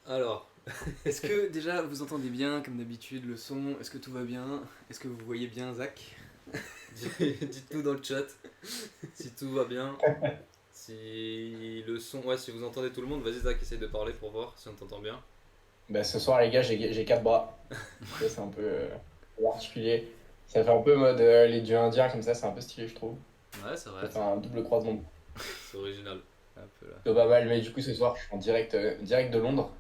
Alors, Est-ce que déjà vous entendez bien comme d'habitude le son? Est-ce que tout va bien? Est-ce que vous voyez bien Zach? dites-nous dans le chat si tout va bien, si le son. Ouais, si vous entendez tout le monde, vas-y Zach, essaye de parler pour voir si on t'entend bien. Bah, ce soir, les gars, j'ai quatre bras. Ça, c'est un peu particulier. Ça fait un peu mode les dieux indiens, comme ça, c'est un peu stylé, je trouve. Ouais, c'est vrai, Ça fait un double croisement. c'est original. Un peu là. C'est pas mal, mais du coup, ce soir, je suis en direct de Londres.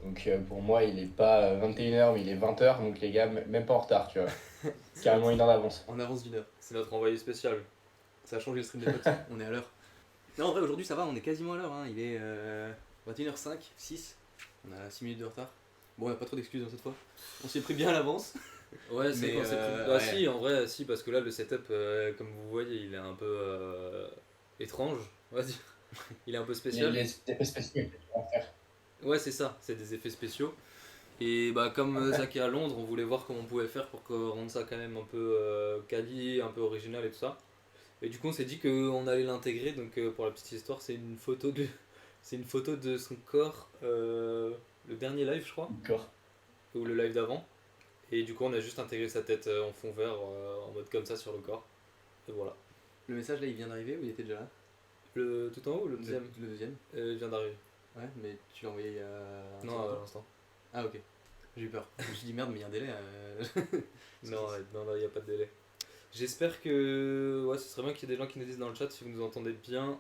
Donc, pour moi, il est pas 21h, mais il est 20h. Donc, les gars, même pas en retard, tu vois. C'est Carrément notre- une heure d'avance. En avance d'une heure. C'est notre envoyé spécial. Ça a changé le stream des potes, on est à l'heure. Non, en vrai, aujourd'hui ça va, on est quasiment à l'heure. Hein. Il est 21h05, 6. On a 6 minutes de retard. Bon, on a pas trop d'excuses cette fois. On s'est pris bien à l'avance. Ouais, c'est Mais, quand c'est pris. Ah, ouais. si, en vrai, si, parce que là, le setup, comme vous voyez, il est un peu étrange, on va dire. Il est un peu spécial. Les effets spéciaux, tu vas faire. Ouais, c'est ça, c'est des effets spéciaux. Et bah, comme Zach est à Londres, on voulait voir comment on pouvait faire pour rendre ça quand même un peu quali, un peu original et tout ça. Et du coup, on s'est dit qu'on allait l'intégrer. Donc, pour la petite histoire, c'est une photo de son corps, le dernier live, je crois, D'accord. ou le live d'avant. Et du coup, on a juste intégré sa tête en fond vert, en mode comme ça sur le corps. Et voilà. Le message là il vient d'arriver ou il était déjà là? Le tout en haut ou le deuxième? Le deuxième. Il vient d'arriver. Ouais, mais tu l'as envoyé il y a un Non, certain à temps. l'instant. Ah ok. J'ai eu peur. Je me suis dit merde, mais il y a un délai. Non, non, il n'y a pas de délai. J'espère que. Ouais, ce serait bien qu'il y ait des gens qui nous disent dans le chat si vous nous entendez bien.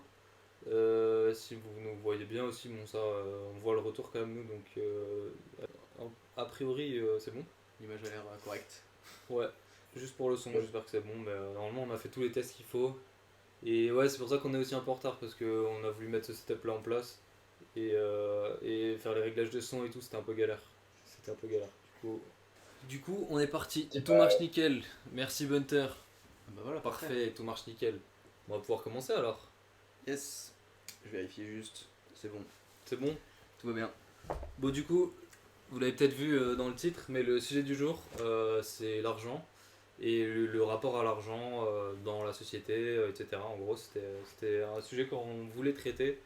Si vous nous voyez bien aussi, bon, ça, on voit le retour quand même, nous, donc. A priori, c'est bon. L'image a l'air correcte. Ouais, juste pour le son, j'espère que c'est bon. Mais normalement, on a fait tous les tests qu'il faut. Et ouais, c'est pour ça qu'on est aussi un peu en retard parce qu'on a voulu mettre ce setup là en place. Et faire les réglages de son et tout, c'était un peu galère. C'était un peu galère. Du coup, on est parti. C'est Tout pas- marche nickel. Merci Bunter. Ah bah voilà, Parfait, tout marche nickel. On va pouvoir commencer alors. Yes. Je vérifie juste. C'est bon. C'est bon? Tout va bien. Bon, du coup, vous l'avez peut-être vu dans le titre, mais le sujet du jour, c'est l'argent et le rapport à l'argent dans la société, etc. En gros, c'était un sujet qu'on voulait traiter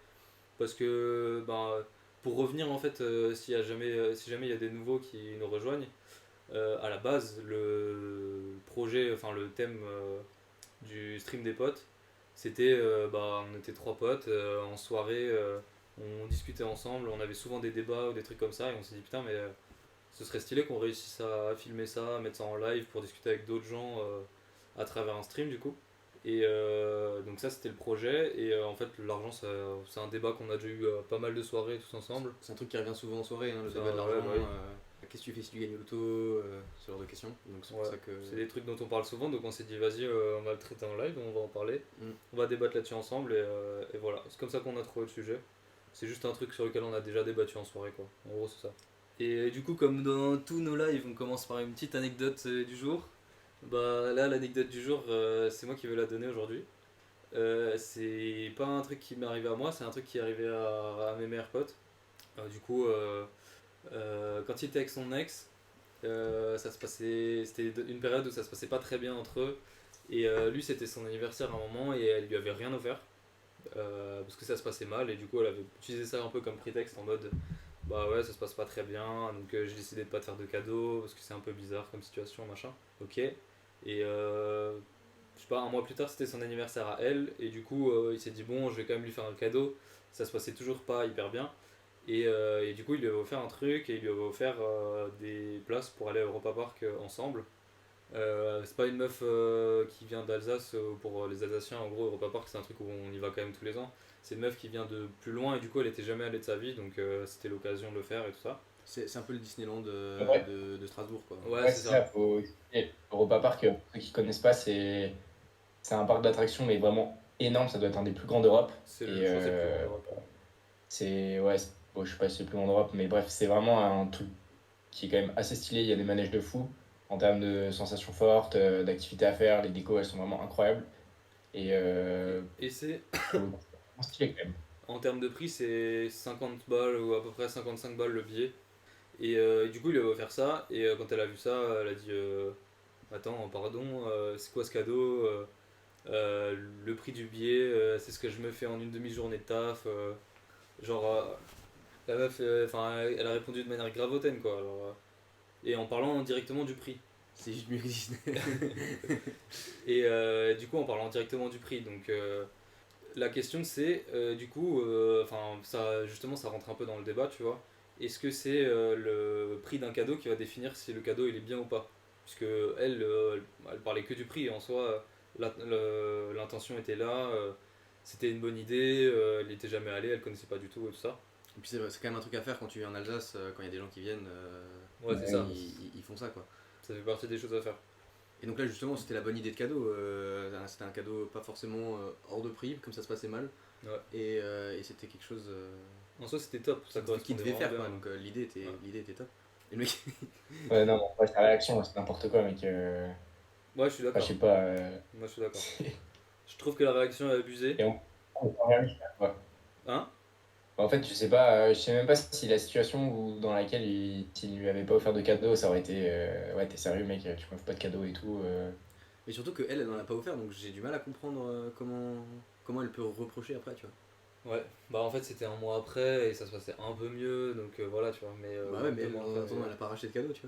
parce que, ben, pour revenir en fait, si jamais il y a des nouveaux qui nous rejoignent, à la base, le projet, enfin le thème du stream des potes, c'était, bah, on était trois potes en soirée, on discutait ensemble, on avait souvent des débats ou des trucs comme ça, et on s'est dit putain, mais ce serait stylé qu'on réussisse à filmer ça, à mettre ça en live pour discuter avec d'autres gens à travers un stream du coup. Et donc ça c'était le projet, et en fait l'argent c'est un débat qu'on a déjà eu pas mal de soirées tous ensemble. C'est un truc qui revient souvent en soirée, hein, le Ça, débat de l'argent. ouais, bah oui. Qu'est-ce que tu fais si tu gagnes au loto? Ce genre de questions. Donc c'est pour Ouais, ça que. c'est des trucs dont on parle souvent, donc on s'est dit vas-y, on va le traiter en live, on va en parler, Mm. on va débattre là-dessus ensemble, et voilà. C'est comme ça qu'on a trouvé le sujet. C'est juste un truc sur lequel on a déjà débattu en soirée, quoi. En gros, c'est ça. Et du coup, comme dans tous nos lives, on commence par une petite anecdote du jour. Bah là, l'anecdote du jour, c'est moi qui vais la donner aujourd'hui. C'est pas un truc qui m'est arrivé à moi, c'est un truc qui est arrivé à mes meilleurs potes. Du coup, quand il était avec son ex, ça se passait, c'était une période où ça se passait pas très bien entre eux. Et lui, c'était son anniversaire à un moment et elle lui avait rien offert parce que ça se passait mal. Et du coup, elle avait utilisé ça un peu comme prétexte en mode bah ouais, ça se passe pas très bien, donc j'ai décidé de pas te faire de cadeau parce que c'est un peu bizarre comme situation, machin. Ok. Et je sais pas, un mois plus tard, c'était son anniversaire à elle. Et du coup, il s'est dit bon, je vais quand même lui faire un cadeau. Ça se passait toujours pas hyper bien. Et du coup, il lui avait offert un truc et il lui avait offert des places pour aller au Europa Park ensemble. C'est pas une meuf qui vient d'Alsace pour les Alsaciens. En gros, Europa Park, c'est un truc où on y va quand même tous les ans. C'est une meuf qui vient de plus loin et du coup, elle était jamais allée de sa vie, donc c'était l'occasion de le faire et tout ça. C'est un peu le Disneyland Ouais, de Strasbourg, quoi. Ouais, ouais, c'est c'est ça, ça. faut expliquer. Europa Park, pour ceux qui connaissent pas, c'est un parc d'attractions, mais vraiment énorme. Ça doit être un des plus grands d'Europe. Et Je crois que c'est le plus grand d'Europe. bon, je sais pas si c'est le plus grand d'Europe, mais bref, c'est vraiment un truc qui est quand même assez stylé. Il y a des manèges de fou en termes de sensations fortes, d'activités à faire. Les décos, elles sont vraiment incroyables. Et Et c'est, pour le coup, c'est vraiment stylé quand même. en termes de prix, c'est 50 balles ou à peu près 55 balles le billet. Et du coup, il lui a offert ça. Et quand elle a vu ça, elle a dit attends, pardon, c'est quoi ce cadeau le prix du billet, c'est ce que je me fais en une demi-journée de taf. Genre, La meuf, elle a répondu de manière grave hautaine, quoi. Alors, et en parlant directement du prix. C'est juste mieux que Disney. Et du coup, en parlant directement du prix. Donc, la question c'est, du coup, ça, justement, ça rentre un peu dans le débat, tu vois. Est-ce que c'est le prix d'un cadeau qui va définir si le cadeau il est bien ou pas? Puisque elle parlait que du prix. En soi, l'intention était là, c'était une bonne idée, elle n'était jamais allée, elle connaissait pas du tout et tout ça. Et puis c'est quand même un truc à faire quand tu es en Alsace, quand il y a des gens qui viennent, Ouais, c'est ça. ils font ça quoi. Ça fait partie des choses à faire. Et donc là justement c'était la bonne idée de cadeau, c'était un cadeau pas forcément hors de prix, comme ça se passait mal, Ouais. et c'était quelque chose En soi, c'était top. Ça qui correspondait devait faire vraiment quoi, bien. donc l'idée était top. Et le mec, Ouais, non, ouais, sa réaction, c'est n'importe quoi, mec. Ouais, je suis Enfin, d'accord. je sais pas. Moi, je suis d'accord. Je trouve que la réaction est abusée. Et on peut rien lui faire, quoi. Hein? En fait, je sais pas, je sais même pas si la situation dans laquelle s'il lui avait pas offert de cadeau, ça aurait été ouais, t'es sérieux, mec, tu m'offres pas de cadeau et tout. mais surtout que elle en a pas offert, donc j'ai du mal à comprendre comment elle peut reprocher après, tu vois. Ouais, bah en fait c'était un mois après et ça se passait un peu mieux, donc voilà, tu vois, mais Bah ouais, mais deux elle, mois en après, attendant, elle a pas racheté de cadeau, tu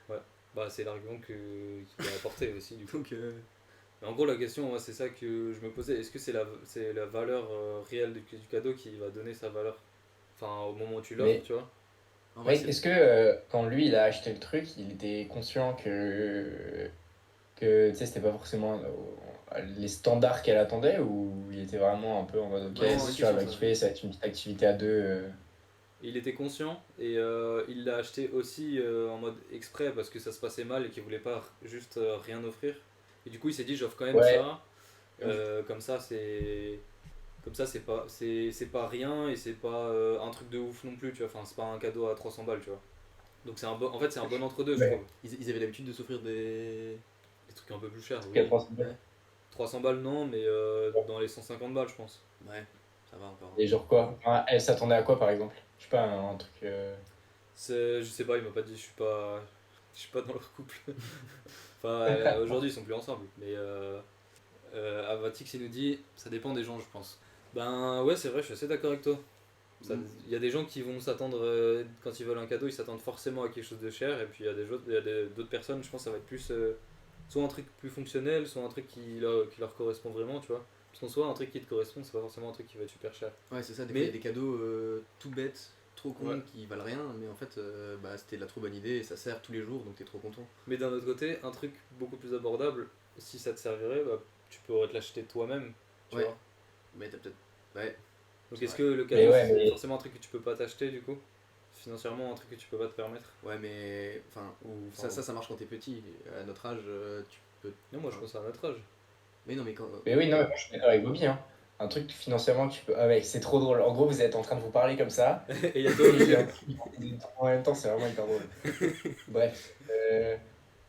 vois. bah c'est l'argument qu'il a apporté aussi, du coup. Donc, Mais en gros, la question, moi, c'est ça que je me posais, est-ce que c'est la valeur réelle du cadeau qui va donner sa valeur, enfin, au moment où tu l'offres, Mais, tu vois? en vrai, mec, est-ce que quand lui, il a acheté le truc, il était conscient que tu sais, c'était pas forcément les standards qu'elle attendait ou il était vraiment un peu en mode, ok, Ouais, c'est une si bonne tu vas question, ça. kiffer, ça va être une petite activité à deux. Il était conscient et il l'a acheté aussi en mode exprès parce que ça se passait mal et qu'il voulait pas juste rien offrir. Et du coup, il s'est dit, j'offre quand même Ouais, ça, comme ça, c'est pas rien et c'est pas un truc de ouf non plus, tu vois. Enfin, c'est pas un cadeau à 300 balles, tu vois. Donc en fait, c'est un bon entre-deux, je trouve. ouais, Ils avaient l'habitude de s'offrir des. Des trucs un peu plus chers, oui. 400 Ouais, 300 balles, non, mais dans les 150 balles, je pense. ouais, ça va encore. et genre quoi? Enfin, elle s'attendait à quoi par exemple? Je sais pas, un truc. Je sais pas, il m'a pas dit, je suis pas dans leur couple. Enfin, aujourd'hui, ils sont plus ensemble, mais Avatix, il nous dit, ça dépend des gens, je pense. Ben ouais, c'est vrai, je suis assez d'accord avec toi. Il y a des gens qui vont s'attendre, quand ils veulent un cadeau, ils s'attendent forcément à quelque chose de cher, et puis il y a d'autres personnes, je pense, ça va être plus soit un truc plus fonctionnel, soit un truc qui leur correspond vraiment, tu vois. Parce qu'en soi, un truc qui te correspond, c'est pas forcément un truc qui va être super cher. Ouais, c'est ça, des Mais- fois, il y a des cadeaux tout bêtes, trop cons, Ouais. qui valent rien, mais en fait, bah, c'était la trop bonne idée et ça sert tous les jours, donc t'es trop content. Mais d'un autre côté, un truc beaucoup plus abordable, si ça te servirait, bah, tu pourrais te l'acheter toi-même, tu Ouais. vois. Mais t'as peut-être. Ouais. Donc C'est est-ce vrai. que le Mais cadeau, ouais, c'est mais forcément un truc que tu peux pas t'acheter, du coup? Financièrement, un truc que tu peux pas te permettre? Ouais, mais. Enfin, Ou, ça marche quand t'es petit. À notre âge, tu peux. Non, moi je pense à notre âge. Mais non, mais quand. Mais oui, non, mais moi, je suis d'accord avec Bobby, hein. Un truc financièrement, tu peux. Ah, mec, c'est trop drôle. En gros, vous êtes en train de vous parler comme ça. Et il y a toi Et aussi. en même temps, c'est vraiment hyper drôle. Bref.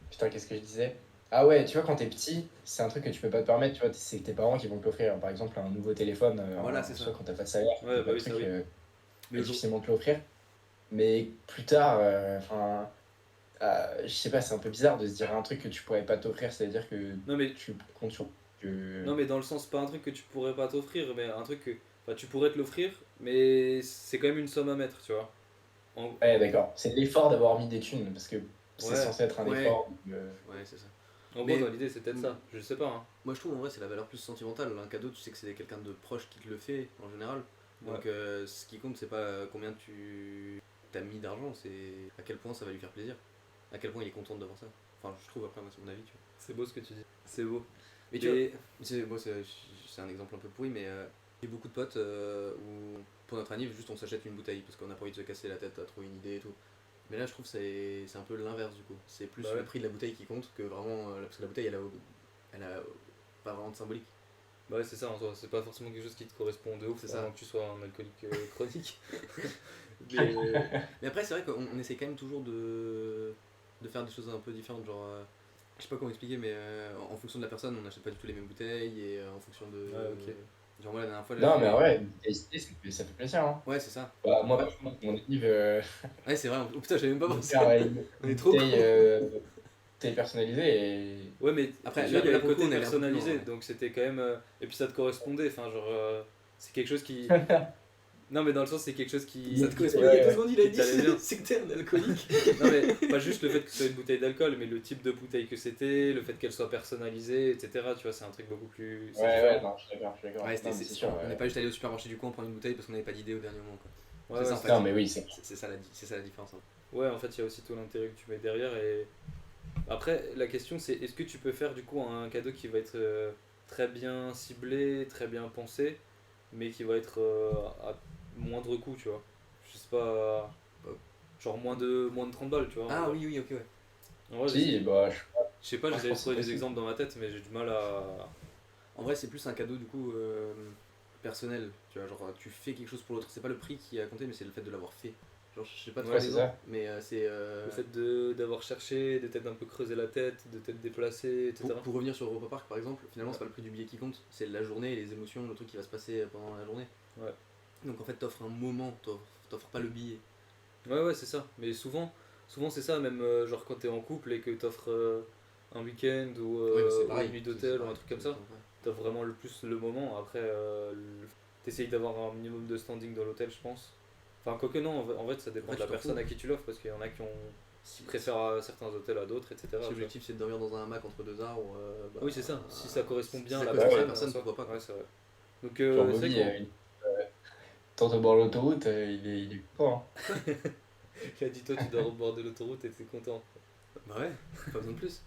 Putain, qu'est-ce que je disais? Ah ouais, tu vois, quand t'es petit, c'est un truc que tu peux pas te permettre, tu vois, c'est tes parents qui vont t'offrir, par exemple, un nouveau téléphone, Voilà, c'est soit ça. quand t'as pas de salaire, Ouais, bah le oui, ça truc, oui. Mais est aujourd'hui. difficilement te l'offrir. Mais plus tard, enfin, je sais pas, c'est un peu bizarre de se dire un truc que tu pourrais pas t'offrir, c'est-à-dire que Non mais, tu comptes sur que... non mais dans le sens, pas un truc que tu pourrais pas t'offrir, mais un truc que enfin, tu pourrais te l'offrir, mais c'est quand même une somme à mettre, tu vois. Ouais, d'accord. C'est l'effort d'avoir mis des thunes, parce que c'est Ouais, censé être un Ouais. effort. Ouais, c'est ça. en Mais- gros, dans l'idée, c'est peut-être ça. Je sais pas, hein. Moi, je trouve en vrai, c'est la valeur plus sentimentale. Un cadeau, tu sais que c'est quelqu'un de proche qui te le fait, en général. Donc, ce qui compte, c'est pas combien tu t'as mis d'argent, c'est à quel point ça va lui faire plaisir. À quel point il est content d'avoir ça. Enfin, je trouve, après, moi, c'est mon avis, tu vois. C'est beau ce que tu dis. C'est beau. Mais tu vois, Et- c'est un exemple un peu pourri, mais j'ai beaucoup de potes où, pour notre anniv, juste on s'achète une bouteille parce qu'on a pas envie de se casser la tête à trouver une idée et tout. Mais là, je trouve que c'est un peu l'inverse du coup. C'est plus Bah ouais. le prix de la bouteille qui compte que vraiment. Parce que la bouteille, elle a pas vraiment de symbolique. Bah ouais, c'est ça en soi, c'est pas forcément quelque chose qui te correspond de ouf, C'est c'est ça. ça que tu sois un alcoolique chronique. Mais Mais après, c'est vrai qu'on essaie quand même toujours de faire des choses un peu différentes. Genre, je sais pas comment expliquer, mais en fonction de la personne, on n'achète pas du tout les mêmes bouteilles et en fonction de. Ouais, ok. Genre, moi la dernière fois. Là, Non, mais j'ai- ouais, tester, ça fait plaisir, hein. Ouais, c'est ça. Bah, moi, par contre, mon anniv, Ouais, c'est vrai. Oh putain, j'avais même pas pensé. On est une trop bouteille, cons. bouteille personnalisée et... ouais, mais Après, déjà, il y là, avait le pour le coup, côté on est allé un peu plus loin, personnalisé, ouais. donc c'était quand même. Et puis ça te correspondait, enfin, genre, c'est quelque chose qui. Non, mais dans le sens, c'est quelque chose qui. Ça te correspond. Ouais, Il y a 2 secondes, il a qui t'allait bien. dit c'est que t'es un alcoolique. Non, mais pas juste le fait que ce soit une bouteille d'alcool, mais le type de bouteille que c'était, le fait qu'elle soit personnalisée, etc. Tu vois, c'est un truc beaucoup plus. c'est Ouais, différent. non, je suis d'accord. Ouais, Non, mais c'est sûr. on n'est pas juste allé au supermarché du coin prendre une bouteille parce qu'on n'avait pas d'idée au dernier moment. Quoi. Ouais, C'est ouais, ça, en c'est fait. Non, mais oui, c'est. C'est ça, la différence. Hein. Ouais, en fait, il y a aussi tout l'intérêt que tu mets derrière. Et après, la question, c'est est-ce que tu peux faire du coup un cadeau qui va être très bien ciblé, très bien pensé, mais qui va être à moindre coût, tu vois. Je sais pas. Genre moins de 30 balles, tu vois. Ah oui, ok, ouais. En vrai, Si, bah, je sais pas, je j'essaie de pense que trouver c'est des possible. exemples dans ma tête, mais j'ai du mal à. En vrai, c'est plus un cadeau du coup personnel. Tu vois, genre tu fais quelque chose pour l'autre. C'est pas le prix qui a compté, mais c'est le fait de l'avoir fait. Genre, je sais pas trop Ouais, c'est l'exemple, ça. mais c'est. Le fait d'avoir cherché, de t'être un peu creusé la tête, de t'être déplacé, etc. Pour revenir sur Europa Park par exemple, finalement c'est pas le prix du billet qui compte, c'est la journée, les émotions, le truc qui va se passer pendant la journée. Ouais. Donc en fait t'offres un moment, t'offres pas le billet. Ouais, c'est ça. Mais souvent c'est ça, même genre quand t'es en couple et que t'offres un week-end ou, Ouais, mais c'est ou pareil. une nuit c'est d'hôtel ou pareil, un truc comme c'est ça, pareil. t'offres vraiment le plus le moment. Après, t'essayes d'avoir un minimum de standing dans l'hôtel, je pense. Enfin, quoique non, en fait, ça dépend En fait, de la tu t'en personne fous. à qui tu l'offres, parce qu'il y en a qui préfèrent certains hôtels à d'autres, etc. Si l'objectif c'est de dormir dans un hamac entre deux arbres, bah, Oui, c'est ça. Si ça correspond bien si à ça la correspond à la ouais, personne, en soi. pourquoi pas quoi. Ouais, c'est vrai. Donc, Genre, c'est vrai Bobby, qu'on tente au bord de l'autoroute, il est content. il a dit toi, tu dors au bord de l'autoroute et t'es content. Bah ouais, pas besoin de plus.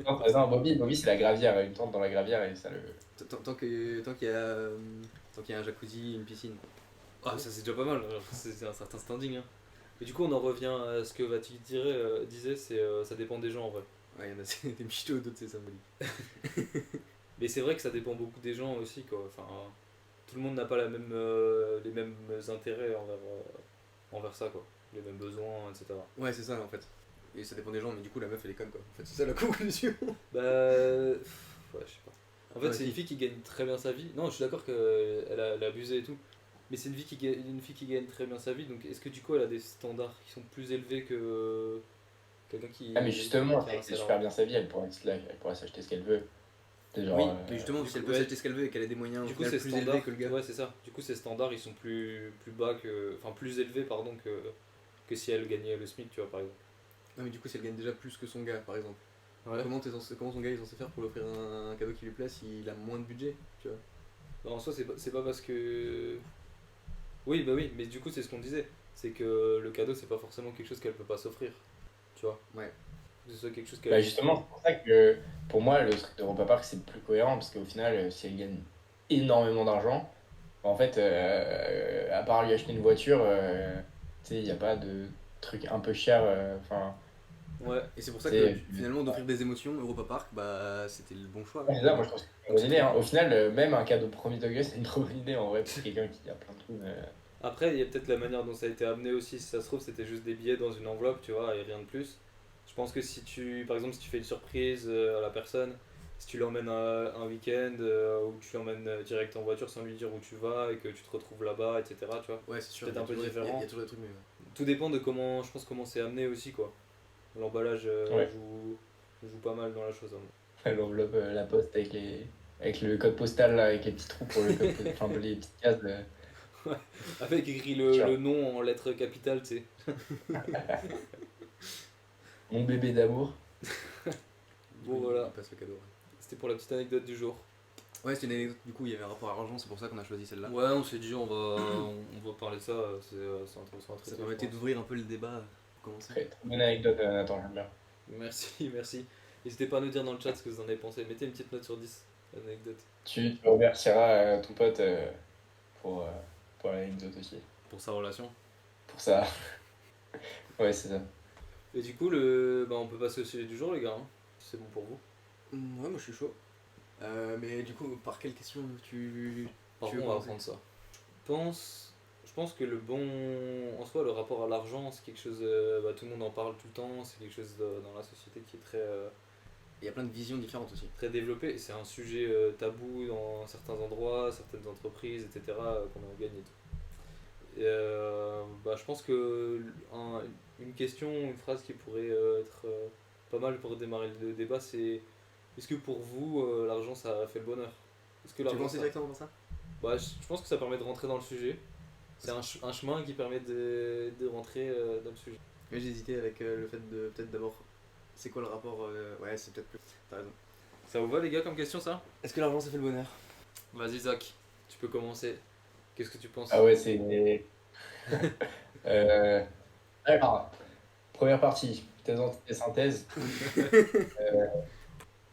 Hein. Non, Bobby, c'est la gravière. Une tente dans la gravière et ça le. Tant qu'il y a un jacuzzi, une piscine. Ah, ça c'est déjà pas mal, alors, c'est un certain standing. Hein. Et du coup, on en revient à ce que Vatik disait, c'est ça dépend des gens en vrai. Ouais, il y en a c'est des michtos, d'autres c'est symbolique. Mais c'est vrai que ça dépend beaucoup des gens aussi, quoi. Enfin, tout le monde n'a pas les mêmes intérêts envers ça, quoi. Les mêmes besoins, etc. Ouais, c'est ça en fait. Et ça dépend des gens, mais du coup la meuf elle est conne quoi. En fait, c'est ça la conclusion. Bah. Ouais, je sais pas. En fait, Ouais, c'est une si. fille qui gagne très bien sa vie. Non, je suis d'accord qu'elle a abusé et tout. Mais c'est une fille qui gagne très bien sa vie, donc est-ce que du coup elle a des standards qui sont plus élevés que quelqu'un Ah, mais justement, qui a un c'est salaire. super bien sa vie. Elle pourrait s'acheter ce qu'elle veut. C'est genre. Oui, mais justement, du si elle coup, peut ouais. s'acheter ce qu'elle veut et qu'elle a des moyens au Du coup, final ces plus standards, élevés que le gars. ouais, c'est ça. Du coup, ces standards, ils sont plus bas que, enfin, plus élevés, pardon, que si elle gagnait le SMIC, tu vois, par exemple. Non, mais du coup, si elle gagne déjà plus que son gars par exemple. Ouais. Comment son gars est censé faire pour lui offrir un cadeau qui lui plaît s'il a moins de budget, tu vois. Bah, en soi, c'est pas parce que. Oui, bah oui, mais du coup, c'est ce qu'on disait. C'est que le cadeau, c'est pas forcément quelque chose qu'elle peut pas s'offrir. Tu vois. Ouais. Que ce soit quelque chose Bah qu'elle. justement, c'est pour ça que pour moi, le truc d'Europa Park, c'est plus cohérent parce qu'au final, si elle gagne énormément d'argent, en fait, à part lui acheter une voiture, tu sais, il n'y a pas de truc un peu cher. Enfin, Ouais. Et c'est pour ça que c'est. finalement d'offrir des émotions, Europa Park, bah c'était le bon choix. Ouais, c'est ça, moi je pense que c'est une bonne idée. Hein. Au final, même un cadeau premier degré, c'est une trop bonne idée en vrai pour quelqu'un qui a plein de trucs. Après, il y a peut-être la manière dont ça a été amené aussi. Si ça se trouve, c'était juste des billets dans une enveloppe, tu vois, et rien de plus. Je pense que par exemple, si tu fais une surprise à la personne, si tu l'emmènes un week-end ou tu l'emmènes direct en voiture sans lui dire où tu vas et que tu te retrouves là-bas, etc. Tu vois. Ouais, c'est sûr. Peut-être un peu Il y différent. a toujours des trucs, mais ouais. Tout dépend de comment, je pense, comment c'est amené aussi, quoi. L'emballage Ouais. joue pas mal dans la chose. Hein. L'enveloppe, la poste avec le code postal là, avec les petits trous pour le code postal, enfin les petites cases. Avec écrit Tiens. le nom en lettres capitales, tu sais. Mon bébé d'amour. Bon, voilà. Il passe le cadeau. Ouais, C'était pour la petite anecdote du jour. ouais c'était une anecdote, du coup il y avait un rapport à l'argent, c'est pour ça qu'on a choisi celle-là. Ouais, on s'est dit on va parler de ça, c'est intéressant à traiter. Ça je permettait pense. d'ouvrir un peu le débat pour commencer. Très bonne anecdote, Nathan, j'aime bien. Merci. N'hésitez pas à nous dire dans le chat ce que vous en avez pensé. Mettez une petite note sur 10, l'anecdote. Tu remercieras ton pote pour, euh, pour l'anecdote aussi. Pour sa relation. Pour ça. Ouais, c'est ça. Et du coup, on peut passer au sujet du jour, les gars. Hein, si c'est bon pour vous. Ouais, moi je suis chaud. Mais du coup, par quelle question Par tu contre, veux on va commencer prendre ça. Je pense que en soi, le rapport à l'argent, c'est quelque chose. Tout le monde en parle tout le temps. C'est quelque chose dans la société qui est Il y a plein de visions différentes aussi. très développé. Et c'est un sujet tabou dans certains endroits, certaines entreprises, etc. Qu'on en gagne et tout. Et, je pense que une question, une phrase qui pourrait être pas mal pour démarrer le débat, c'est est-ce que pour vous, l'argent ça fait le bonheur? Est-ce que Tu l'argent commences ça... directement par ça? Je pense que ça permet de rentrer dans le sujet. c'est un chemin qui permet de rentrer dans le sujet. Mais j'ai hésité avec le fait de peut-être d'abord. C'est quoi le rapport Ouais, c'est peut-être plus. T'as raison. Ça vous va les gars comme question ça? Est-ce que l'argent ça fait le bonheur? Vas-y Zach, tu peux commencer. Qu'est-ce que tu penses? Ah ouais, c'est. Euh, alors, première partie, thèse, antithèse, synthèse.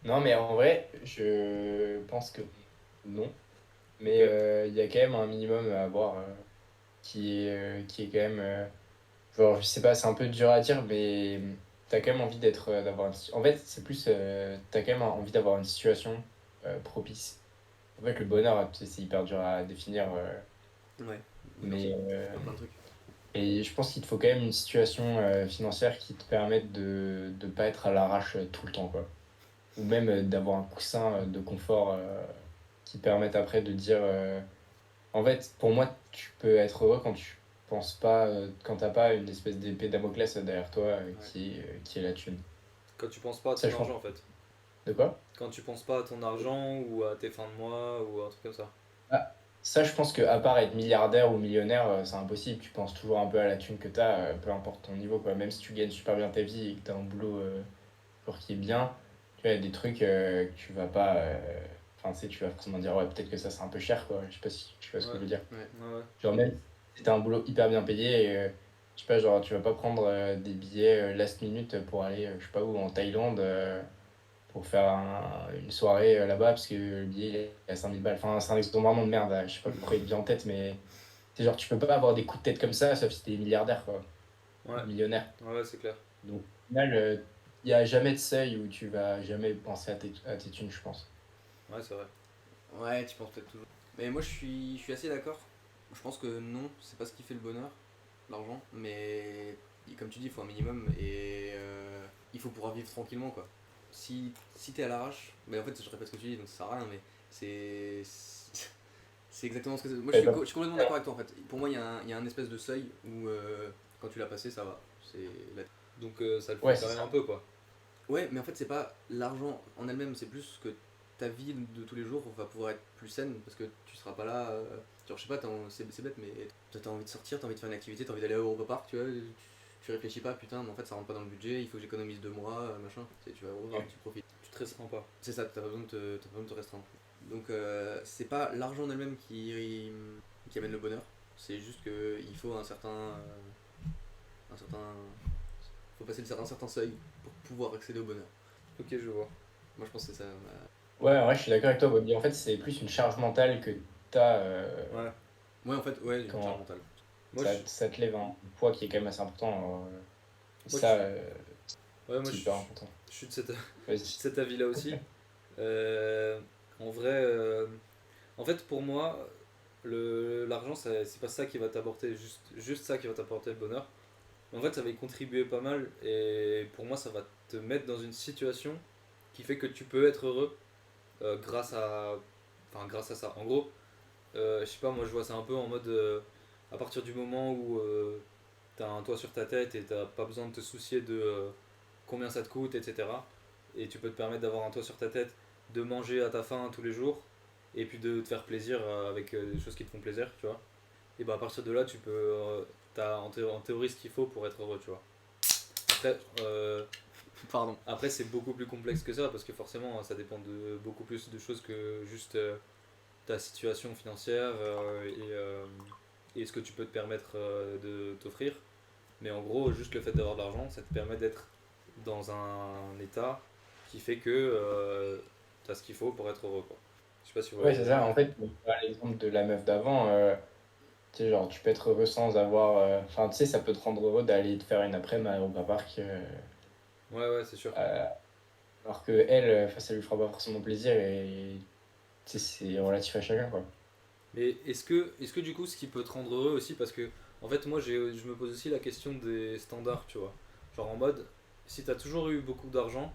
Non, mais en vrai, je pense que non. Mais Ok. il y a quand même un minimum à avoir qui est quand même. Genre, je sais pas, c'est un peu dur à dire, mais t'as quand même envie d'avoir En fait, c'est plus. T'as quand même envie d'avoir une situation propice. En fait, le bonheur, tu sais, c'est hyper dur à définir. Ouais, merci. Mais. Il y a plein de trucs. Et je pense qu'il te faut quand même une situation financière qui te permette de ne pas être à l'arrache tout le temps, quoi. Ou même d'avoir un coussin de confort qui te permette après de dire. En fait, pour moi, tu peux être heureux quand tu penses pas, quand t'as pas une espèce d'épée Damoclès derrière toi Ouais. qui est la thune. Quand tu penses pas à Ça, ton je pense. argent en fait. De quoi? Quand tu penses pas à ton argent ou à tes fins de mois ou un truc comme ça. Ah, ça, je pense que à part être milliardaire ou millionnaire, c'est impossible. Tu penses toujours un peu à la thune que t'as, peu importe ton niveau, quoi. Même si tu gagnes super bien ta vie et que t'as un boulot genre qui est bien, tu vois, il y a des trucs que tu vas pas. Enfin, tu sais, tu vas forcément dire, ouais, peut-être que ça c'est un peu cher, quoi. Je sais pas si tu vois ce Ouais, que je veux dire. Ouais. ouais, ouais. Genre, même si t'as un boulot hyper bien payé, je sais pas, genre, tu vas pas prendre des billets last minute pour aller, je sais pas où, en Thaïlande, pour faire une soirée là-bas, parce que le billet il est à 5000 balles. Enfin, c'est un exemple vraiment de merde, là. Je sais pas pourquoi il te vient en tête, mais c'est genre, tu peux pas avoir des coups de tête comme ça, sauf si t'es milliardaire, quoi, Ouais, ou millionnaire. ouais, c'est clair. Donc, au final, il y a jamais de seuil où tu vas jamais penser à tes thunes, je pense. Ouais, c'est vrai. Ouais, tu penses peut-être toujours. Mais moi je suis assez d'accord. Je pense que non, c'est pas ce qui fait le bonheur, l'argent. Mais comme tu dis, il faut un minimum et il faut pouvoir vivre tranquillement quoi. Si t'es à l'arrache, mais en fait je répète ce que tu dis donc ça sert à rien, mais c'est. C'est exactement ce que c'est. Moi Ouais, bah, je suis complètement d'accord avec toi en fait. Pour moi il y a un espèce de seuil où quand tu l'as passé ça va. C'est la. Donc ça le ouais, fait c'est quand même un ça. peu quoi. Ouais, mais en fait, c'est pas l'argent en elle-même, c'est plus que ta vie de tous les jours va pouvoir être plus saine parce que tu seras pas là. Genre, je sais pas, c'est bête, mais t'as envie de sortir, t'as envie de faire une activité, t'as envie d'aller au Europa Park, tu vois. Tu réfléchis pas, putain, mais en fait, ça rentre pas dans le budget, il faut que j'économise 2 mois, machin. Tu vas au Europa Park, tu profites. Tu te restreins pas. C'est ça, t'as pas besoin de te restreindre. Donc, c'est pas l'argent en elle-même qui amène le bonheur, c'est juste qu'il faut un certain. Faut passer un certain seuil pour pouvoir accéder au bonheur. Ok, je vois. Moi, je pense que c'est ça. Ouais, en vrai, je suis d'accord avec toi, Bobby. En fait, c'est plus une charge mentale que t'as Ouais. Ouais, en fait, ouais, une charge quand mentale. Moi, je, ça te lève un poids qui est quand même assez important. Et moi, ça, ouais, moi c'est hyper important. je suis de cette, je suis Vas-y. de cet avis-là aussi. En vrai, en fait, pour moi, l'argent, c'est pas ça qui va t'apporter, juste ça qui va t'apporter le bonheur. En fait, ça va y contribuer pas mal et pour moi, ça va te mettre dans une situation qui fait que tu peux être heureux grâce à ça. En gros, je sais pas, moi je vois ça un peu en mode à partir du moment où t'as un toit sur ta tête et t'as pas besoin de te soucier de combien ça te coûte, etc. Et tu peux te permettre d'avoir un toit sur ta tête, de manger à ta faim tous les jours et puis de te faire plaisir avec des choses qui te font plaisir, tu vois. Et bah à partir de là, tu peux. T'as en théorie ce qu'il faut pour être heureux, tu vois. Après, Pardon. après c'est beaucoup plus complexe que ça parce que forcément ça dépend de beaucoup plus de choses que juste ta situation financière et ce que tu peux te permettre de t'offrir. Mais en gros, juste le fait d'avoir de l'argent, ça te permet d'être dans un état qui fait que tu as ce qu'il faut pour être heureux, quoi. Je sais pas si vous Ouais, voyez. c'est ça. En fait, pour faire l'exemple de la meuf d'avant, tu sais, genre, tu peux être heureux sans avoir. Enfin, tu sais, ça peut te rendre heureux d'aller te faire une après-midi à Europa Park. Ouais, ouais, c'est sûr. Euh, alors que elle, enfin, ça lui fera pas forcément plaisir et tu sais, c'est relatif à chacun, quoi. Mais est-ce que du coup, ce qui peut te rendre heureux aussi, parce que en fait, moi, je me pose aussi la question des standards, tu vois. Genre en mode, si t'as toujours eu beaucoup d'argent,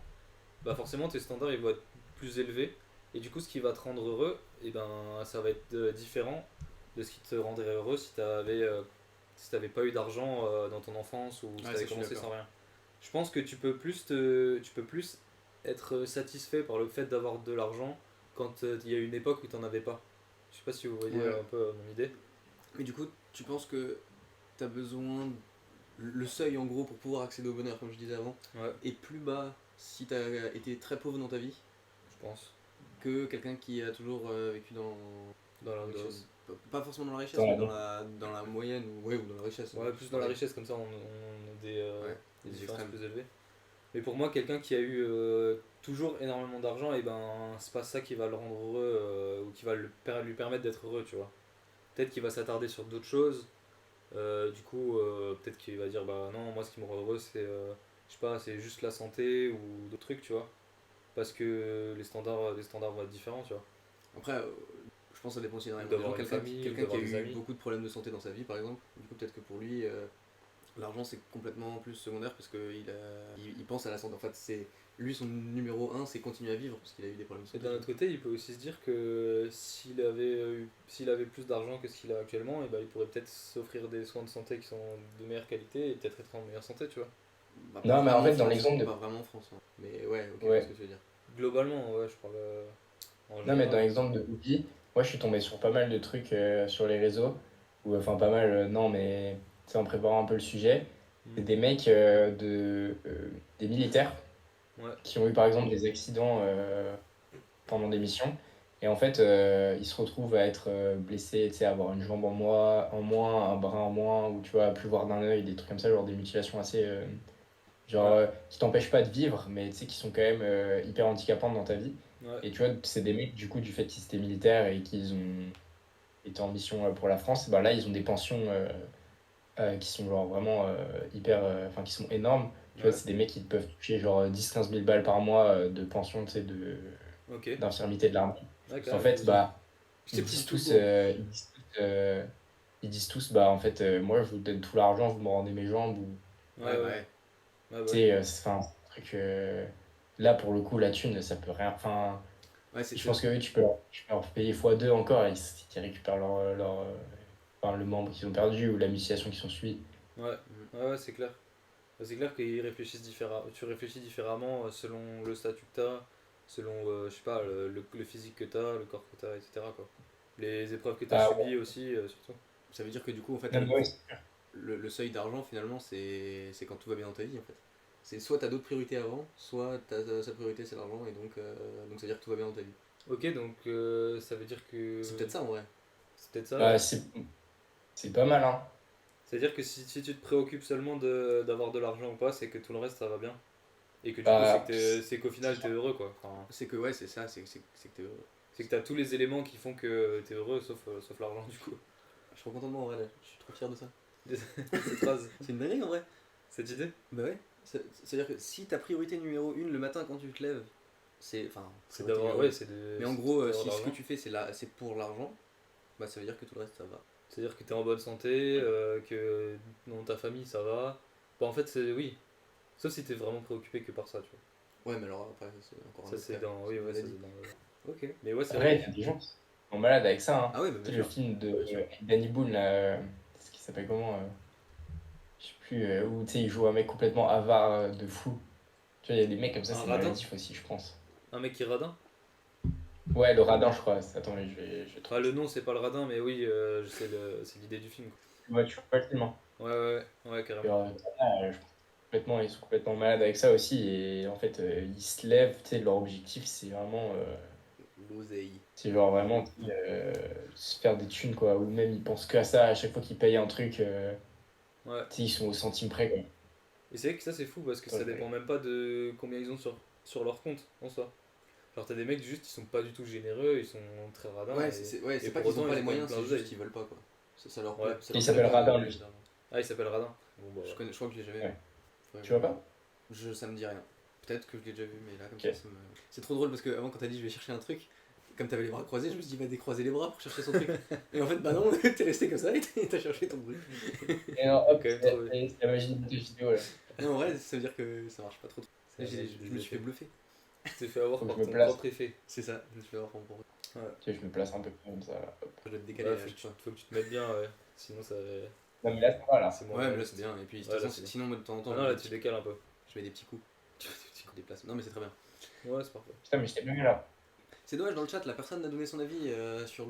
bah forcément tes standards ils vont être plus élevés. Et du coup, ce qui va te rendre heureux, et ben, ça va être différent de ce qui te rendrait heureux si t'avais pas eu d'argent dans ton enfance ou si Ouais, ça, t'avais je suis commencé d'accord. sans rien. Je pense que tu peux plus être satisfait par le fait d'avoir de l'argent quand il y a une époque où t'en avais pas. Je sais pas si vous voyez Ouais. un peu mon idée. Mais du coup, tu penses que t'as besoin. Le seuil en gros pour pouvoir accéder au bonheur, comme je disais avant, Ouais, est plus bas si t'as été très pauvre dans ta vie je pense. que quelqu'un qui a toujours vécu Dans la richesse. pas forcément dans la richesse, Dans mais la dans la moyenne, ou dans la richesse. Ouais, plus dans la richesse, comme ça on a Ouais, des des différences extrêmes. plus élevées. Mais pour moi, quelqu'un qui a eu toujours énormément d'argent, et ben c'est pas ça qui va le rendre heureux ou qui va lui permettre d'être heureux, tu vois. Peut-être qu'il va s'attarder sur d'autres choses. Du coup, peut-être qu'il va dire bah non, moi ce qui me rend heureux c'est je sais pas, c'est juste la santé ou d'autres trucs, tu vois. Parce que les standards vont être différents, tu vois. Après, je pense que ça dépend aussi Ou énormément des gens. d'avoir une famille, ou Quelqu'un qui a d'avoir des eu amis. beaucoup de problèmes de santé dans sa vie, par exemple, du coup, peut-être que pour lui, l'argent c'est complètement plus secondaire parce qu'il pense à la santé. En fait, c'est lui son numéro un, c'est continuer à vivre parce qu'il a eu des problèmes de Et santé. d'un autre côté, il peut aussi se dire que s'il avait plus d'argent que ce qu'il a actuellement, et ben il pourrait peut-être s'offrir des soins de santé qui sont de meilleure qualité et peut-être être en meilleure santé, tu vois. Bah, pas Non, mais en vraiment en fait, dans France, l'exemple de. pas vraiment en France. Hein. Mais ouais, ok, je vois ce Ouais. que tu veux dire. Globalement, ouais, je parle en Non, mais dans général. l'exemple de Whoopi, moi je suis tombé sur pas mal de trucs sur les réseaux, ou enfin pas mal, non, mais tu sais, en préparant un peu le sujet, c'est Hmm. des mecs des militaires Ouais, qui ont eu par exemple des accidents pendant des missions, et en fait ils se retrouvent à être blessés, tu sais, à avoir une jambe en moins, un bras en moins, ou tu vois, à plus voir d'un œil, des trucs comme ça, genre des mutilations assez, genre, ouais, qui t'empêchent pas de vivre, mais tu sais, qui sont quand même hyper handicapantes dans ta vie. ouais, Et tu vois, c'est des mecs, du coup, du fait qu'ils étaient militaires et qu'ils ont été en mission pour la France, bah là, ils ont des pensions qui sont genre vraiment hyper, enfin, qui sont énormes. Tu vois, ouais. c'est des mecs qui peuvent toucher genre 10-15 000 balles par mois de pension, tu sais, Ok. d'infirmité de l'armée. Ouais, En carrément. fait, bah, C'est plus tout beau. ils disent tous, bah, en fait, moi, je vous donne tout l'argent, vous me rendez mes jambes, ou, Ouais, Ouais, bah ouais. ouais. Ouais, bah tu oui. sais, enfin, c'est un truc, là, pour le coup, la thune, ça peut rien, enfin, Ouais, je pense que eux, tu peux leur payer x2 encore et ils récupèrent enfin, le membre qu'ils ont perdu ou la mutilation qu'ils ont subie. Ouais, Mhm. ouais, ouais, c'est clair. C'est clair qu'ils réfléchissent tu réfléchis différemment selon le statut que t'as, selon, je sais pas, le physique que t'as, le corps que t'as, etc., quoi. Les épreuves que t'as Ah subies aussi, surtout. Ça veut dire que du coup, en fait, ouais, non, mais ouais, le seuil d'argent, finalement, c'est quand tout va bien dans ta vie, en fait. C'est soit t'as d'autres priorités avant, soit ta seule priorité c'est l'argent, et donc ça veut dire que tout va bien dans ta vie. Ok, donc ça veut dire que. C'est peut-être ça en vrai. C'est peut-être ça, bah, ouais. c'est pas mal, hein. C'est-à-dire que si tu te préoccupes seulement d'avoir de l'argent ou pas, c'est que tout le reste ça va bien. Et que du coup, Bah, c'est qu'au final t'es heureux, quoi. Enfin, C'est que ouais, c'est ça, c'est que t'es heureux. c'est que t'as tous les éléments qui font que t'es heureux, sauf l'argent, du coup. Je suis trop content de moi en vrai, là. Je suis trop fier de ça. Cette phrase, C'est une dinguerie en vrai. cette idée. Bah ouais. C'est-à-dire que si ta priorité numéro une le matin quand tu te lèves, c'est. Enfin, C'est priorité d'avoir, numéro ouais, une. Mais en gros, d'avoir de si ce que l'argent. tu fais c'est pour l'argent, bah ça veut dire que tout le reste ça va. C'est-à-dire que t'es en bonne santé, que dans ta famille ça va. Bon, en fait, c'est oui. Sauf si t'es vraiment préoccupé que par ça, tu Ouais, mais alors après, c'est encore un vois. Ça, autre c'est cas. dans. C'est Oui, une ouais, ça, maladie. c'est dans. Ok. Mais ouais, c'est vrai après, que. il y a des gens qui sont malades avec ça, hein. Ah ouais, bah Tu bien sais, le sûr. film de Bien sûr. Danny Boone, là, ce qui s'appelle comment je sais plus, où tu sais, il joue un mec complètement avare de fou. Tu vois, il y a des mecs comme ça, Un c'est radin. maladif aussi, je pense. Un mec qui est radin. Ouais, le radin, je crois. Attends, mais je vais Enfin, trouver le ça. nom, c'est pas le radin, mais oui, c'est l'idée du film, Ouais, tu vois pas le film, hein. quoi. Ouais, ouais, ouais, ouais, carrément. Genre, je pense complètement, ils sont complètement malades avec ça aussi. Et en fait, ils se lèvent, tu sais, leur objectif, c'est vraiment, L'oseille. c'est genre vraiment se faire des thunes, quoi. Ou même, ils pensent qu'à ça à chaque fois qu'ils payent un truc, Ouais. tu sais, ils sont au centime près, quoi. Et c'est vrai que ça, c'est fou parce que Attends, ça je dépend vais- même pas de combien ils ont sur leur compte en soi. Genre, t'as des mecs juste, ils sont pas du tout généreux, ils sont très radins. Ouais, Et c'est pas pour qu'ils ont autant, pas ils les ont quand même moyens, plein c'est juste d'oseille. qu'ils veulent pas quoi. Ça leur Ouais. plaît, ça Il leur plaît s'appelle pas de Radin, gagner lui. de l'argent. Ah, il s'appelle Radin. Bon, bah. Je crois que je l'ai jamais vu. Ouais. Faudrait que Tu vois je- pas? Ça me dit rien. Peut-être que je l'ai déjà vu, mais là, comme Ok. ça me. C'est trop drôle parce que avant, quand t'as dit je vais chercher un truc, comme t'avais les bras croisés, je me suis dit va décroiser les bras pour chercher son truc. Et en fait, bah non, t'es resté comme ça et t'as cherché ton truc. Et alors, hop, Quand même c'est trouvé. c'est la magie de vidéo, là. Non, en vrai, ça veut dire que ça marche pas trop. C'est la Je magie des me suis fait effets. bluffer. Tu t'es fait avoir Faut que par je me ton place. propre effet. C'est ça, je me suis fait avoir pour. Ouais. Tu sais, je me place un peu comme ça, là. Hop. Je dois te décaler Ouais, à faut que, chaque fois. faut que tu te mettes bien, ouais. Sinon, ça. Non, mais là, ça va, là. C'est moins Ouais, mais là réaliste. c'est bien. Et puis, de toute Ouais, là, façon, c'est bien. sinon, moi de temps en temps, Ah non, là, tu décales un peu. je mets des petits coups. Des déplacements. Non, mais c'est très bien. Ouais, c'est parfait. Putain, mais je t'ai pas vu, là. C'est dommage, dans le chat, la personne n'a donné son avis sur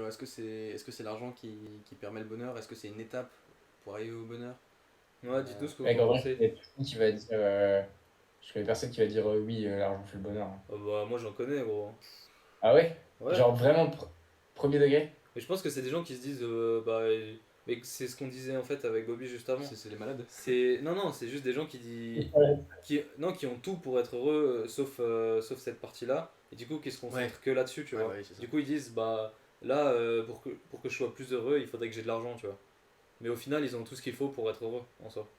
est-ce que c'est l'argent qui permet le bonheur, est-ce que c'est une étape pour arriver au bonheur. Ouais, dites-nous ce que Mec, vous en en vrai, pensez. je connais personne qui va dire oui, l'argent fait le bonheur, hein. Bah, moi j'en connais, gros. Ah ouais? Ouais. Genre vraiment premier degré? Mais je pense que c'est des gens qui se disent, bah, mais c'est ce qu'on disait en fait avec Bobby juste avant. C'est les malades. Non, c'est juste des gens qui disent, Ouais. non, qui ont tout pour être heureux, sauf cette partie-là. Et du coup, qui se concentrent que là-dessus, tu Ouais, vois. bah oui, c'est ça. Du coup, ils disent, bah, là, pour que je sois plus heureux, il faudrait que j'ai de l'argent, tu vois. Mais au final, ils ont tout ce qu'il faut pour être heureux en soi.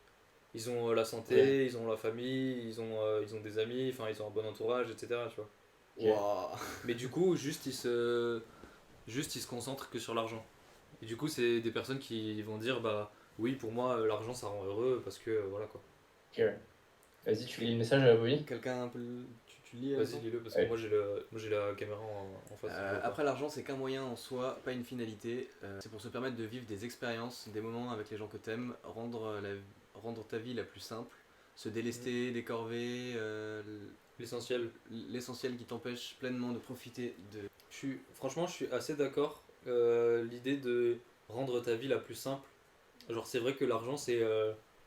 Ils ont la santé, Ouais. ils ont la famille, ils ont des amis, enfin, ils ont un bon entourage, etc. Tu vois. Ok. Waouh. Mais du coup, juste ils se concentrent que sur l'argent. Et du coup, c'est des personnes qui vont dire, bah oui, pour moi, l'argent ça rend heureux parce que voilà quoi. Ok, ouais. Vas-y, tu lis le message, Bobby? Quelqu'un un peu. Tu lis Vas-y, Alexandre. lis-le parce que Ouais. moi j'ai la caméra en face. je vois pas. Après, l'argent, c'est qu'un moyen en soi, pas une finalité. C'est pour se permettre de vivre des expériences, des moments avec les gens que t'aimes, rendre ta vie la plus simple, se délester des corvées, L'essentiel. l'essentiel qui t'empêche pleinement de profiter de. Franchement, je suis assez d'accord. L'idée de rendre ta vie la plus simple. Genre, c'est vrai que l'argent, c'est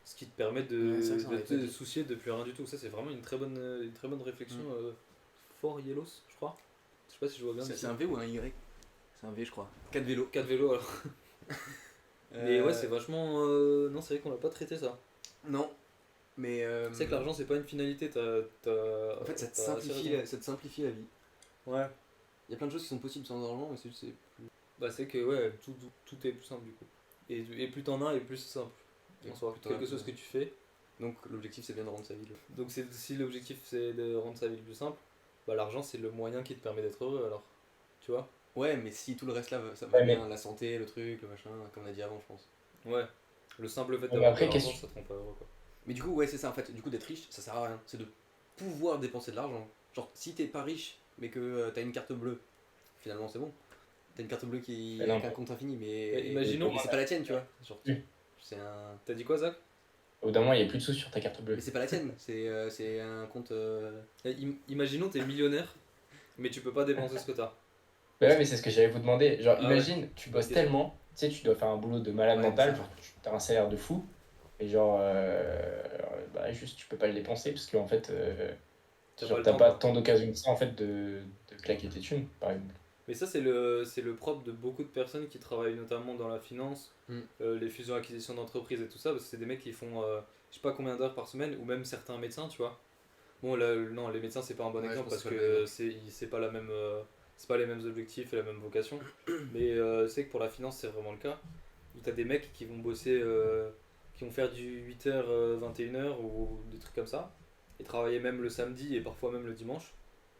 ce qui te permet Ouais, c'est vrai que ça, on de l'avait pas te dit. soucier de plus rien du tout. Ça, c'est vraiment une très bonne réflexion. Fort Yellows, je crois. Je sais pas si je vois bien. C'est un V ou un Y? C'est un V, je crois. 4 vélos. 4 vélos alors. Mais ouais, c'est vachement. Non, c'est vrai qu'on l'a pas traité ça. Non, mais. C'est que l'argent, c'est pas une finalité. En fait, ça te t'as assez simplifie, raison. ça te simplifie la vie. Ouais. Il y a plein de choses qui sont possibles sans argent, mais c'est plus. Bah, c'est que ouais, tout est plus simple du coup. Et plus t'en as, et plus c'est simple. En soi, Plus t'en as, quel que plus soit ce que tu fais. Donc, l'objectif, c'est bien de rendre sa vie. Donc, si l'objectif c'est de rendre sa vie plus simple, bah l'argent c'est le moyen qui te permet d'être heureux alors. Tu vois. Ouais, mais si tout le reste là, ça va Ouais, bien, la santé, le truc, le machin, comme on a dit avant, je pense. Ouais. Le simple fait Mais d'avoir de après, l'argent, qu'est-ce ça te rend pas heureux quoi. Mais du coup, ouais, c'est ça en fait. Du coup, d'être riche, ça sert à rien. C'est de pouvoir dépenser de l'argent. Genre, si t'es pas riche, mais que t'as une carte bleue, finalement, c'est bon. T'as une carte bleue qui Mais non, avec un compte infini, mais Imaginons. mais c'est pas la tienne, tu vois. Genre, Oui. c'est un. T'as dit quoi, Zach? au bout d'un moment, il n'y a plus de sous sur ta carte bleue. Mais c'est pas la tienne, c'est un compte. Imaginons t'es millionnaire, mais tu peux pas dépenser ce que t'as. Bah ouais, mais c'est ce que j'allais vous demander. Genre, Ah imagine, tu bosses question. tellement, tu sais, tu dois faire un boulot de malade Ouais, mental, c'est ça. genre, tu as un salaire de fou, et genre, bah, juste, tu peux pas le dépenser parce qu'en fait, T'as genre, pas le t'as temps, pas quoi. tant d'occasions que ça, en fait, de claquer tes thunes, par exemple. Mais ça, c'est le propre de beaucoup de personnes qui travaillent notamment dans la finance, Mm. les fusions-acquisitions d'entreprises et tout ça, parce que c'est des mecs qui font je sais pas combien d'heures par semaine, ou même certains médecins, tu vois. Bon, là, non, les médecins, c'est pas un bon Ouais, je exemple pense parce que c'est pas le bon que c'est pas la même. C'est pas les mêmes objectifs et la même vocation. Mais c'est que pour la finance, c'est vraiment le cas. Où t'as des mecs qui vont bosser, qui vont faire du 8h, 21h ou des trucs comme ça, et travailler même le samedi et parfois même le dimanche.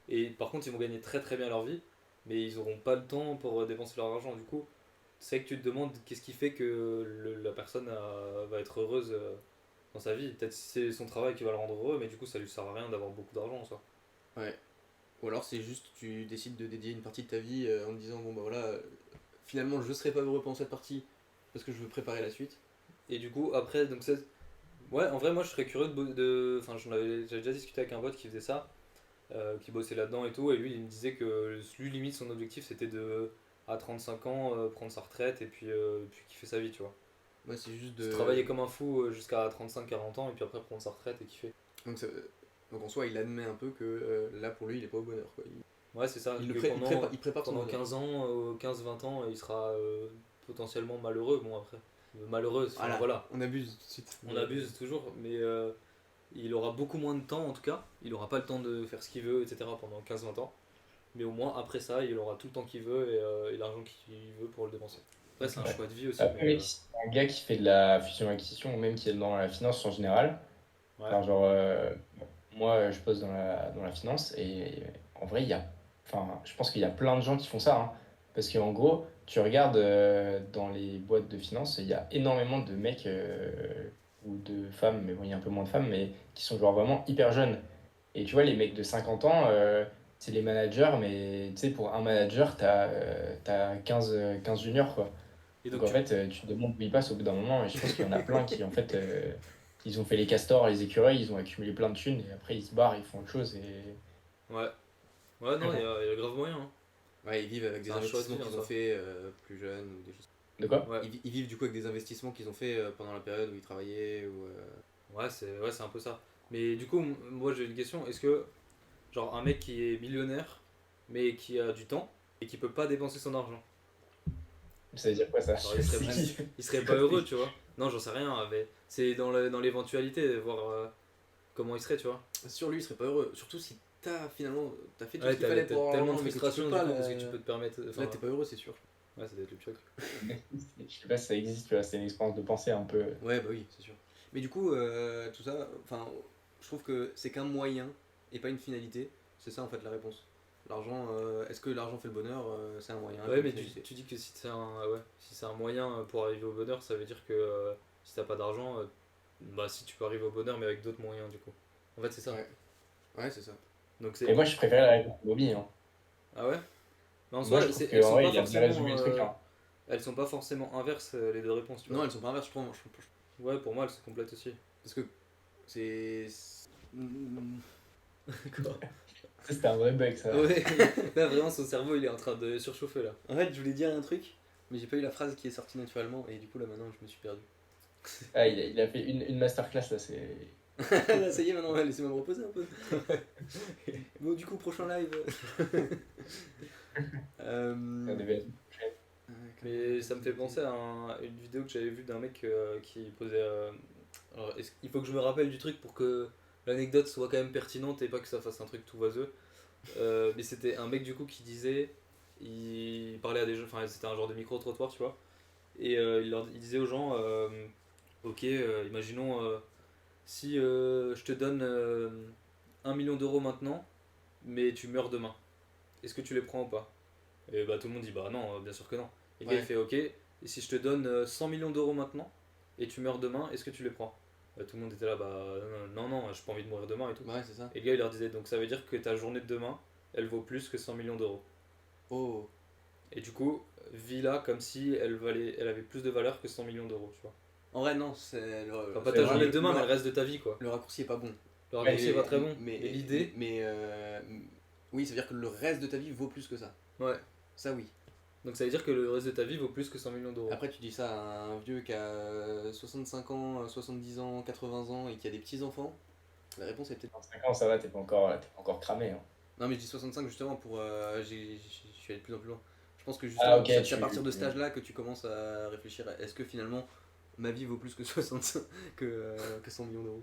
Et par contre, ils vont gagner très très bien leur vie, mais ils auront pas le temps pour dépenser leur argent. Du coup, c'est que tu te demandes qu'est-ce qui fait que la personne va être heureuse dans sa vie. Peut-être c'est son travail qui va le rendre heureux, mais du coup, ça lui sert à rien d'avoir beaucoup d'argent en soi. Ouais. Ou alors c'est juste tu décides de dédier une partie de ta vie en te disant bon bah voilà, finalement je serai pas heureux pendant cette partie parce que je veux préparer la suite. Et du coup, après, donc c'est. Ouais, en vrai, moi je serais curieux Enfin, j'avais déjà discuté avec un pote qui faisait ça, qui bossait là-dedans et tout, et lui il me disait que lui, limite, son objectif c'était à 35 ans, prendre sa retraite et puis kiffer sa vie, tu vois. Moi c'est juste Se de. travailler comme un fou jusqu'à 35-40 ans et puis après prendre sa retraite et kiffer. Donc, donc en soi il admet un peu que là pour lui il est pas au bonheur quoi. Ouais, c'est ça. Il, Que il prépare son pendant bonheur. 15 ans, 15-20 ans, il sera potentiellement malheureux. Bon, après, malheureux, enfin, voilà. On abuse tout de suite. On abuse toujours, mais il aura beaucoup moins de temps en tout cas. Il aura pas le temps de faire ce qu'il veut, etc. pendant 15-20 ans. Mais au moins, après ça, il aura tout le temps qu'il veut et l'argent qu'il veut pour le dépenser. Après, c'est un Ouais. choix de vie aussi. Après, Mais, mec, si c'est un gars qui fait de la fusion-acquisition, ou même qui est dans la finance en général, ouais. enfin, genre, moi, je bosse dans la finance, et en vrai, enfin, je pense qu'il y a plein de gens qui font ça, hein. Parce qu'en gros, tu regardes dans les boîtes de finance, il y a énormément de mecs ou de femmes, mais bon, il y a un peu moins de femmes, mais qui sont genre vraiment hyper jeunes. Et tu vois, les mecs de 50 ans, c'est les managers, mais tu sais, pour un manager, t'as 15 juniors, quoi. Et Donc donc, en fait, tu te demandes où ils passent au bout d'un moment, et je pense qu'il y en a plein qui, en fait, ils ont fait les castors, les écureuils, ils ont accumulé plein de thunes, et après ils se barrent, ils font autre chose, et ouais. Ouais, non, il y a grave moyen. Hein. Ouais, ils vivent avec des C'est un choix de investissements vie, qu'ils hein, ont ça. fait plus jeunes ou des choses. De quoi? Ouais, Ils vivent du coup avec des investissements qu'ils ont fait pendant la période où ils travaillaient ou. ouais, c'est un peu ça. Mais du coup, moi j'ai une question. Est-ce que, genre, un mec qui est millionnaire, mais qui a du temps, et qui peut pas dépenser son argent, Ça veut dire quoi ça? genre, il serait, C'est qui? il serait C'est pas quoi heureux, tu vois. Non, j'en sais rien, mais c'est dans l'éventualité, voir comment il serait, tu vois. Sur lui, il serait pas heureux. Surtout si t'as fait tout ce Ouais, qu'il fallait pour avoir tellement de l'argent, mais que tu frustration peux du pas. coup, parce que tu peux te permettre. Enfin, Là, t'es pas heureux, c'est sûr. ouais, ça doit être le choc. Je sais pas si ça existe, tu vois, c'est une expérience de pensée un peu. Ouais, bah oui, c'est sûr. Mais du coup, tout ça, enfin, je trouve que c'est qu'un moyen et pas une finalité. C'est ça en fait la réponse. L'argent, est-ce que l'argent fait le bonheur? C'est un moyen. Ouais, pas une mais finalité. tu dis que si c'est si c'est un moyen pour arriver au bonheur, ça veut dire que si t'as pas d'argent, bah si tu peux arriver au bonheur, mais avec d'autres moyens, du coup. En fait, c'est ça. Ouais, ouais, c'est ça. Donc Et c'est. moi, je préférais la réponse de Bobby, hein. Ah ouais? Mais en Moi, je soi, trouve elles qu'en sont vrai, pas il a bien résumé forcément. le truc, hein. Elles sont pas forcément inverses, les deux réponses, tu vois. Non, elles sont pas inverses, Ouais, pour moi, elles sont complètes aussi. parce que c'est. Quoi? Ça, c'était un vrai bug, ça. Ouais, là vraiment son cerveau il est en train de surchauffer là. En fait, je voulais dire un truc, mais j'ai pas eu la phrase qui est sortie naturellement, et du coup, là maintenant, je me suis perdu. Ah, il a fait une masterclass, là, c'est. Là, ça y est, maintenant, ouais, laissez-moi me reposer un peu. Bon, du coup, prochain live. Ça devait être. Mais ça me fait penser à une vidéo que j'avais vue d'un mec qui posait. Alors, il faut que je me rappelle du truc pour que l'anecdote soit quand même pertinente et pas que ça fasse un truc tout vaseux. Mais c'était un mec du coup qui disait. Il parlait à des gens. Enfin, c'était un genre de micro-trottoir, tu vois. Et il disait aux gens ok, imaginons si je te donne 1 million d'euros maintenant, mais tu meurs demain. Est-ce que tu les prends ou pas? Et bah tout le monde dit bah non, bien sûr que non. Et le gars Ouais. il fait ok, et si je te donne 100 millions d'euros maintenant et tu meurs demain, est-ce que tu les prends? Tout le monde était là bah non, non, j'ai pas envie de mourir demain et tout. Ouais, c'est ça. Et le gars il leur disait donc ça veut dire que ta journée de demain elle vaut plus que 100 millions d'euros. Oh. Et du coup, vis là comme si elle avait plus de valeur que 100 millions d'euros, tu vois. En vrai, non, c'est. Enfin, pas c'est ta vrai, journée de demain, mais le reste de ta vie quoi. Le raccourci est pas bon. Le Ouais, raccourci est pas très bon. Mais, Mais l'idée, oui, ça veut dire que le reste de ta vie vaut plus que ça. ouais. Ça, oui. Donc ça veut dire que le reste de ta vie vaut plus que 100 millions d'euros. Après, tu dis ça à un vieux qui a 65 ans, 70 ans, 80 ans et qui a des petits-enfants. La réponse est peut-être. 5 ans, ça va, t'es pas encore cramé, hein. Non, mais je dis 65 justement pour. Je suis allé de plus en plus loin. Je pense que Ah, justement, ok, c'est à partir de cet âge-là que tu commences à réfléchir à est-ce que finalement ma vie vaut plus que 65 que 100 millions d'euros.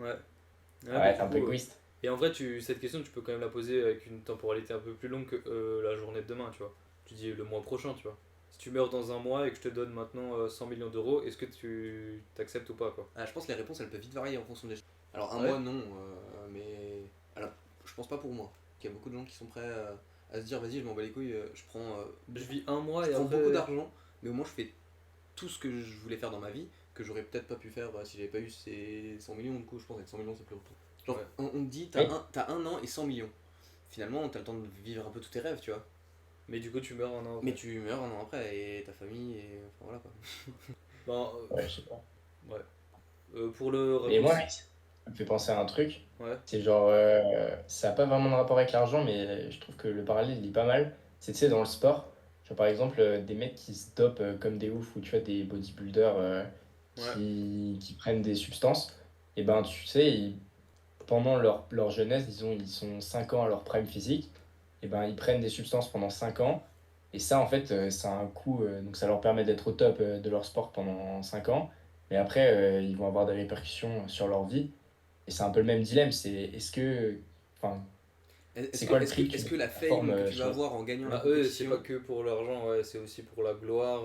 Ouais. Ouais, t'es un peu égoïste. Et en vrai, cette question, tu peux quand même la poser avec une temporalité un peu plus longue que la journée de demain, tu vois. Tu dis le mois prochain, tu vois. Si tu meurs dans un mois et que je te donne maintenant 100 millions d'euros, est-ce que tu t'acceptes ou pas, quoi? Ah, je pense que les réponses elles peuvent vite varier en fonction des choses. Alors, un Ouais. mois, non, mais. Alors, je pense pas pour moi. Qu'il y a beaucoup de gens qui sont prêts à se dire vas-y, je m'en bats les couilles, je prends, Je vis un mois je et prends après... beaucoup d'argent, mais au moins je fais tout ce que je voulais faire dans ma vie, que j'aurais peut-être pas pu faire si j'avais pas eu ces 100 millions. Du coup, je pense avec 100 millions, c'est plus longtemps. Genre, Ouais. on te dit, Oui. t'as un an et 100 millions. Finalement, t'as le temps de vivre un peu tous tes rêves, tu vois. Mais du coup, tu meurs un an après. Mais tu meurs un an après, et ta famille, et enfin voilà quoi. Ben, Ouais, je sais pas. pour le Et moi, raccourci... ça me fait penser à un truc. Ouais. C'est genre, ça n'a pas vraiment de rapport avec l'argent, mais je trouve que le parallèle il est pas mal. C'est, tu sais, dans le sport, genre par exemple, des mecs qui se dopent comme des oufs, ou tu vois, des bodybuilders Ouais. qui prennent des substances, et ben tu sais, pendant leur jeunesse, disons, ils sont 5 ans à leur prime physique, et ben ils prennent des substances pendant 5 ans, et ça en fait, ça a un coût, donc ça leur permet d'être au top de leur sport pendant 5 ans, mais après, ils vont avoir des répercussions sur leur vie. Et c'est un peu le même dilemme, c'est est-ce que. Enfin, c'est quoi le prix Est-ce que la forme fame que tu vas sur. avoir en gagnant la Bah, eux, c'est compétition. pas que pour l'argent, ouais, c'est aussi pour la gloire,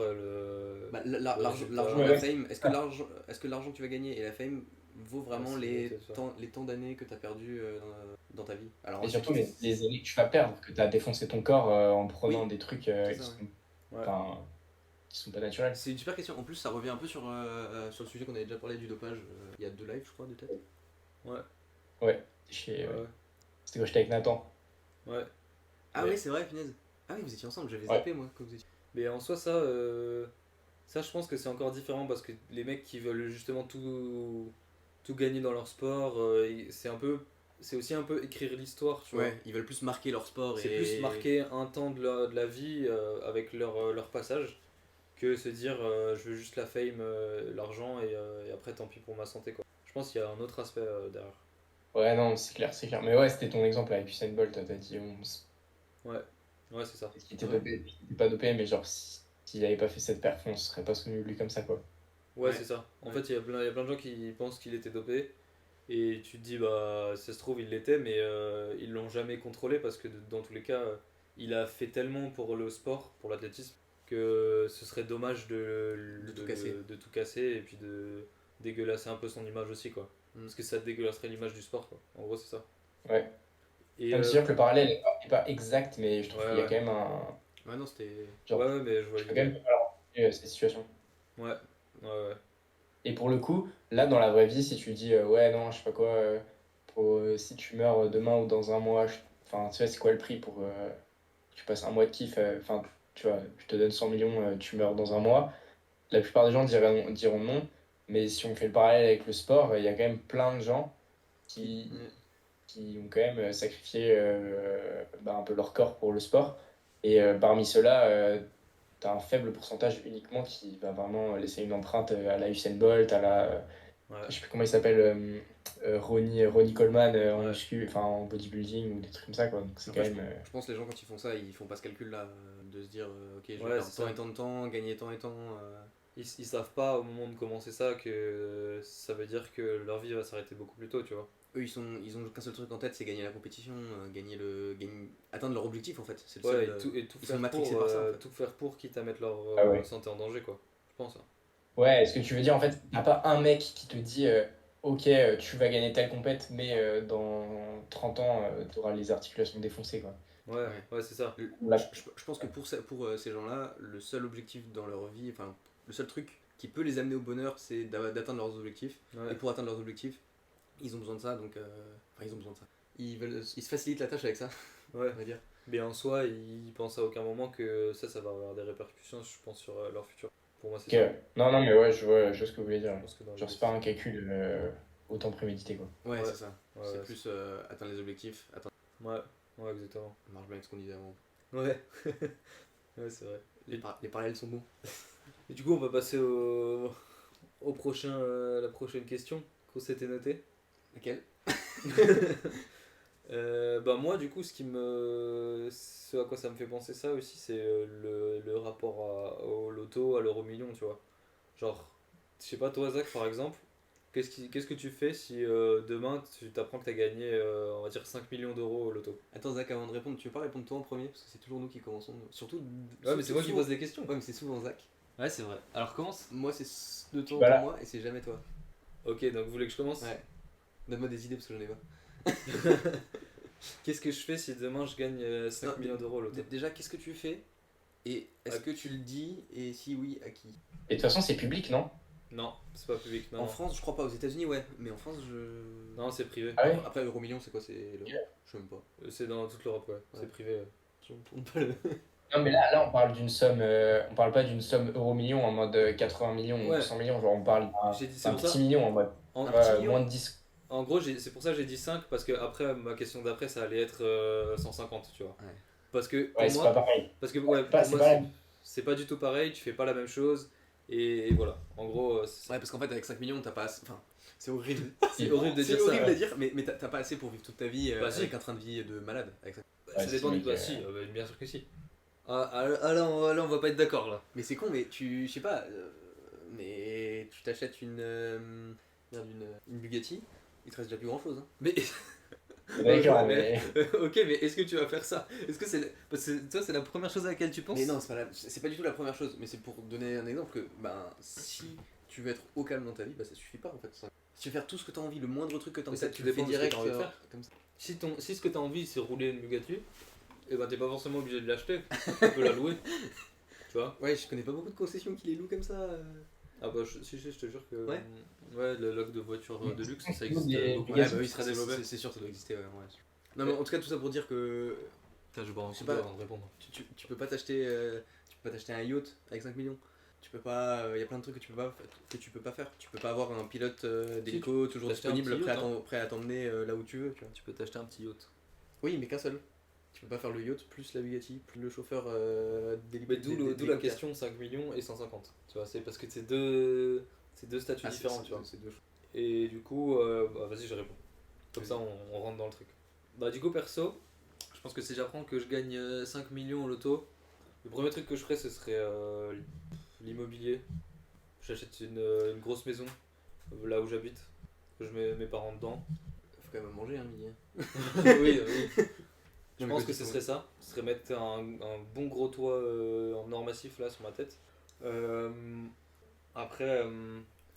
Bah, le résultat. l'argent et Ouais, la ouais, fame, c'est ça. est-ce que l'argent que tu vas gagner et la fame vaut vraiment Ouais, c'est ça. les temps d'années que tu as perdu dans ta vie? Alors Et ensuite, surtout les années que tu vas perdre, que tu as défoncé ton corps en prenant oui, des trucs c'est qui ça, sont, Ouais. enfin, qui sont pas naturels. c'est une super question. En plus, ça revient un peu sur le sujet qu'on avait déjà parlé du dopage il y a 2 lives, je crois, de tête. Ouais. Ouais, Ouais. ouais. C'était quand j'étais avec Nathan. Ouais. Ah Ouais. oui, c'est vrai, punaise. Ah oui, vous étiez ensemble, j'avais Ouais. zappé moi quand vous étiez. Mais en soi, ça, je pense que c'est encore différent parce que les mecs qui veulent justement tout gagner dans leur sport, c'est un peu. c'est aussi un peu écrire l'histoire, tu vois. Ouais, ils veulent plus marquer leur sport C'est et. plus marquer un temps de la vie avec leur passage que se dire je veux juste la fame, l'argent et après tant pis pour ma santé quoi. Je pense qu'il y a un autre aspect derrière. Ouais, non, c'est clair, c'est clair. Mais ouais, c'était ton exemple avec Usain Bolt, t'as dit Ouais, ouais c'est ça. qu'il était Ouais. dopé, qu'il était pas dopé, mais genre, s'il avait pas fait cette perf, on se serait pas souvenu de lui comme ça, quoi. Ouais, Ouais. c'est ça. En Ouais. fait, il y a plein de gens qui pensent qu'il était dopé et tu te dis bah ça se trouve il l'était mais ils l'ont jamais contrôlé parce que dans tous les cas il a fait tellement pour le sport, pour l'athlétisme que ce serait dommage De tout casser. de tout casser et puis de dégueulasser un peu son image aussi quoi. Mm. Parce que ça dégueulasserait l'image du sport quoi. En gros c'est ça. Ouais. Et Même si sûr que le parallèle est pas exact, mais je ouais trouve qu'il y a ouais. quand même un. Ouais, non, c'était. Genre, Ouais ouais mais je vois je peux quand l'idée. même pas leur cette situation. Ouais. Ouais ouais. Et pour le coup, là, dans la vraie vie, si tu dis, ouais, non, je sais pas quoi, si tu meurs demain ou dans un mois, enfin, tu vois, c'est quoi le prix pour que tu passes un mois de kiff, enfin, tu vois, je te donne 100 millions, tu meurs dans un mois. La plupart des gens diront non, mais si on fait le parallèle avec le sport, il y a quand même plein de gens qui, Ouais. qui ont quand même sacrifié un peu leur corps pour le sport. Et parmi ceux-là, tu as un faible pourcentage uniquement qui va vraiment laisser une empreinte à la Usain Bolt, à la. Ouais. Je sais plus comment il s'appelle, Ronnie Coleman en Ouais. muscu, enfin en bodybuilding ou des trucs comme ça, quoi. Donc c'est quand Après, même. je pense que les gens, quand ils font ça, ils font pas ce calcul-là de se dire, ok, je vais Ouais, perdre c'est tant ça. et tant de temps, gagner tant et tant. Ils savent pas au moment de commencer ça que ça veut dire que leur vie va s'arrêter beaucoup plus tôt, tu vois. Eux, ils ont qu'un seul truc en tête, c'est gagner la compétition, atteindre leur objectif en fait. C'est le Ouais, seul. et tout Ils sont faire matrixés pour, par ça en fait. tout faire pour quitte à mettre leur Ah ouais. santé en danger, quoi. Je pense. Hein. Ouais, est-ce que tu veux dire en fait, t'as pas un mec qui te dit, ok, tu vas gagner telle compète, mais dans 30 ans, tu auras les articulations défoncées, quoi. Ouais, Ouais. ouais, c'est ça. Là, Je pense que pour ces gens-là, le seul objectif dans leur vie, enfin, le seul truc qui peut les amener au bonheur, c'est d'atteindre leurs objectifs. Ouais, Et pour atteindre leurs objectifs, ils ont besoin de ça, donc. Enfin, ils ont besoin de ça. Ils se facilitent la tâche avec ça, ouais. on va dire. Mais en soi, ils pensent à aucun moment que ça va avoir des répercussions, je pense, sur leur futur. Pour moi, c'est ça. ok. Non, non, mais ouais, je vois ce que vous voulez dire. Je pense que dans Genre, l'idée, c'est pas un calcul autant prémédité, quoi. Ouais, Ouais. c'est ça. Ouais, C'est ouais, plus atteindre les objectifs, atteindre. ouais, ouais, exactement. On marche bien avec ce qu'on disait avant. Ouais, ouais, c'est vrai. Les parallèles sont bons. Et du coup, on va passer au prochain, la prochaine question qu'on s'était notée. Laquelle? Bah moi du coup ce à quoi ça me fait penser ça aussi c'est le rapport au loto, à l'euro million tu vois. Genre, je sais pas toi Zach par exemple, qu'est-ce que tu fais si demain tu t'apprends que t'as gagné on va dire 5 millions d'euros au loto. Attends, Zach, avant de répondre, tu veux pas répondre toi en premier? Parce que c'est toujours nous qui commençons. Surtout. Ouais mais c'est moi qui souvent- pose des questions. Ouais, mais c'est souvent Zach. Ouais c'est vrai. Alors commence. Moi, c'est de temps en Voilà. temps moi et c'est jamais toi. Ok donc vous voulez que je commence. Ouais. Donne-moi des idées parce que j'en ai pas. Qu'est-ce que je fais si demain je gagne 5 Non, millions d'euros au loto. Déjà, qu'est-ce que tu fais? Et est-ce que tu le dis? Et si oui, à qui? Et de toute façon, c'est public, non? Non c'est pas public non. En France, je crois pas. Aux États-Unis, ouais. Mais en France, je. Non c'est privé. Ah ouais? Après, euro million, c'est quoi? C'est l'euro? Je sais même pas. C'est dans toute l'Europe ouais. C'est Ouais. privé. Je me tourne pas le. Non, mais là, on parle d'une somme, on parle pas d'une somme euro-million en mode 80 millions Ouais. ou 100 millions, genre on parle J'ai dit c'est d'un pour ça. petit million en mode En, petit million. moins de 10. en gros, c'est pour ça que j'ai dit 5 parce que après ma question d'après ça allait être 150, tu vois. Ouais. Parce que pour Ouais, c'est moi, pas pareil. parce que ouais, Pas- pour c'est moi, pas la- c'est pas du tout pareil, tu fais pas la même chose et voilà. En gros, Ouais, parce qu'en fait, avec 5 millions, t'as pas assez. Enfin, c'est horrible. c'est horrible de C'est dire ça. horrible ouais. à dire, mais t'as pas assez pour vivre toute ta vie Bah, si. avec un train de vie de malade. Avec ça. Ça Ouais, dépend si, du. mec, Bah si, bien sûr que si. Là, on va pas être d'accord là. Mais c'est con, mais tu. Je sais pas. Mais tu t'achètes une Bugatti, il te reste déjà plus grand chose. Hein. Mais D'accord, Ouais, mais. ok, mais est-ce que tu vas faire ça? Est-ce que parce que toi c'est la première chose à laquelle tu penses? Mais non, c'est pas du tout la première chose, mais c'est pour donner un exemple que ben, si tu veux être au calme dans ta vie, bah ça suffit pas en fait. Si tu veux faire tout ce que t'as envie, le moindre truc que t'as en Mais ça, tête, tout tu le fais dépend de ce que direct t'as envie de faire. comme ça. Si ce que t'as envie c'est rouler une Bugatti, et ben t'es pas forcément obligé de l'acheter. Tu peux la louer. Tu vois? Ouais, je connais pas beaucoup de concessions qui les louent comme ça. Ah bah si, je te jure que Ouais. ouais le lock de voiture de luxe ça Des- existe beaucoup. Ouais, Ouais, bah oui, très développé. c'est sûr, ça doit exister, ouais. Non, mais en tout cas, tout ça pour dire que Putain, je vais boire un Je sais coup d'eau pas. avant de répondre. tu peux pas t'acheter un yacht avec 5 millions. Tu peux pas. Il y a plein de trucs que tu peux pas faire. Tu peux pas avoir un pilote d'hélico toujours t'acheter un disponible, petit yacht, prêt à t'emmener là où tu veux, tu vois. Tu peux t'acheter un petit yacht. Oui, mais qu'un seul. Tu peux pas faire le yacht plus la Bugatti, plus le chauffeur d'hélico. Mais d'où la question 5 millions et 150. Tu vois, c'est parce que c'est deux statuts différents, tu vois. C'est deux choses. Et du coup, bah, vas-y, je réponds. Comme ça, on rentre dans le truc. Bah, du coup, perso, je pense que si j'apprends que je gagne 5 millions au loto, le premier truc que je ferais, ce serait l'immobilier. J'achète une grosse maison là où j'habite. Je mets mes parents dedans. Faut quand même manger, hein, midi. Oui, oui. Je Non, mais pense quoi, que ce serait ça. Ce serait mettre un bon gros toit en or massif là sur ma tête. Après,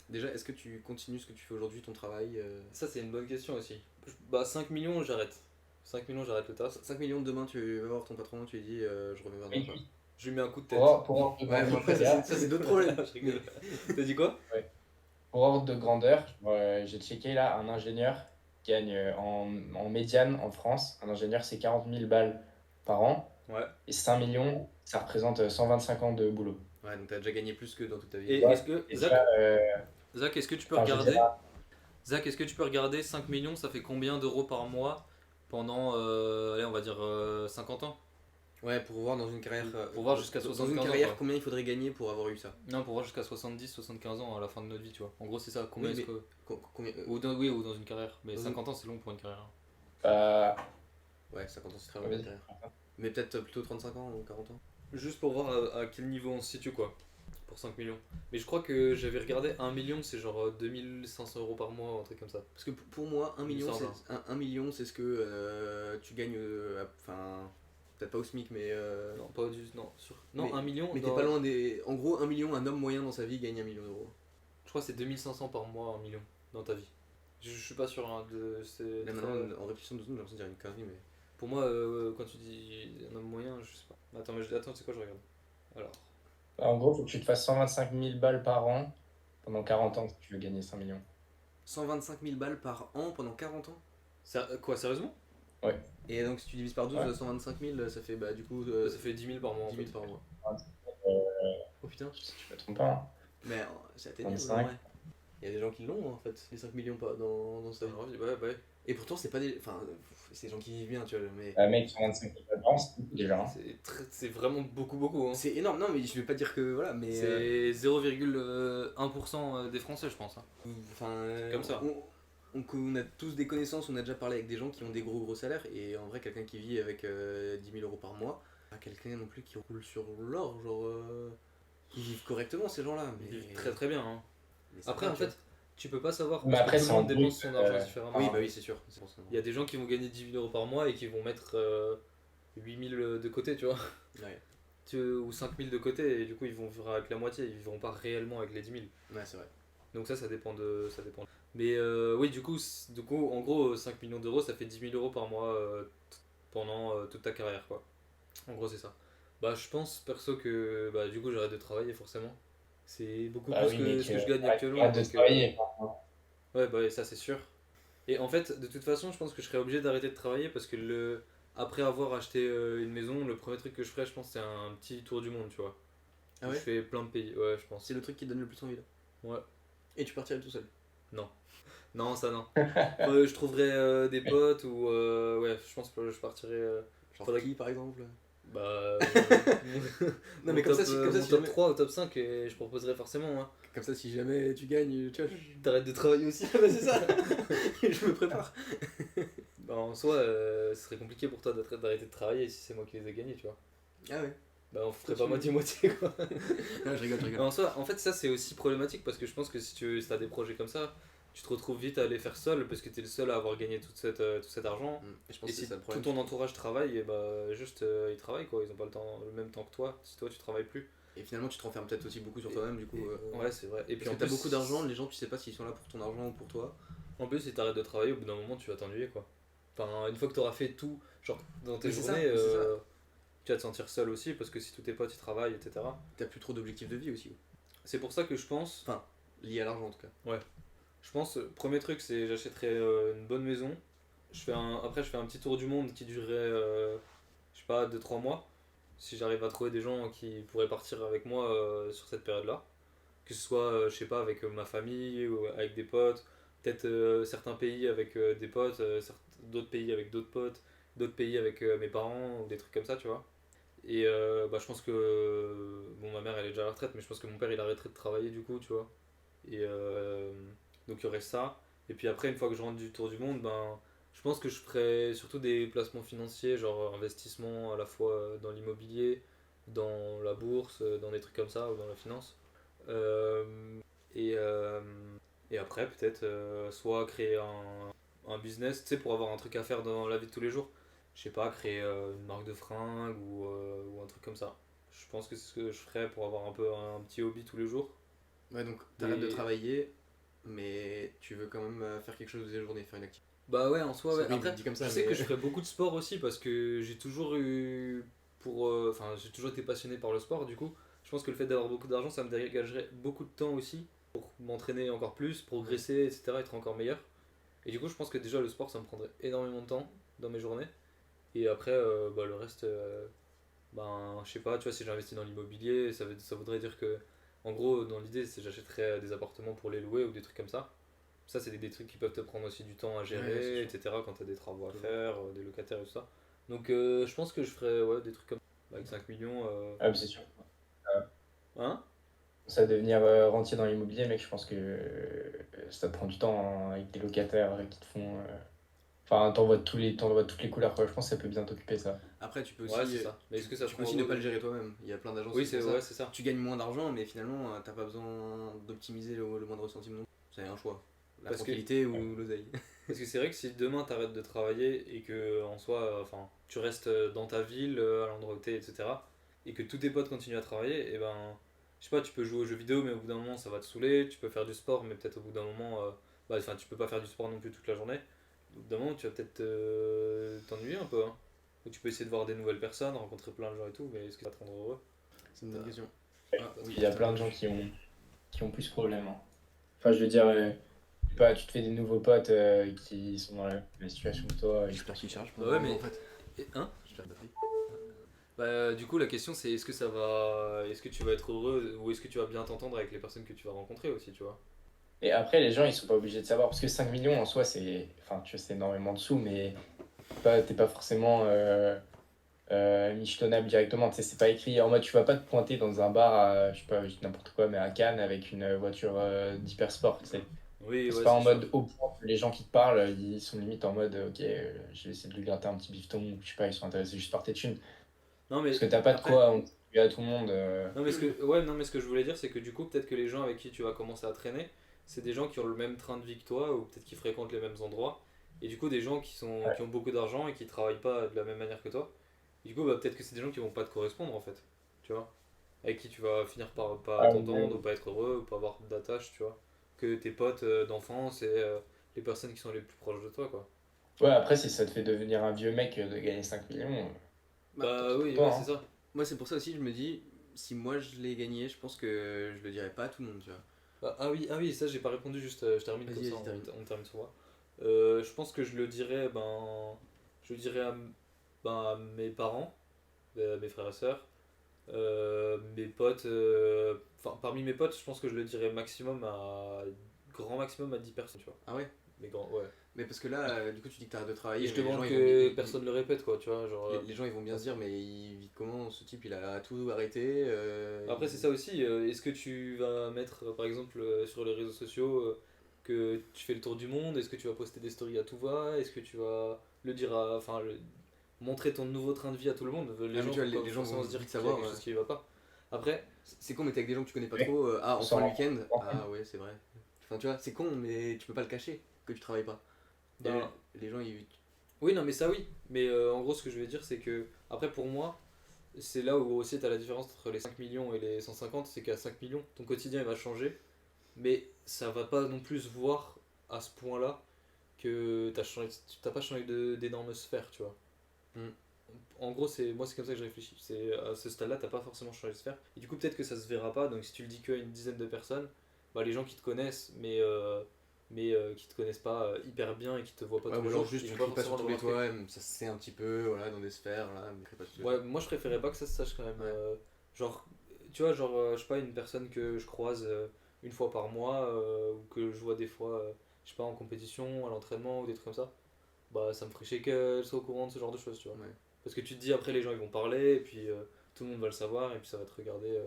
Déjà, est-ce que tu continues ce que tu fais aujourd'hui, ton travail ça c'est une bonne question aussi. Bah 5 millions, j'arrête. 5 millions, j'arrête le taf. 5 millions de demain, tu vas voir ton patron, tu lui dis je reviens vers Oui, toi. oui. Je lui mets un coup de tête. Pour ordre de Ouais, mais grandeur, après, ça c'est d'autres problèmes. Je rigole. T'as dit quoi? pour ordre de grandeur, j'ai checké là, un ingénieur gagne en médiane en France, un ingénieur c'est 40 000 balles par an, Ouais. et 5 millions, ça représente 125 ans de boulot. Ouais, donc t'as déjà gagné plus que dans toute ta vie. Et Ouais, est-ce que Et Zach, déjà, Zach, est-ce que tu peux enfin, je regarder? dirais, Zach, est-ce que tu peux regarder 5 millions, ça fait combien d'euros par mois pendant, allez, on va dire 50 ans? Ouais, pour voir dans une carrière. Pour voir jusqu'à dans 75 une ans, carrière, quoi. combien il faudrait gagner pour avoir eu ça. Non, pour voir jusqu'à 70, 75 ans à la fin de notre vie, tu vois. En gros, c'est ça. Combien Oui, est-ce que. Combien, Oui, ou dans une carrière. Mais Dans 50 ans, c'est long pour une carrière. bah, Ouais, 50 ans c'est très long vas-y. une carrière. Mais peut-être plutôt 35 ans ou 40 ans. Juste pour voir à quel niveau on se situe, quoi. Pour 5 millions. Mais je crois que j'avais regardé 1 million, c'est genre 2500 euros par mois, un truc comme ça. Parce que pour moi, 1 million, Ça, c'est, 1 million, c'est ce que tu gagnes. Enfin, peut-être pas au SMIC, mais. Non, pas du. Non, non, Mais- 1 million. Mais t'es pas loin des. En gros, 1 million, un homme moyen dans sa vie gagne 1 million d'euros. Je crois que c'est 2500 par mois, 1 million, dans ta vie. Je suis pas sûr, hein, c'est Là très- maintenant, en réfléchissant 2 secondes, j'ai l'impression de dire une connerie, mais. Pour moi, quand tu dis un homme moyen, je sais pas. Attends, attends, c'est quoi, je regarde. Alors. en gros, il faut que tu te fasses 125 000 balles par an pendant 40 ans si tu veux gagner 5 millions. 125 000 balles par an pendant 40 ans. Quoi, sérieusement? Et donc si tu divises par 12, Ouais. 125 000, ça fait bah du coup Ça fait 10 000 par mois. En 10 000 fait. par mois. Euh, Oh putain. si je me trompe pas, hein. Mais c'est atteignable en 25. vrai. Il y a des gens qui l'ont en fait, les 5 millions pas dans sa vie. Ouais. Et pourtant c'est pas des. Enfin, c'est des gens qui vivent bien, tu vois, mais. Mec, 125 000 balles par an, c'est beaucoup déjà, hein. C'est vraiment beaucoup, hein. C'est énorme, non mais je vais pas dire que voilà, mais. C'est 0,1% des Français, je pense, hein. Enfin. Comme ça. On a tous des connaissances, on a déjà parlé avec des gens qui ont des gros salaires, et en vrai, quelqu'un qui vit avec 10 000 euros par mois, pas quelqu'un non plus qui roule sur l'or, genre. Ils vivent correctement ces gens-là, mais. Ils vivent très très bien, hein. mais ça Après, va, en tu vois. fait, tu peux pas savoir Mais parce après, que tout c'est le monde un dépense truc, son argent différemment. Oui, bah oui, c'est sûr. C'est pour ça. Il y a des gens qui vont gagner 10 000 euros par mois et qui vont mettre 8 000 de côté, tu vois. Ouais, Ou 5 000 de côté, et du coup, ils vont vivre avec la moitié, ils vivront pas réellement avec les 10 000. ouais, c'est vrai. Donc ça dépend de. Ça dépend. Mais oui, du coup, en gros, 5 millions d'euros, ça fait 10 000 euros par mois pendant toute ta carrière, quoi. En gros, c'est ça. Bah, je pense, perso, que bah, du coup, j'arrête de travailler, forcément. C'est beaucoup Bah plus oui, que mec, ce que je gagne arrête actuellement. de donc, travailler. ouais, bah, ça, c'est sûr. Et en fait, de toute façon, je pense que je serais obligé d'arrêter de travailler parce que après avoir acheté une maison, le premier truc que je ferais, je pense, c'est un petit tour du monde, tu vois. Ah Où ouais. je fais plein de pays, ouais, je pense. C'est le truc qui donne le plus envie là. Ouais. Et tu partirais tout seul. Non, ça non. Je trouverais des potes ou ouais, je pense que je partirais. Genre Faudrait qui par exemple. Bah. Non, mais comme ça, mon si top jamais- 3 au top 5, et je proposerais forcément. Hein. Comme ça, si jamais tu gagnes, tu vois, T'arrêtes de travailler aussi. bah, c'est ça. Je me prépare. Bah, en soi, ce serait compliqué pour toi d'arrêter de travailler si c'est moi qui les ai gagnés, tu vois. Ah ouais. Bah, on ferait Toi, pas tu- moitié-moitié quoi. Non, je rigole, je rigole. En soi, en fait, ça c'est aussi problématique parce que je pense que si t'as des projets comme ça, tu te retrouves vite à les faire seul parce que t'es le seul à avoir gagné tout cet argent. Et je pense Et que c'est si ça le tout problème. ton entourage travaille, et bah juste ils travaillent quoi, ils ont pas le même temps que toi, si toi tu travailles plus. Et finalement, tu te renfermes peut-être aussi beaucoup sur toi-même, du coup. Ouais, c'est vrai. Et puis Parce en que t'as plus, beaucoup d'argent, les gens, tu sais pas s'ils sont là pour ton argent ou pour toi. En plus, si t'arrêtes de travailler, au bout d'un moment, tu vas t'ennuyer quoi. Enfin, une fois que t'auras fait tout, genre dans tes Mais c'est ça, journées, mais c'est ça. tu vas te sentir seul aussi parce que si tous tes potes ils travaillent, etc. T'as plus trop d'objectifs de vie aussi. C'est pour ça que je pense. Enfin, lié à l'argent en tout cas. Je pense, premier truc, c'est j'achèterai une bonne maison. Après, je fais un petit tour du monde qui durerait, je sais pas, 2-3 mois. si j'arrive à trouver des gens qui pourraient partir avec moi sur cette période-là. Que ce soit, je sais pas, avec ma famille ou avec des potes, peut-être certains pays avec des potes, d'autres pays avec d'autres potes, d'autres pays avec mes parents ou des trucs comme ça, tu vois. Et bah, je pense que. Bon, ma mère elle est déjà à la retraite, mais je pense que mon père il arrêterait de travailler du coup, tu vois. Et donc il y aurait ça. Et puis après, une fois que je rentre du tour du monde, ben, je pense que je ferais surtout des placements financiers, genre investissement à la fois dans l'immobilier, dans la bourse, dans des trucs comme ça, ou dans la finance. Euh, et, euh, et après, peut-être soit créer un business, tu sais, pour avoir un truc à faire dans la vie de tous les jours. Je sais pas, créer une marque de fringues ou un truc comme ça. Je pense que c'est ce que je ferais pour avoir un peu un petit hobby tous les jours. Ouais, donc t'arrêtes de Et travailler, mais tu veux quand même faire quelque chose de la journée, faire une activité. bah ouais, en soi, C'est ouais. horrible, Après, dit comme ça, je sais mais que je ferais beaucoup de sport aussi parce que j'ai toujours eu enfin, j'ai toujours été passionné par le sport. Du coup, je pense que le fait d'avoir beaucoup d'argent, ça me dégagerait beaucoup de temps aussi pour m'entraîner encore plus, progresser, etc., être encore meilleur. Et du coup, je pense que déjà le sport, ça me prendrait énormément de temps dans mes journées. Et après, bah, le reste, ben, je sais pas, tu vois, si j'investis dans l'immobilier, ça voudrait dire que, en gros, dans l'idée, c'est j'achèterais des appartements pour les louer ou des trucs comme ça. Ça, c'est des trucs qui peuvent te prendre aussi du temps à Ouais, gérer, c'est sûr. etc. quand t'as des travaux à Toujours. faire, des locataires et tout ça. Donc, je pense que je ferais ouais, des trucs comme ça. Avec 5 millions. Ah, mais c'est sûr. Hein? Ça devenir rentier dans l'immobilier, mec, je pense que ça te prend du temps hein, avec des locataires qui te font. Enfin, t'envoies toutes les couleurs, quoi. Je pense que ça peut bien t'occuper, ça. Après, tu peux Ouais, aussi, c'est ça. Mais est-ce que ça tu peux prend aussi ne pas le gérer toi-même. Il y a plein d'agences Oui, qui font c'est ça. ouais, c'est ça. Tu gagnes moins d'argent, mais finalement, t'as pas besoin d'optimiser le moindre centime non plus. C'est un choix. La Parce que tranquillité ou l'oseille. Parce que c'est vrai que si demain t'arrêtes de travailler et que en soi, enfin, tu restes dans ta ville, à l'endroit où t'es, etc. Et que tous tes potes continuent à travailler, et ben, je sais pas, tu peux jouer aux jeux vidéo, mais au bout d'un moment ça va te saouler. Tu peux faire du sport, mais peut-être au bout d'un moment, bah, enfin, tu peux pas faire du sport non plus toute la journée. Au bout d'un moment, tu vas peut-être t'ennuyer un peu. Hein. Ou tu peux essayer de voir des nouvelles personnes, rencontrer plein de gens et tout, mais est-ce que ça va te rendre heureux? C'est une bonne question. Ah, Parce oui, qu'il y a plein de gens qui ont plus ce problème. Hein. Enfin, je veux dire, je sais pas, tu te fais des nouveaux potes qui sont dans la même situation que toi. j'espère qu'il charge. Bah ouais, mais. En fait. Hein? J'espère que batterie. Bah, du coup, la question c'est est-ce que ça va. Est-ce que tu vas être heureux ou est-ce que tu vas bien t'entendre avec les personnes que tu vas rencontrer aussi, tu vois? Et après, les gens, ils sont pas obligés de savoir. Parce que 5 millions en soi, c'est. Enfin, tu vois, c'est énormément de sous, mais t'es pas forcément michetonnable directement. Tu sais, c'est pas écrit. En mode, tu vas pas te pointer dans un bar à, je sais pas, je dis n'importe quoi, mais à Cannes avec une voiture d'hyper sport. Tu sais. Oui, C'est ouais, pas c'est en sûr. mode au point que les gens qui te parlent, ils sont limite en mode, ok, je vais essayer de lui gratter un petit bifton. Ou je sais pas, ils sont intéressés juste par tes thunes. Non, mais Parce que t'as pas de après. quoi en distribuer à tout le monde. Non, mais ouais, non, mais ce que je voulais dire, c'est que du coup, peut-être que les gens avec qui tu vas commencer à traîner, c'est des gens qui ont le même train de vie que toi ou peut-être qui fréquentent les mêmes endroits. Et du coup, des gens qui ont beaucoup d'argent et qui travaillent pas de la même manière que toi. Et du coup, bah, peut-être que c'est des gens qui vont pas te correspondre en fait. Tu vois? Avec qui tu vas finir par pas Ah, t'entendre ou pas être heureux ou pas avoir d'attache, tu vois? Que tes potes d'enfance et les personnes qui sont les plus proches de toi, quoi. ouais, après, si ça te fait devenir un vieux mec de gagner 5 millions, Bah, tant Bah pis pour oui, toi. ouais, c'est Hein. ça. moi, c'est pour ça aussi, je me dis, si moi je l'ai gagné, je pense que je le dirais pas à tout le monde, tu vois. Ah oui, ça j'ai pas répondu, juste je termine comme Vas-y, ça, vas-y, termine. on termine sur moi. Je pense que je le dirais, je le dirais à mes parents, à mes frères et sœurs, mes potes, enfin parmi mes potes, je pense que je le dirais grand maximum à 10 personnes, tu vois. Ah ouais. Mais grand, ouais. Mais parce que là, du coup, tu dis que t'arrêtes de Et travailler, je mais les gens demande ils vont que personne le répète, quoi, tu vois, genre. les gens ils vont bien se dire, mais il vit comment ce type, il a tout arrêté. Après, c'est ça aussi. Est-ce que tu vas mettre, par exemple, sur les réseaux sociaux que tu fais le tour du monde? Est-ce que tu vas poster des stories à tout va? Est-ce que tu vas le dire à. Enfin, montrer ton nouveau train de vie à tout le monde? Les Ah, mais gens tu vois, vont pas les gens forcément vont se dire vite qu'il y a savoir. quelque chose qui va pas. Après, C'est con, mais t'es avec des gens que tu connais pas Ouais. trop. Ah, On enfin s'en le rend week-end. compte. Ah ouais, c'est vrai. Enfin, tu vois, c'est con, mais tu peux pas le cacher que tu travailles pas. Et ben, les gens ils. oui, non, mais ça oui. Mais en gros, ce que je veux dire, c'est que, après, pour moi, c'est là où aussi tu as la différence entre les 5 millions et les 150, c'est qu'à 5 millions, ton quotidien il va changer, mais ça va pas non plus se voir à ce point-là que t'as pas changé d'énormes sphères, tu vois. Hmm. En gros, c'est comme ça que je réfléchis. C'est à ce stade-là, t'as pas forcément changé de sphère. Et du coup, peut-être que ça se verra pas. Donc, si tu le dis qu'à une dizaine de personnes, bah, les gens qui te connaissent, mais mais qui te connaissent pas hyper bien et qui te voient pas Ouais, tous les ou genre jours, juste ils tu vont cries pas sur forcément tous les le remarquer. toits, ça se sait un petit peu, voilà, dans des sphères, là, mais crie pas sur tous les Ouais, toits. moi je préférais pas que ça se sache quand même. Ouais. Genre, tu vois, genre, je sais pas, une personne que je croise une fois par mois ou que je vois des fois, je sais pas, en compétition, à l'entraînement ou des trucs comme ça, bah ça me ferait chier qu'elle soit au courant de ce genre de choses, tu vois. Ouais. Parce que tu te dis après les gens ils vont parler et puis tout le monde va le savoir et puis ça va te regarder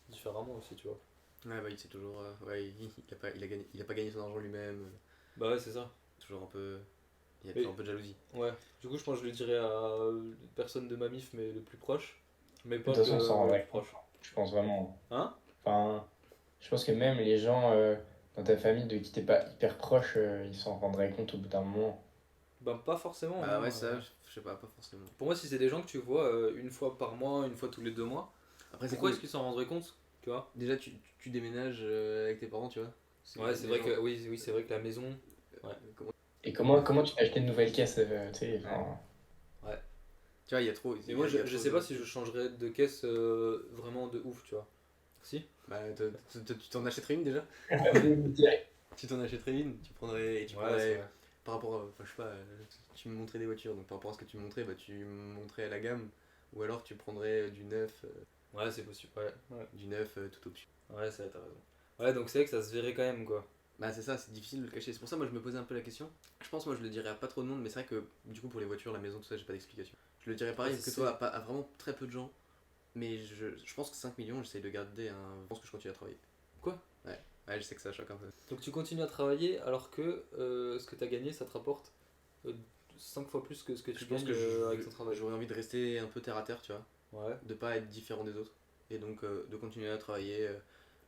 différemment aussi, tu vois. Ouais, bah, il sait toujours, ouais, il a pas gagné son argent lui-même, Bah ouais, c'est ça. toujours un peu, il y a Mais toujours un peu de jalousie. ouais, du coup je pense que je le dirais à personne de ma mif mais le plus proche, mais De pas toute que façon, on s'en ouais, le plus rendrait compte. proche. Je pense vraiment. Hein? Enfin, je pense que même les gens dans ta famille de qui t'es pas hyper proche, ils s'en rendraient compte au bout d'un moment. Bah pas forcément, Bah hein. ouais, ça, je sais pas forcément. Pour moi si c'est des gens que tu vois une fois par mois, une fois tous les 2 mois, Après, c'est pourquoi cool. est-ce qu'ils s'en rendraient compte? Tu vois? Déjà, tu déménages avec tes parents, tu vois. Ouais, c'est Les vrai gens- que oui, oui, c'est vrai que la maison. Ouais. comment- Et comment tu t'as acheté une nouvelle caisse, tu sais, Ouais. genre, Ouais. Tu vois, il y a trop. Mais moi Il y a je trop sais pas de... si je changerais de caisse vraiment de ouf, tu vois. Si? Bah, tu t'en achèterais une déjà? direct. Tu t'en achèterais une, tu prendrais. Et tu Ouais, c'est prendrais. vrai. Par rapport à. Enfin, je sais pas, tu me montrais des voitures, donc par rapport à ce que tu me montrais, bah, tu me montrais la gamme. Ou alors tu prendrais Ouais, c'est possible. Ouais, ouais. du neuf tout au-dessus. Ouais, ça, t'as raison. Ouais, donc c'est vrai que ça se verrait quand même, quoi. Bah, c'est ça, c'est difficile de le cacher. C'est pour ça, moi, je me posais un peu la question. Je pense, moi, je le dirais à pas trop de monde, mais c'est vrai que du coup, pour les voitures, la maison, tout ça, j'ai pas d'explication. Je le dirais pareil Ouais, que toi, à vraiment très peu de gens. Mais je pense que 5 millions, j'essaye de garder un. Je pense que je continue à travailler. Quoi? Ouais, ouais, je sais que ça choque un peu. Donc tu continues à travailler alors que ce que t'as gagné, ça te rapporte 5 fois plus que ce que tu Je pense gagnes que avec ton travail. j'aurais envie de rester un peu terre à terre, tu vois. Ouais. De pas être différent des autres. Et donc de continuer à travailler.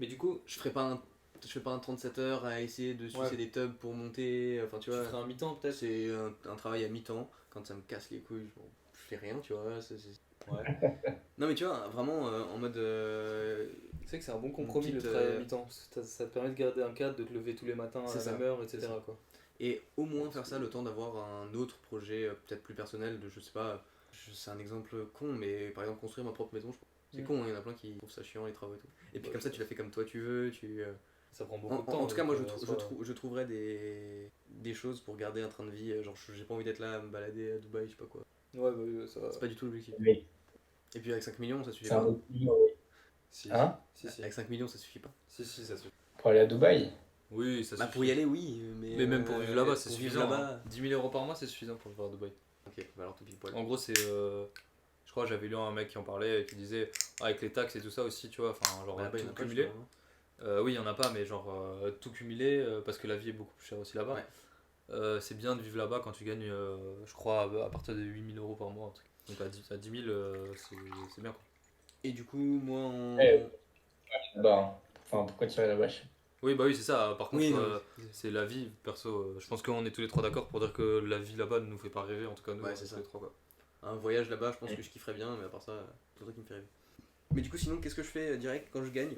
Mais du coup, Je ferai pas un. Je fais pas un 37 heures à essayer de sucer ouais, des tubs pour monter. Enfin, tu tu vois. ferais un mi-temps peut-être? C'est un travail à mi-temps. Quand ça me casse les couilles, je fais rien, tu vois. Ouais. Non, mais tu vois, vraiment en mode. C'est que c'est un bon compromis petite, le travail à mi-temps. Parce que ça te permet de garder un cadre, de te lever tous les matins à C'est la ça, même heure, c'est etc. ça. Quoi. Et au moins faire ça le temps d'avoir un autre projet peut-être plus personnel de je sais pas, c'est un exemple con mais par exemple construire ma propre maison, c'est Mm. con, hein, il y en a plein qui trouvent ça chiant les travaux et tout. Et puis Ouais, comme ça tu la fais comme toi tu veux, ça prend En, beaucoup de temps. en tout cas donc, moi en soi, je trouverais des choses pour garder un train de vie, genre j'ai pas envie d'être là à me balader à Dubaï, je sais pas quoi. Ouais, bah oui, ça. C'est pas du tout l'objectif. Mais Et puis avec 5 millions ça suffit c'est un pas. autre niveau, oui. Si, Hein? si. Avec 5 millions ça suffit pas. Si, ça suffit. Pour aller à Dubaï? Oui, ça Bah suffit. pour y aller oui, Mais même pour vivre là-bas, c'est pour vivre suffisant. là-bas. Hein. 10 000 euros par mois, c'est suffisant pour vivre à Dubaï. Ok, bah alors tout pile poil. En gros, c'est. Je crois j'avais lu un mec qui en parlait et qui disait avec les taxes et tout ça aussi, tu vois, enfin, genre Bah, là-bas, il y en tout a pas, cumulé. je crois, hein. Oui, il y en a pas, mais genre tout cumulé parce que la vie est beaucoup plus chère aussi là-bas. Ouais. C'est bien de vivre là-bas quand tu gagnes, je crois, à partir de 8 000 euros par mois. Un truc. Donc à 10 000, c'est bien quoi. Et du coup moi en... Ouais. Là-bas, hein. Enfin, pourquoi tu irais là-bas? Oui, bah oui, c'est ça. Par contre, Oui, non, mais- c'est la vie, perso. Je pense qu'on est tous les trois d'accord pour dire que la vie là-bas ne nous fait pas rêver, en tout cas nous, Ouais, on c'est est ça. tous les trois quoi. Un voyage là-bas, je pense Ouais. que je kifferais bien, mais à part ça, c'est ça qui me fait rêver. Mais du coup, sinon, qu'est-ce que je fais direct quand je gagne?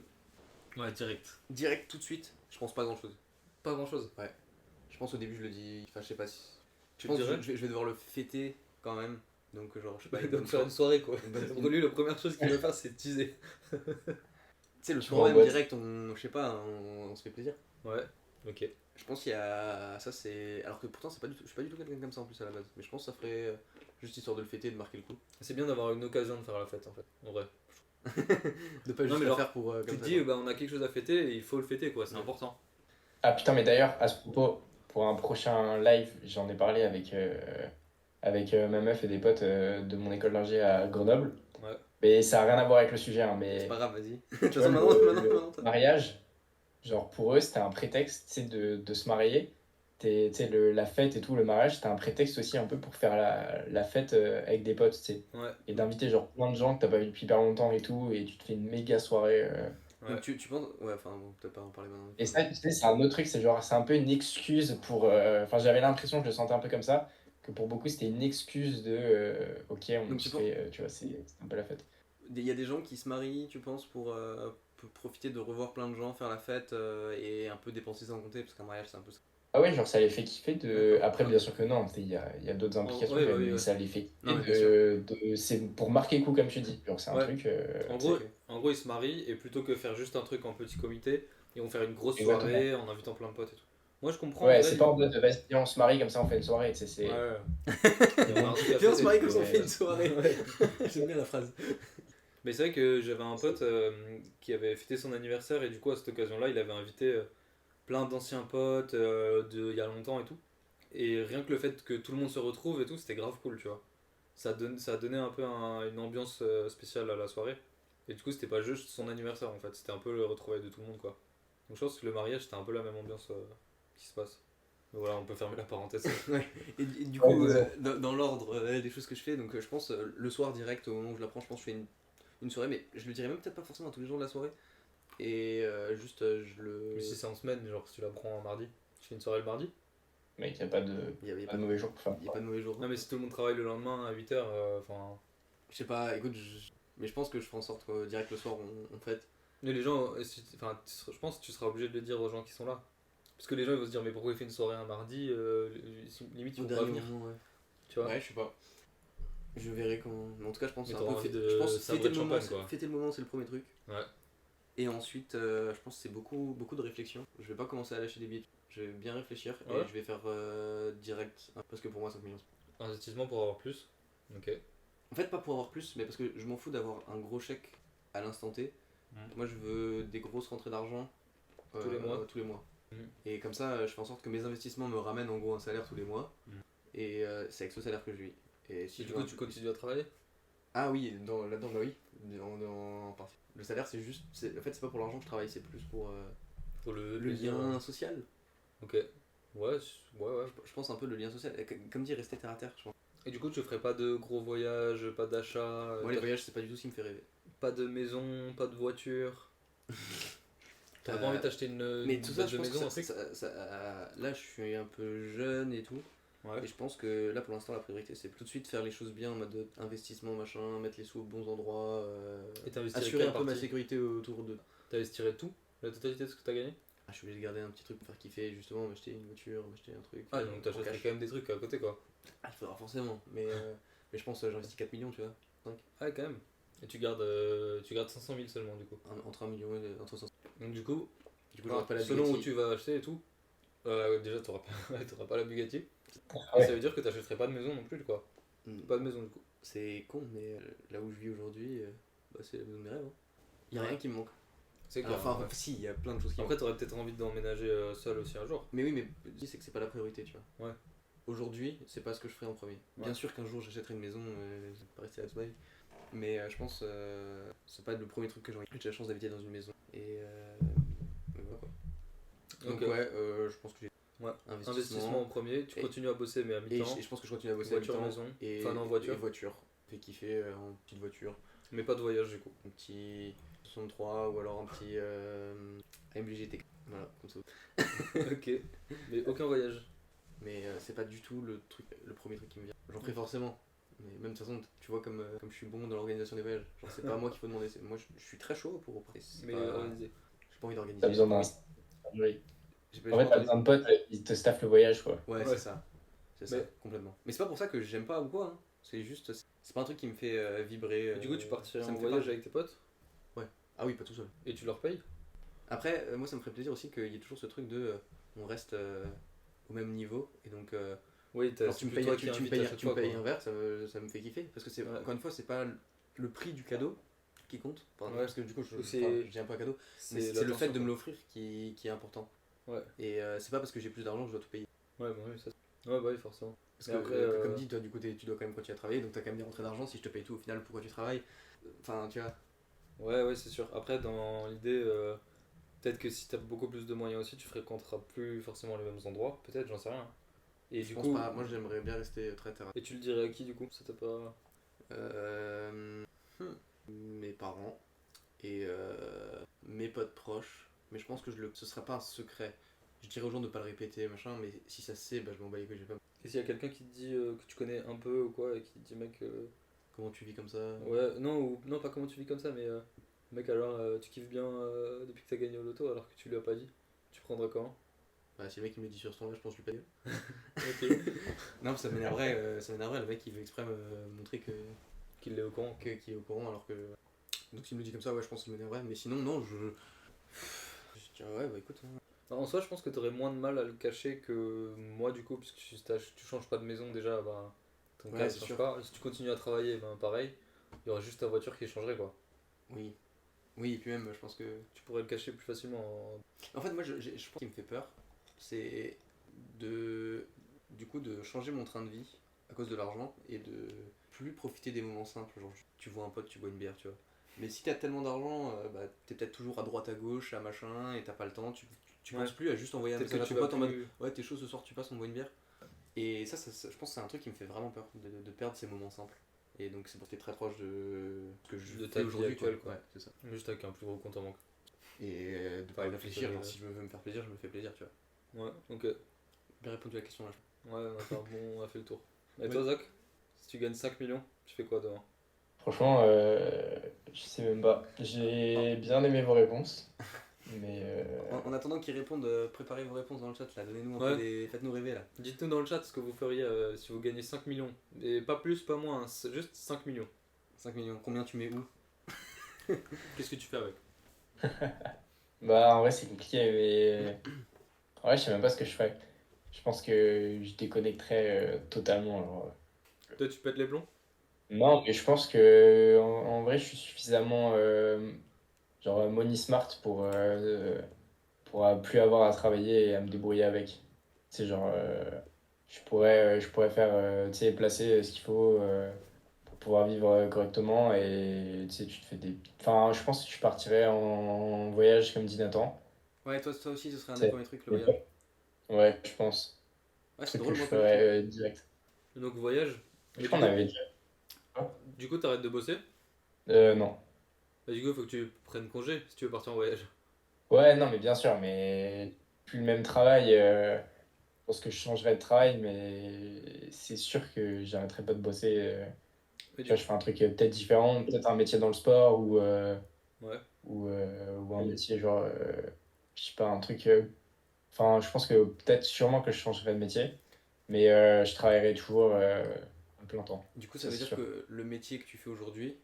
Ouais, direct. Direct, tout de suite, je pense pas grand chose. Pas grand chose. Je pense au début, je le dis. Enfin, je sais pas si. Tu Je pense le que dirais je vais devoir le fêter quand même. Donc, genre, je sais pas, une Donc bonne faire une soirée. soirée quoi. Une bonne- Pour lui, la première chose qu'il veut faire, c'est teaser. Tu sais, le Tu soir vas en même, boîte. direct, je sais pas, on se fait plaisir. Ouais, ok. Je pense qu'il y a. Ça, c'est. Alors que pourtant, c'est pas du tout... je suis pas du tout quelqu'un comme ça en plus à la base. Mais je pense que ça ferait juste histoire de le fêter et de marquer le coup. C'est bien d'avoir une occasion de faire la fête en fait, en vrai. De pas Non, juste mais le genre, faire pour. Tu Comme te ça, dis, quoi. bah, on a quelque chose à fêter et il faut le fêter quoi, c'est Ouais. important. Ah putain, mais d'ailleurs, à ce propos, pour un prochain live, j'en ai parlé avec ma meuf et des potes de mon école d'ingé à Grenoble. Ouais. Mais ça n'a rien à voir avec le sujet, hein, C'est mais pas grave, vas-y. De toute tu vois, façon, maintenant, le mariage, genre pour eux, c'était un prétexte, tu sais, de se marier. Tu sais, la fête et tout, le mariage, c'était un prétexte aussi un peu pour faire la fête avec des potes, tu sais. Ouais. Et d'inviter genre plein de gens que t'as pas vu depuis hyper longtemps et tout, et tu te fais une méga soirée. Ouais. Donc tu penses. Ouais, enfin, bon, peut-être pas en parler maintenant. Et ça, tu sais, c'est un autre truc, c'est genre, c'est un peu une excuse pour. Enfin, j'avais l'impression, je le sentais un peu comme ça, que pour beaucoup, c'était une excuse de. Ok, on Donc, se tu fait, tu vois, c'est un peu la fête. Il y a des gens qui se marient, tu penses, pour profiter de revoir plein de gens, faire la fête et un peu dépenser sans compter, parce qu'un mariage c'est un peu ça. Ah ouais, genre, ça les fait kiffer de. D'accord. Après, bien sûr que non, tu sais, il y a d'autres implications, ouais, quand bah même, oui, mais ouais. ça les fait kiffer Non, mais c'est pour marquer le coup, comme tu dis. Genre, c'est un Ouais. truc. En tu sais, gros, ils se marient et plutôt que faire juste un truc en petit comité, ils vont faire une grosse Exactement. soirée en invitant plein de potes et tout. Moi je comprends. Ouais, en c'est vrai, pas en mode vas-y, viens, on se marie comme ça, on fait une soirée, tu sais, c'est. Ouais. Il y a un truc à Viens, on se fêter. marie comme ça, on Ouais. fait une soirée. Ouais. J'aime bien la phrase. Mais c'est vrai que j'avais un pote qui avait fêté son anniversaire et du coup à cette occasion-là il avait invité plein d'anciens potes de il y a longtemps et tout. Et rien que le fait que tout le monde se retrouve et tout, c'était grave cool, tu vois. Ça a donné un peu une ambiance spéciale à la soirée. Et du coup c'était pas juste son anniversaire en fait, c'était un peu le retrouvailles de tout le monde quoi. Donc je pense que le mariage c'était un peu la même ambiance qui se passe. Donc voilà, on peut fermer la parenthèse. Ouais. Et du Ouais, coup, désolé. dans l'ordre des choses que je fais, donc je pense le soir direct, au moment où je l'apprends, je pense que je fais une soirée, mais je le dirais même peut-être pas forcément à tous les jours de la soirée. Et juste, je le. Mais si c'est en semaine, genre si tu la prends un mardi, tu fais une soirée le mardi. Mec, y a pas de, Il n'y a, pas de mauvais jour pour faire. y a pas de mauvais jour. Non mais si tout le monde travaille le lendemain à 8h, enfin... Je sais pas, écoute, mais je pense que je ferai en sorte que direct le soir on fête. Mais les gens, enfin, je pense que tu seras obligé de le dire aux gens qui sont là. Parce que les gens ils vont se dire mais pourquoi il fait une soirée un mardi, limite ils Au vont pas dernier venir, moment, ouais. tu vois. Ouais, je sais pas. Je verrai comment. Mais en tout cas, je pense Mais que c'est un t'auras peu. envie de Je pense savourer fêter de le moment, champagne, quoi. fêter le moment, c'est le premier truc. Ouais. Et ensuite, je pense que c'est beaucoup de réflexion. Je vais pas commencer à lâcher des billets. Je vais bien réfléchir Ouais. et je vais faire direct. Parce que pour moi, 5 millions. Investissement pour avoir plus. Ok. En fait, pas pour avoir plus, mais parce que je m'en fous d'avoir un gros chèque à l'instant T. Moi, je veux des grosses rentrées d'argent Tous les mois. tous les mois. Mhm. Et comme ça, je fais en sorte que mes investissements me ramènent en gros un salaire tous les mois. Mhm. Et c'est avec ce salaire que je vis. Et si Et je du veux coup un tu peu- continues à travailler. Ah oui, là-dedans, bah oui. En partie. Le salaire, c'est juste. En fait, c'est pas pour l'argent que je travaille, c'est plus pour Pour le le plaisir, lien social. Ok. Ouais, ouais. Je pense un peu le lien social. Comme dit, rester terre à terre, je pense. Et du coup tu ferais pas de gros voyages, pas d'achat, Moi, les voyages, c'est pas du tout ce qui me fait rêver. pas de maison, pas de voiture. T'aurais pas envie d'acheter une Mais tout ça, bête je de pense maison, que un truc là, je suis un peu jeune et tout. Ouais. Et je pense que là, pour l'instant, la priorité, c'est tout de suite faire les choses bien en mode investissement, machin, mettre les sous aux bons endroits, Et t'investirais assurer quelle un peu ma partie sécurité autour de. T'investirais tout, la totalité de ce que t'as gagné. Ah, je suis obligé de garder un petit truc pour faire kiffer, justement, m'acheter une voiture, m'acheter un truc. Ah, donc en t'achèterais cash. quand même des trucs à côté quoi. Ah, il faudra forcément, mais je pense que j'investis 4 millions, tu vois. 5. Ah, quand même. Et tu gardes 500 000 seulement du coup. Entre 1 million et entre 500. Donc du coup, J'aurai pas la selon où Bugatti. tu vas acheter et tout, déjà t'auras pas, t'auras pas la Bugatti. Et Ouais. ça veut dire que t'achèterais pas de maison non plus quoi. Pas de maison du coup. C'est con, mais là où je vis aujourd'hui, bah, c'est la maison de mes rêves. Hein. Il y a Ouais. rien qui me manque. C'est Alors, clair. enfin, Ouais. si, il y a plein de choses qui me Après t'aurais peut-être envie d'emménager seul aussi un jour. Mais oui, mais le dit c'est que c'est pas la priorité, tu vois. Ouais. Aujourd'hui, c'est pas ce que je ferai en premier. Bien Ouais. sûr qu'un jour j'achèterai une maison, je vais pas rester là toute ma vie. Mais je pense c'est pas le premier truc que j'aurai. J'ai la chance d'habiter dans une maison. Et voilà quoi. Donc Ok. ouais, je pense que j'ai Ouais. investissement. Investissement en premier, tu Et- continues à bosser mais à Et mi-temps. je pense que je continue à bosser Voiture, à mi-temps. maison. Et, Enfin, non, voiture. Et voiture. Fait kiffer en petite voiture. Mais pas de voyage du coup. Un petit 63 ou alors un petit AMG GT. Voilà, comme ça. Ok. Mais aucun voyage. Mais c'est pas du tout le premier truc qui me vient. J'en ferai forcément. Mais même de toute façon, tu vois comme je suis bon dans l'organisation des voyages. Genre c'est pas à moi qu'il faut demander. Moi je suis très chaud pour. Mais Pas... organisé. J'ai pas envie d'organiser. T'as besoin d'un. Oui. En fait, t'as besoin de potes, ils te staffent le voyage, quoi. Ouais, Ouais. c'est ça. C'est ça, Mais- complètement. Mais c'est pas pour ça que j'aime pas ou quoi. Hein. C'est juste. C'est pas un truc qui me fait vibrer. Et du coup tu partirais ça en me fait voyage pas- avec tes potes Ah oui, pas tout seul. et tu leur payes. Après, moi ça me ferait plaisir aussi qu'il y ait toujours ce truc de. On reste au même niveau. Et donc. Oui, Alors, tu me payes, toi tu qui me invites payes, à chaque tu me fois, payes quoi. un verre, ça me fait kiffer. Parce que c'est Ouais. encore une fois, c'est pas le prix du cadeau qui compte. Enfin, Ouais. Parce que du coup, je C'est- dis un peu un cadeau. Mais C'est c'est le fait de me l'attention, l'offrir qui est important. quoi. Ouais. Et c'est pas parce que j'ai plus d'argent que je dois tout payer. Ouais, bah oui, ça. Ouais, bah oui, forcément. Parce Mais que, après, comme dit, toi, du coup, tu dois quand même continuer à travailler, donc t'as quand même des rentrées d'argent. Si je te paye tout, au final, pourquoi tu travailles Enfin, tu vois. Ouais, c'est sûr. Après, dans l'idée, peut-être que si t'as beaucoup plus de moyens aussi, tu fréquenteras plus forcément les mêmes endroits. Peut-être, j'en sais rien. Et Je du pense coup, pas. Moi, j'aimerais bien rester très terre. et tu le dirais à qui du coup? Ça t'a pas. Mes parents et mes potes proches. Mais je pense que ce sera pas un secret. Je dirais aux gens de pas le répéter, machin, mais si ça se sait, bah, je m'en bats les couilles, je vais pas. Et s'il y a quelqu'un qui te dit que tu connais un peu ou quoi, et qui te dit, mec, Comment tu vis comme ça ouais, non, non, pas comment tu vis comme ça, mais mec, alors tu kiffes bien depuis que t'as gagné au loto alors que tu lui as pas dit. Tu prendrais comment? Bah, si le mec il me le dit sur ce ton-là, je pense que je lui paye. Ok. Non, ça m'énerverait, le mec il veut exprès me montrer Qu'il est au courant. qu'il est au courant alors que. Donc s'il me le dit comme ça, ouais, je pense qu'il m'énerverait, mais sinon, non, je dirais, ouais, bah écoute, hein. En soi, je pense que t'aurais moins de mal à le cacher que moi, du coup, puisque tu changes pas de maison déjà, bah, ton cas Ouais, il c'est change sûr. pas. Si tu continues à travailler, ben pareil, il y aura juste ta voiture qui changerait, quoi. Oui. Oui, et puis même, je pense que. Tu pourrais le cacher plus facilement. En fait, moi, je pense ce qui me fait peur, c'est de. Du coup, de changer mon train de vie à cause de l'argent et de plus profiter des moments simples. Genre, tu vois un pote, tu bois une bière, tu vois. Mais si t'as tellement d'argent, bah, t'es peut-être toujours à droite à gauche, à machin, et t'as pas le temps, tu Ouais. penses plus à juste envoyer un Peut-être message que à tu ton vas pote en mode plus. ouais, t'es chaud ce soir, tu passes, on boit une bière. Et je pense que c'est un truc qui me fait vraiment peur, de perdre ces moments simples. Et donc c'est pour que t'es très proche de ce que je De fais ta vie aujourd'hui, quoi. actuelle, quoi. Ouais, c'est ça. Juste avec un plus gros compte en banque. Et de pas Enfin, y plus réfléchir, genre si je veux me faire plaisir, je me fais plaisir, tu vois. Ouais, ok. Bien répondu à la question là. Ouais, on a fait le tour. Et Ouais. toi, Zach, si tu gagnes 5 millions, tu fais quoi demain? Franchement, je sais même pas. J'ai bien aimé vos réponses, mais En attendant qu'ils répondent, préparez vos réponses dans le chat là, donnez-nous un peu Ouais. des. Faites-nous rêver là. Dites-nous dans le chat ce que vous feriez si vous gagnez 5 millions. Et pas plus, pas moins, hein, c'est juste 5 millions. 5 millions, combien tu mets où? Qu'est-ce que tu fais avec? bah en vrai c'est compliqué, mais en vrai je sais même pas ce que je ferais. Je pense que je déconnecterais totalement. Genre. Toi, tu pètes les plombs? Non, mais je pense que en vrai je suis suffisamment genre money smart pour plus avoir à travailler et à me débrouiller avec. C'est genre je pourrais faire tu sais placer ce qu'il faut pour pouvoir vivre correctement et tu sais tu te fais des enfin je pense que je partirais en voyage comme dit Nathan. Ouais, toi aussi, ce serait un des C'est premiers trucs, le voyage. ouais, je pense. Ouais, c'est Truc drôle, que je moi pas du tout. ferais direct. Donc, voyage. Je Mais crois qu'on avait dit. du coup, t'arrêtes de bosser. Non. Bah, du coup, il faut que tu prennes congé si tu veux partir en voyage. Ouais, non, mais bien sûr, mais plus le même travail. Je pense que je changerais de travail, mais c'est sûr que j'arrêterai pas de bosser. Mais Tu du vois, coup, je ferai un truc peut-être différent, peut-être un métier dans le sport ouais. ou un métier genre, je sais pas, un truc. Enfin, je pense que peut-être sûrement que je changerai de métier, mais je travaillerai toujours à plein temps. Du coup, ça Ça, veut c'est dire sûr. que le métier que tu fais aujourd'hui,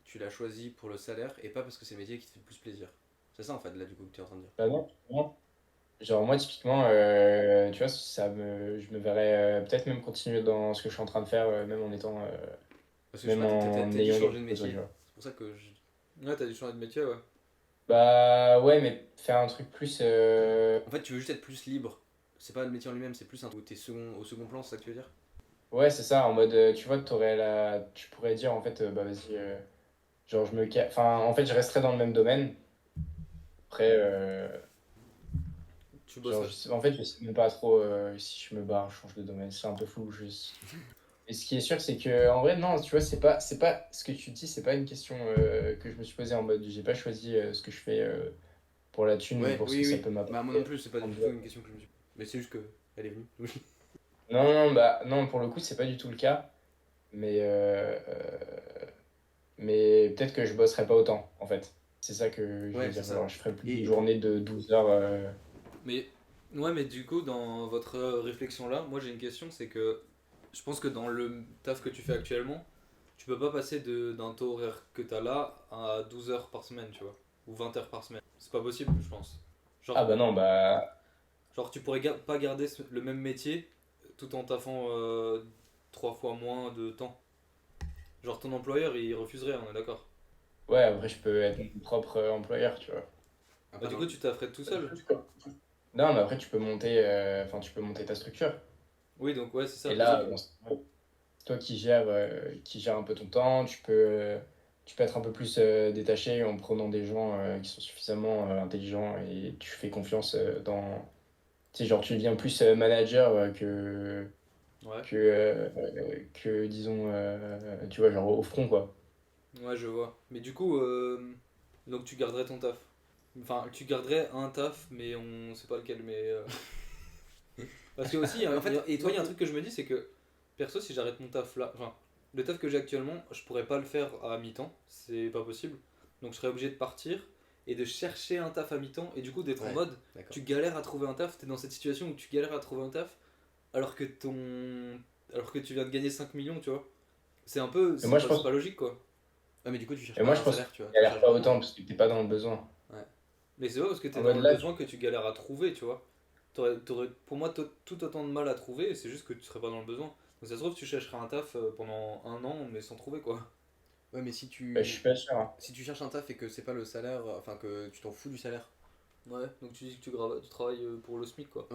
tu l'as choisi pour le salaire et pas parce que c'est le métier qui te fait le plus plaisir. C'est ça en fait, là, du coup, que tu es en train de dire. Bah non, non. Genre moi typiquement, tu vois, je me verrais peut-être même continuer dans ce que je suis en train de faire, Parce que je sais même pas, en t'as dit ayant changer gagné de des trucs, tu métier. vois. C'est pour ça que je. Ouais, t'as dû changer de métier, ouais. Bah ouais, mais faire un truc plus, En fait, tu veux juste être plus libre. C'est pas le métier en lui-même, c'est plus un truc où t'es au second plan, c'est ça que tu veux dire? ouais c'est ça, en mode, tu vois, tu pourrais dire en fait, bah vas-y, genre enfin en fait je resterais dans le même domaine. Après, Tu genre bosserais. en fait je sais même pas trop si je me barre, je change de domaine, c'est un peu flou. Et ce qui est sûr, c'est que en vrai, non, tu vois, c'est pas ce que tu dis, c'est pas une question que je me suis posée en mode, j'ai pas choisi ce que je fais pour la thune ou Ouais, pour ce que oui, ça oui. peut Bah, moi non m'apporter. plus, c'est pas du tout une question que je me suis. Mais c'est juste que elle est venue. Non, non, bah non, pour le coup, c'est pas du tout le cas, mais mais peut-être que je bosserai pas autant, en fait. C'est ça que je veux Ouais, c'est dire. ça. Genre, je ferai plus des Et journées de 12 heures. Mais, ouais, mais du coup, dans votre réflexion là, moi j'ai une question, c'est que je pense que dans le taf que tu fais actuellement, tu peux pas passer d'un taux horaire que t'as là à 12 heures par semaine, tu vois. Ou 20 heures par semaine. C'est pas possible, je pense. Ah Genre, bah non, bah tu pourrais pas garder le même métier tout en taffant 3 fois moins de temps. Genre, ton employeur il refuserait, on est d'accord. ouais, après, je peux être mon propre employeur, tu vois. Bah, après, du coup, tu tafferais tout seul. Non, mais après, enfin, tu peux monter ta structure. Oui, donc ouais, c'est Et ça. Et donc, là, bon, c'est toi qui gère un peu ton temps, tu peux être un peu plus détaché en prenant des gens qui sont suffisamment intelligents et tu fais confiance dans. Tu sais, genre, tu deviens plus manager ouais, disons, tu vois, genre au front, quoi. ouais, je vois. Mais du coup, donc tu garderais ton taf. Enfin, tu garderais un taf, mais on sait pas lequel. Mais parce que aussi, en fait, et moi, toi, il y a un truc que je me dis, c'est que perso, si j'arrête mon taf là, enfin, le taf que j'ai actuellement, je pourrais pas le faire à mi-temps, c'est pas possible. Donc je serais obligé de partir et de chercher un taf à mi-temps et du coup d'être en ouais, mode, d'accord. tu galères à trouver un taf, t'es dans cette situation où tu galères à trouver un taf alors que alors que tu viens de gagner 5 millions, tu vois. C'est un peu, Et moi, c'est pas logique quoi. Ah, mais du coup, tu cherches et moi, pas je un pense salaire, tu vois. qu'il Tu a l'air cherches pas vraiment. autant parce que t'es pas dans le besoin. Ouais. Mais c'est pas parce que t'es En dans mode le là, besoin que tu galères à trouver, tu vois. T'aurais, pour moi, tout autant de mal à trouver, et c'est juste que tu serais pas dans le besoin. Donc ça se trouve, tu chercherais un taf pendant un an, mais sans trouver, quoi. Ouais, mais je suis pas sûr, hein. si tu cherches un taf et que c'est pas le salaire, enfin que tu t'en fous du salaire, Ouais, donc tu dis que tu travailles pour le SMIC, quoi.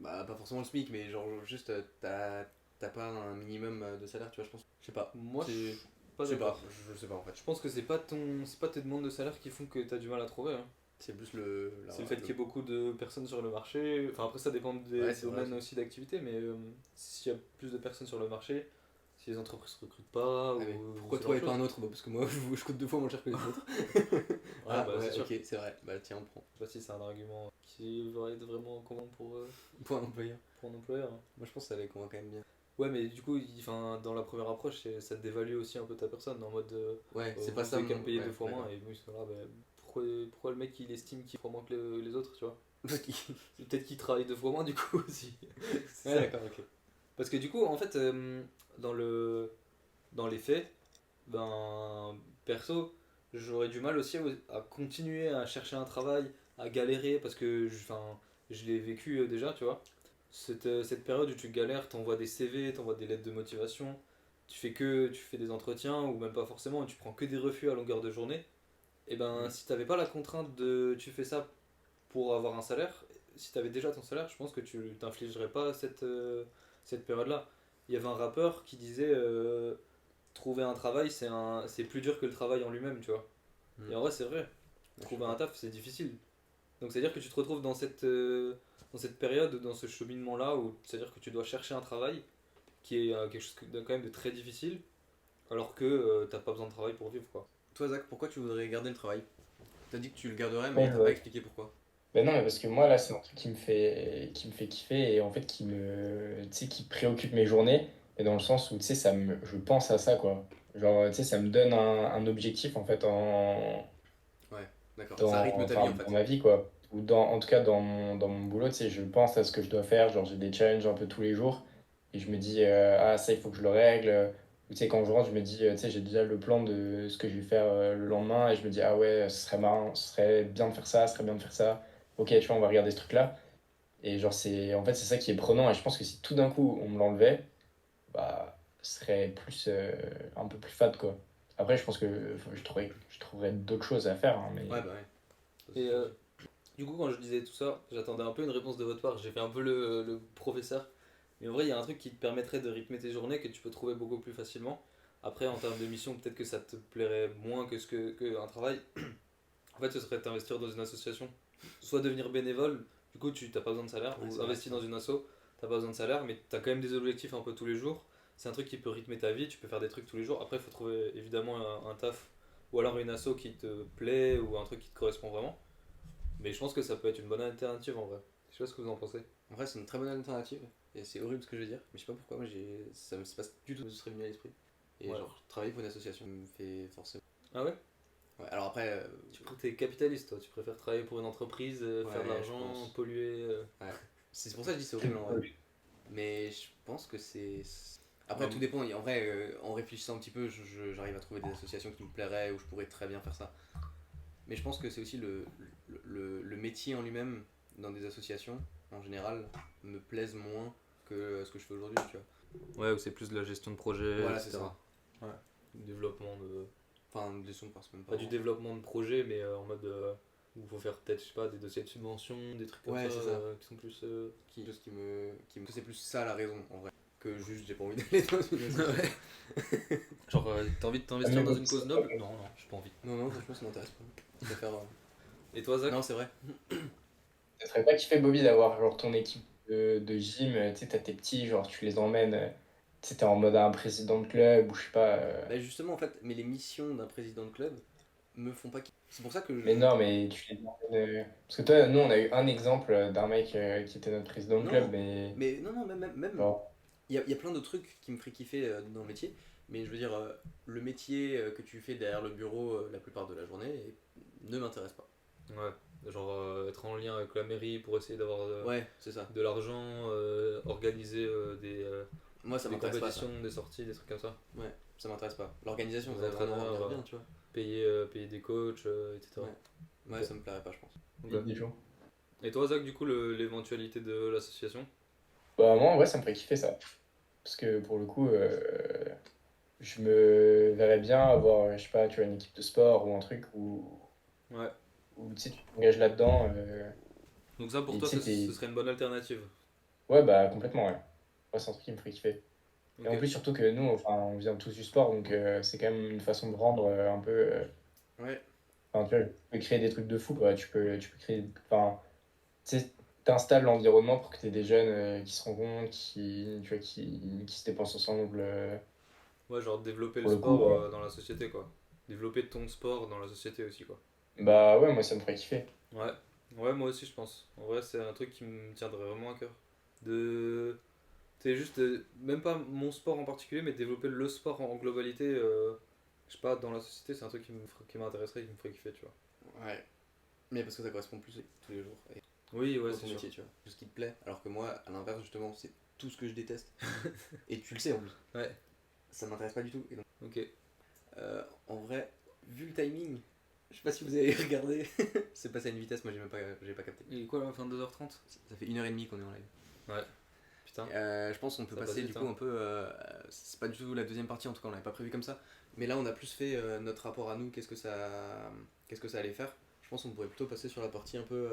bah pas forcément le SMIC, mais genre juste t'as pas un minimum de salaire, tu vois, je pense. Je sais pas. Moi, je C'est- suis pas Je sais pas, d'accord. je sais pas en fait. Je pense que c'est pas tes demandes de salaire qui font que t'as du mal à trouver, hein. C'est plus C'est le fait qu'il y ait beaucoup de personnes sur le marché. Enfin, après, ça dépend des Ouais, c'est vrai, domaines aussi d'activité, mais s'il y a plus de personnes sur le marché, si les entreprises recrutent pas, Ah, mais ou pourquoi ce toi genre et de pas un choses. autre? Bah, parce que moi je coûte 2 fois moins cher que les autres. Ouais, bah, c'est sûr. ok, c'est vrai. Bah tiens, on prend. Je sais pas si c'est un argument qui va être vraiment convaincant Pour un employeur. pour un employeur, hein. Moi je pense que ça les convainc quand même bien. Ouais, mais du coup, enfin, dans la première approche, ça te dévalue aussi un peu ta personne, en mode Ouais, c'est vous pas ça. avez qu'à me payer ouais, 2 fois moins, d'accord. et oui, c'est là, bah, pourquoi le mec il estime qu'il prend moins que les autres, tu vois? Parce qu'il- C'est peut-être qu'il travaille 2 fois moins du coup aussi. C'est Ouais, ça. d'accord, ok. Parce que du coup, en fait, dans dans les faits, ben, perso, j'aurais du mal aussi à continuer à chercher un travail, à galérer, parce que enfin, je l'ai vécu déjà, tu vois. Cette période où tu galères, t'envoies des CV, t'envoies des lettres de motivation, tu fais des entretiens, ou même pas forcément, et tu prends que des refus à longueur de journée. Et ben, si t'avais pas la contrainte de tu fais ça pour avoir un salaire, si t'avais déjà ton salaire, je pense que tu t'infligerais pas cette période-là. Il y avait un rappeur qui disait trouver un travail, c'est plus dur que le travail en lui-même, tu vois. Mm. Et en vrai, c'est vrai. Trouver un taf, c'est difficile. Donc, c'est-à-dire que tu te retrouves dans cette période, dans ce cheminement-là, où c'est-à-dire que tu dois chercher un travail qui est quelque chose quand même de très difficile, alors que t'as pas besoin de travail pour vivre, quoi. Toi, Zach, pourquoi tu voudrais garder le travail? T'as dit que tu le garderais, mais Ouais, t'as pas ouais. expliqué pourquoi. Ben non, mais parce que moi, là, c'est un truc qui me fait kiffer et en fait, tu sais, qui préoccupe mes journées. Et dans le sens où, tu sais, je pense à ça, quoi. Genre, tu sais, ça me donne un objectif, en fait, Ouais, d'accord. Ça rythme ta vie enfin, en dans fait. ma vie, quoi. Ou en tout cas, dans mon boulot, tu sais, je pense à ce que je dois faire. Genre, j'ai des challenges un peu tous les jours. Et je me dis, ah, ça, il faut que je le règle. Ou tu sais, quand je rentre, je me dis, tu sais, j'ai déjà le plan de ce que je vais faire le lendemain. Et je me dis, ah ouais, ce serait marrant, ce serait bien de faire ça, ce serait bien de faire ça. Ok, tu vois, on va regarder ce truc-là. Et genre, en fait, c'est ça qui est prenant. Et je pense que si tout d'un coup, on me l'enlevait, bah, ce serait un peu plus fade, quoi. Après, je pense que je trouverais d'autres choses à faire, hein, mais... Ouais, bah ouais. Ça, c'est Et sûr. du coup, quand je disais tout ça, j'attendais un peu une réponse de votre part. J'ai fait un peu le professeur. Mais en vrai, il y a un truc qui te permettrait de rythmer tes journées que tu peux trouver beaucoup plus facilement. Après, en termes de mission, peut-être que ça te plairait moins que un travail. En fait, ce serait d'investir dans une association. Soit devenir bénévole, du coup, tu n'as pas besoin de salaire. Ouais, c'est Ou vrai, investir dans une asso, t'as pas besoin de salaire, mais tu as quand même des objectifs un peu tous les jours. C'est un truc qui peut rythmer ta vie, tu peux faire des trucs tous les jours. Après, il faut trouver évidemment un taf. Ou alors une asso qui te plaît, ou un truc qui te correspond vraiment. Mais je pense que ça peut être une bonne alternative en vrai. Je sais pas ce que vous en pensez. En vrai, c'est une très bonne alternative. Et c'est horrible ce que je veux dire, mais je sais pas pourquoi, ça me c'est pas du tout ce serait venu à l'esprit. Et Ouais. genre, travailler pour une association me fait forcément. Ah ouais? Ouais, alors après, T'es capitaliste toi, tu préfères travailler pour une entreprise, Ouais, faire de je l'argent, pense. polluer. ouais. C'est pour ça que je dis c'est horrible en vrai. Mais je pense que c'est. Après, Ouais. tout dépend. En vrai, en réfléchissant un petit peu, j'arrive à trouver des associations qui me plairaient où je pourrais très bien faire ça. Mais je pense que c'est aussi le métier en lui-même dans des associations, en général, me plaise moins que ce que je fais aujourd'hui, tu vois. Ouais, ou c'est plus de la gestion de projet, Voilà, c'est etc. ça. Ouais. Du développement de. Enfin, des sons, parce que même pas. Pas du développement de projet, mais en mode où il faut faire peut-être, je sais pas, des dossiers de subvention, des trucs comme Ouais, ça, c'est ça. qui sont plus. Chose que c'est plus ça la raison, en vrai. Que juste, j'ai pas envie d'aller dans une association. Genre, t'as envie de t'investir dans une cause noble? Non, non, j'ai pas envie. Non, franchement, ça m'intéresse pas. Je préfère. Et toi, Zach? Non, c'est vrai. Ça serait pas kiffé, Bobby, d'avoir genre ton équipe de gym, tu sais, t'as tes petits, genre tu les emmènes, tu sais, t'es en mode un président de club ou je sais pas. Bah, justement, en fait, mais les missions d'un président de club me font pas. C'est pour ça que Mais non, mais tu les emmènes. Parce que toi, nous, on a eu un exemple d'un mec qui était notre président de club, Non, mais. mais non, même Genre, il y a plein de trucs qui me feraient kiffer dans le métier, mais je veux dire, le métier que tu fais derrière le bureau la plupart de la journée ne m'intéresse pas. Ouais, genre être en lien avec la mairie pour essayer d'avoir Ouais, c'est ça. de l'argent, organiser Moi, ça des m'intéresse pas, ça. compétitions, des sorties, des trucs comme ça. Ouais, ça m'intéresse pas. L'organisation, Les ça vraiment entraîneurs, bien, tu vois. Payer des coachs, etc. Ouais. Ouais, ça me plairait pas, je pense. Ok. des jours. Et toi, Zach, du coup, l'éventualité de l'association? Bah, moi, en vrai, ça me ferait kiffer ça. Parce que pour le coup, je me verrais bien avoir, je sais pas, tu vois, une équipe de sport ou un truc Ouais. où tu sais, tu t'engages là-dedans. Donc ça, pour Et tu toi, sais, ce serait une bonne alternative. ouais, bah, complètement, ouais. Ouais, c'est un truc qui me ferait kiffer. Et Ok. en plus, surtout que nous, enfin, on vient tous du sport, donc c'est quand même une façon de rendre un peu. Ouais, Enfin, tu vois, tu peux créer des trucs de fou, quoi. Tu peux créer. Enfin, tu sais, t'installes l'environnement pour que tu aies des jeunes qui se rencontrent, tu vois, qui se dépensent ensemble Ouais, genre développer le pour le coup. sport dans la société, quoi. Développer ton sport dans la société aussi, quoi. Bah ouais, moi, ça me ferait kiffer. Ouais. Ouais, moi aussi, je pense. En vrai, c'est un truc qui me tiendrait vraiment à cœur. De... C'est juste, même pas mon sport en particulier, mais développer le sport en globalité, je sais pas, dans la société, c'est un truc qui m'intéresserait, qui me ferait kiffer, tu vois. ouais. Mais parce que ça correspond plus tous les jours et Oui, ouais, dans c'est ton sûr. métier, tu vois. Tout ce qui te plaît. Alors que moi, à l'inverse, justement, c'est tout ce que je déteste. Et tu le sais en plus. Ouais, Ça m'intéresse pas du tout. Et donc, ok. en vrai, vu le timing, je sais pas si vous avez regardé. C'est passé à une vitesse, moi j'ai pas capté. Il est quoi là, 22h30? Ça fait 1h30 qu'on est en live. Ouais. Putain, Je pense qu'on peut ça passe passer vite, du coup hein. un peu. C'est pas du tout la deuxième partie, en tout cas on l'avait pas prévu comme ça. Mais là on a plus fait notre rapport à nous, qu'est-ce que ça allait faire. Je pense qu'on pourrait plutôt passer sur la partie un peu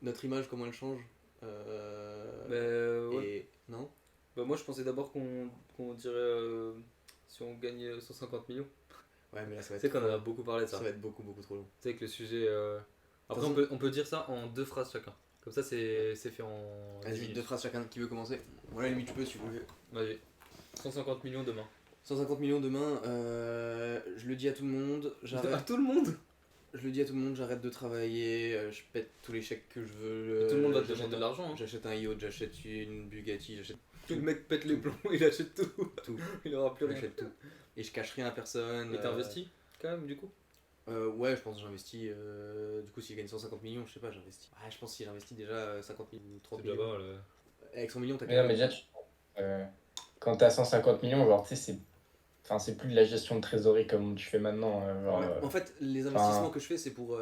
notre image, comment elle change. Ouais. Et. Non. Bah, moi, je pensais d'abord qu'on dirait si on gagnait 150 millions. Ouais, mais là ça va Tu sais être qu'on trop en a long. beaucoup parlé de ça. Ça va être beaucoup, beaucoup trop long. Tu sais que le sujet. Après, De toute on peut dire ça en 2 phrases chacun. Comme ça, c'est fait en 10 Vas-y, minutes. 2 phrases chacun qui veut commencer. Voilà, limite tu peux si vous voulez. Vas-y. 150 millions demain. 150 millions demain, je le dis à tout le monde, À j'arrête. tout le monde. Je le dis à tout le monde, j'arrête de travailler, je pète tous les chèques que je veux. Tout le monde va te j'achète demander de l'argent, hein. J'achète un yacht, j'achète une Bugatti, j'achète Le mec pète les plombs, il achète tout. tout. Il aura plus rien. J'achète tout. Et je cache rien à personne. Et t'investis quand même, du coup? Ouais, je pense que j'investis. Du coup, s'il gagne 150 millions, je sais pas, j'investis. Ouais, je pense que si j'investis déjà 50 millions ou 30 C'est déjà millions. pas mal. Avec 100 millions, t'as Mais quand non, mais même. déjà, quand t'as 150 millions, genre, tu sais, enfin, c'est plus de la gestion de trésorerie comme tu fais maintenant. Genre, Ouais. En fait, les investissements enfin, que je fais, c'est pour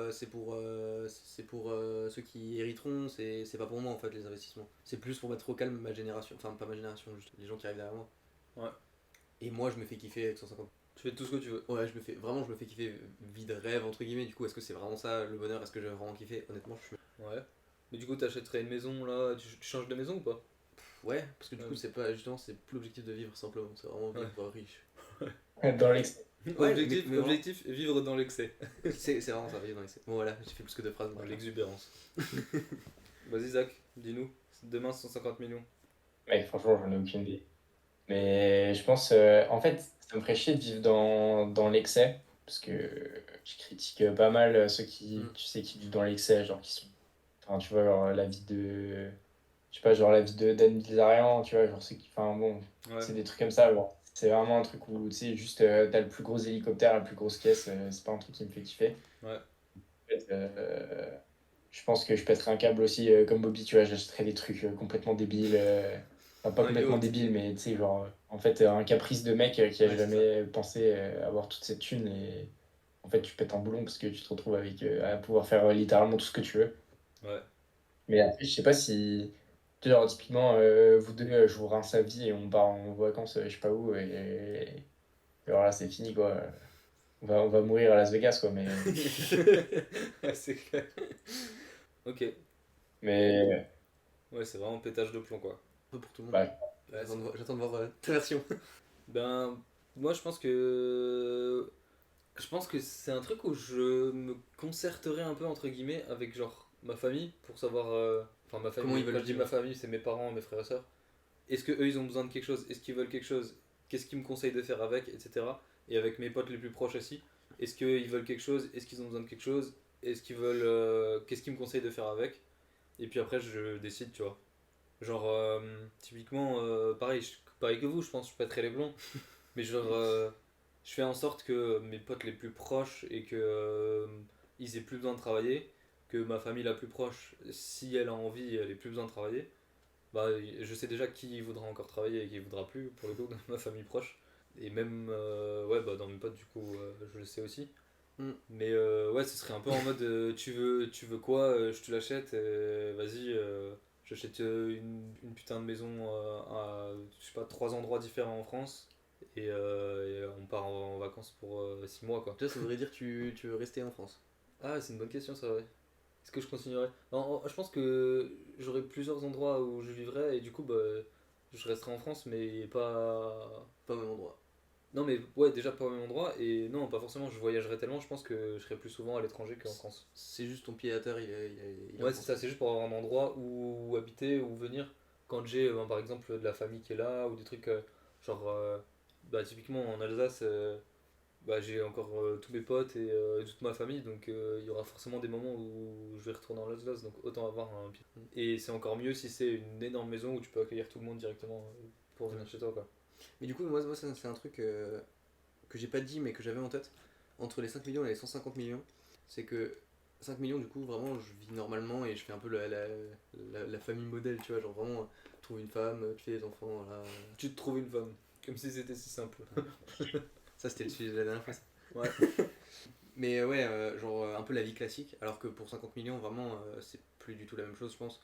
ceux qui hériteront, c'est pas pour moi en fait les investissements. C'est plus pour mettre au calme ma génération, enfin pas ma génération, juste les gens qui arrivent derrière moi. Ouais. Et moi, je me fais kiffer avec 150. Tu fais tout ce que tu veux. Ouais, je me fais kiffer vie de rêve entre guillemets. Du coup, est-ce que c'est vraiment ça le bonheur? Est-ce que je vais vraiment kiffer? Honnêtement, je suis. Ouais. Mais du coup, t'achèterais une maison là, tu changes de maison ou pas? Ouais, parce que du coup, Ouais. c'est pas justement, c'est plus l'objectif de vivre simplement, c'est vraiment vivre riche. dans l'ex. Ouais, Objectif, mais objectif, vivre dans l'excès. c'est vraiment ça, vivre dans l'excès. Bon voilà, j'ai fait plus que 2 phrases. Dans donc, l'exubérance. Vas-y, Zach, dis-nous. Demain, 150 millions. Mec, franchement, j'en ai aucune idée. Mais je pense, en fait, ça me ferait chier de vivre dans l'excès. Parce que je critique pas mal ceux qui, Mm. tu sais, qui vivent dans l'excès, genre qui sont. Enfin, tu vois, genre la vie de. Je sais pas, genre la vie de Dan Bilzerian, tu vois, genre c'est qui. Enfin, bon, Ouais. c'est des trucs comme ça, genre. C'est vraiment un truc où, tu sais, juste, t'as le plus gros hélicoptère, la plus grosse caisse, c'est pas un truc qui me fait kiffer. Ouais. En fait, je pense que je pèterais un câble aussi, comme Bobby, tu vois, j'achèterais des trucs complètement débiles. Enfin, pas Un complètement yacht. débiles, mais tu sais, genre, en fait, un caprice de mec qui a Ouais, c'est ça. jamais pensé avoir toute cette thune et en fait, tu pètes un boulon parce que tu te retrouves avec, à pouvoir faire littéralement tout ce que tu veux. Ouais. Mais après, je sais pas si, tu sais, genre, typiquement, vous deux, je vous rince la vie et on part en vacances, je sais pas où, et alors là, c'est fini, quoi. On va mourir à Las Vegas, quoi, Ouais, c'est clair. Ok. mais, Ouais, c'est vraiment pétage de plomb, quoi. Un peu pour tout le monde. bah, Ouais, J'attends de voir ta version. Ben, moi, je pense que. Je pense que c'est un truc où je me concerterai un peu, entre guillemets, avec genre ma famille pour savoir. Enfin, ma Comment famille, ils veulent quand je dis vivre. ma famille, c'est mes parents, mes frères et sœurs. Est-ce que eux ils ont besoin de quelque chose? Est-ce qu'ils veulent quelque chose? Qu'est-ce qu'ils me conseillent de faire avec, etc. Et avec mes potes les plus proches aussi. Est-ce qu'ils veulent quelque chose? Est-ce qu'ils ont besoin de quelque chose? Est-ce qu'ils veulent. Qu'est-ce qu'ils me conseillent de faire avec? Et puis après, je décide, tu vois. Genre, typiquement, pareil, pareil que vous, je pense, je pèterai les plombs. Mais genre, je fais en sorte que mes potes les plus proches et que ils aient plus besoin de travailler, que ma famille la plus proche, si elle a envie, elle ait plus besoin de travailler. Bah, je sais déjà qui voudra encore travailler et qui voudra plus, pour le coup, dans ma famille proche. Et même, ouais, bah, dans mes potes, du coup, je le sais aussi. Mais ouais, ce serait un peu en mode tu veux quoi, je te l'achète, vas-y, j'achète une putain de maison à, je sais pas, 3 endroits différents en France et on part en vacances pour 6 mois quoi. Toi, ça voudrait dire que tu veux rester en France. Ah, c'est une bonne question ça, ouais. Est-ce que je continuerai? Non, je pense que j'aurai plusieurs endroits où je vivrai et du coup, bah, je resterai en France, mais pas. Pas au même endroit. Non, mais ouais, déjà pas au même endroit et non, pas forcément, je voyagerai tellement, je pense que je serai plus souvent à l'étranger qu'en France. C'est juste ton pied à terre, il est en Ouais, c'est France. ça, c'est juste pour avoir un endroit où habiter, où venir. Quand j'ai, par exemple, de la famille qui est là, ou des trucs genre, bah, typiquement en Alsace, bah, j'ai encore tous mes potes et toute ma famille, donc il y aura forcément des moments où je vais retourner en Alsace, donc autant avoir un pied. Et c'est encore mieux si c'est une énorme maison où tu peux accueillir tout le monde directement pour venir chez toi, quoi. Mais du coup, moi ça, c'est un truc que j'ai pas dit mais que j'avais en tête. Entre les 5 millions et les 150 millions, c'est que 5 millions, du coup, vraiment, je vis normalement et je fais un peu la famille modèle, tu vois. Genre vraiment, tu trouves une femme, tu fais des enfants, voilà. Tu te trouves une femme, comme si c'était si simple. Ça, c'était le sujet de la dernière fois. Ça. Ouais. Mais ouais, genre un peu la vie classique, alors que pour 50 millions, vraiment, c'est plus du tout la même chose, je pense.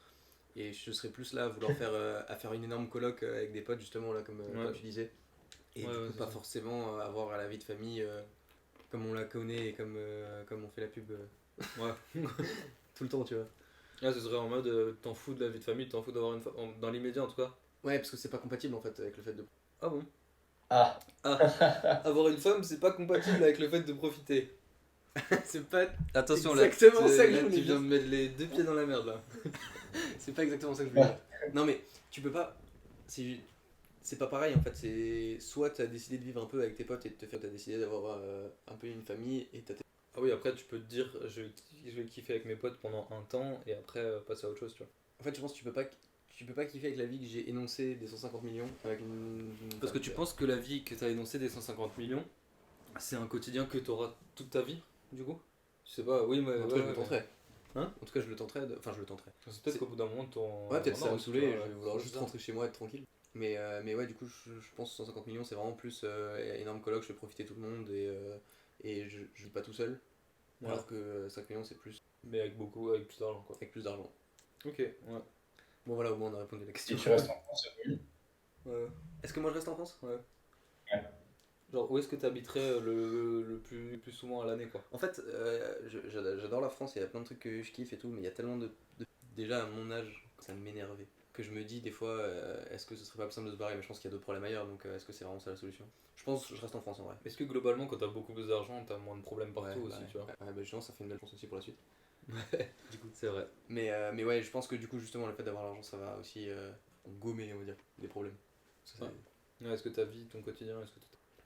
Et je serais plus là à vouloir faire une énorme coloc avec des potes, justement, là, comme tu disais. Et Ouais, du ouais, coup, c'est pas ça. forcément avoir la vie de famille comme on la connaît et comme on fait la pub Ouais. tout le temps, tu vois. Là, ce serait en mode t'en fous de la vie de famille, t'en fous d'avoir une femme, dans l'immédiat en tout cas. Ouais, parce que c'est pas compatible en fait avec le fait de. Ah bon? Ah, Ah, avoir une femme, c'est pas compatible avec le fait de profiter. c'est pas Attention, exactement ça que je là, voulais tu viens dire. de mettre les deux pieds dans la merde là. C'est pas exactement ça que je voulais dire. Non, mais tu peux pas. C'est pas pareil en fait. C'est soit t'as décidé de vivre un peu avec tes potes et de te faire. T'as décidé d'avoir un peu une famille et t'as. Ah oui, après tu peux te dire je vais kiffer avec mes potes pendant un temps et après passer à autre chose, tu vois. En fait, je pense que tu peux pas kiffer avec la vie que j'ai énoncée des 150 millions avec une Parce que femme, tu vois. penses que la vie que t'as énoncée des 150 millions, c'est un quotidien que t'auras toute ta vie, du coup? Je sais pas, oui, mais. En tout cas, je le tenterai. Hein? En tout cas, je le tenterai. Enfin, je le tenterai. C'est peut-être qu'au bout d'un moment, ton. Ouais, peut-être ça va me aussi, saouler, tu je vois, vais vouloir juste c'est ça. rentrer chez moi, être tranquille. Mais ouais, du coup, je pense que 150 millions, c'est vraiment plus énorme coloc, je fais profiter tout le monde et je vis pas tout seul. Ouais. Alors que 5 millions, c'est plus, Mais avec plus d'argent, quoi. avec plus d'argent. Ok, ouais. Bon, voilà, au moins, on a répondu à la si question. tu restes en France, oui. Ouais. Est-ce que moi, je reste en France? Ouais. Ouais. Genre, où est-ce que tu habiterais le plus souvent à l'année, quoi? En fait, j'adore la France, il y a plein de trucs que je kiffe et tout, mais il y a tellement déjà à mon âge, ça m'énervait. Que je me dis des fois, est-ce que ce serait pas plus simple de se barrer? Mais je pense qu'il y a d'autres problèmes ailleurs, donc est-ce que c'est vraiment ça la solution? Je pense que je reste en France en vrai. Est-ce que globalement, quand t'as beaucoup plus d'argent, t'as moins de problèmes partout aussi, ouais. tu vois? Ouais, bah justement, ça fait une belle chance aussi pour la suite. Du coup, c'est vrai. Mais ouais, je pense que du coup, justement, le fait d'avoir l'argent, ça va aussi gommer, on va dire, des problèmes. Ça, Ouais. Ouais, est-ce que ta vie, ton quotidien, est-ce que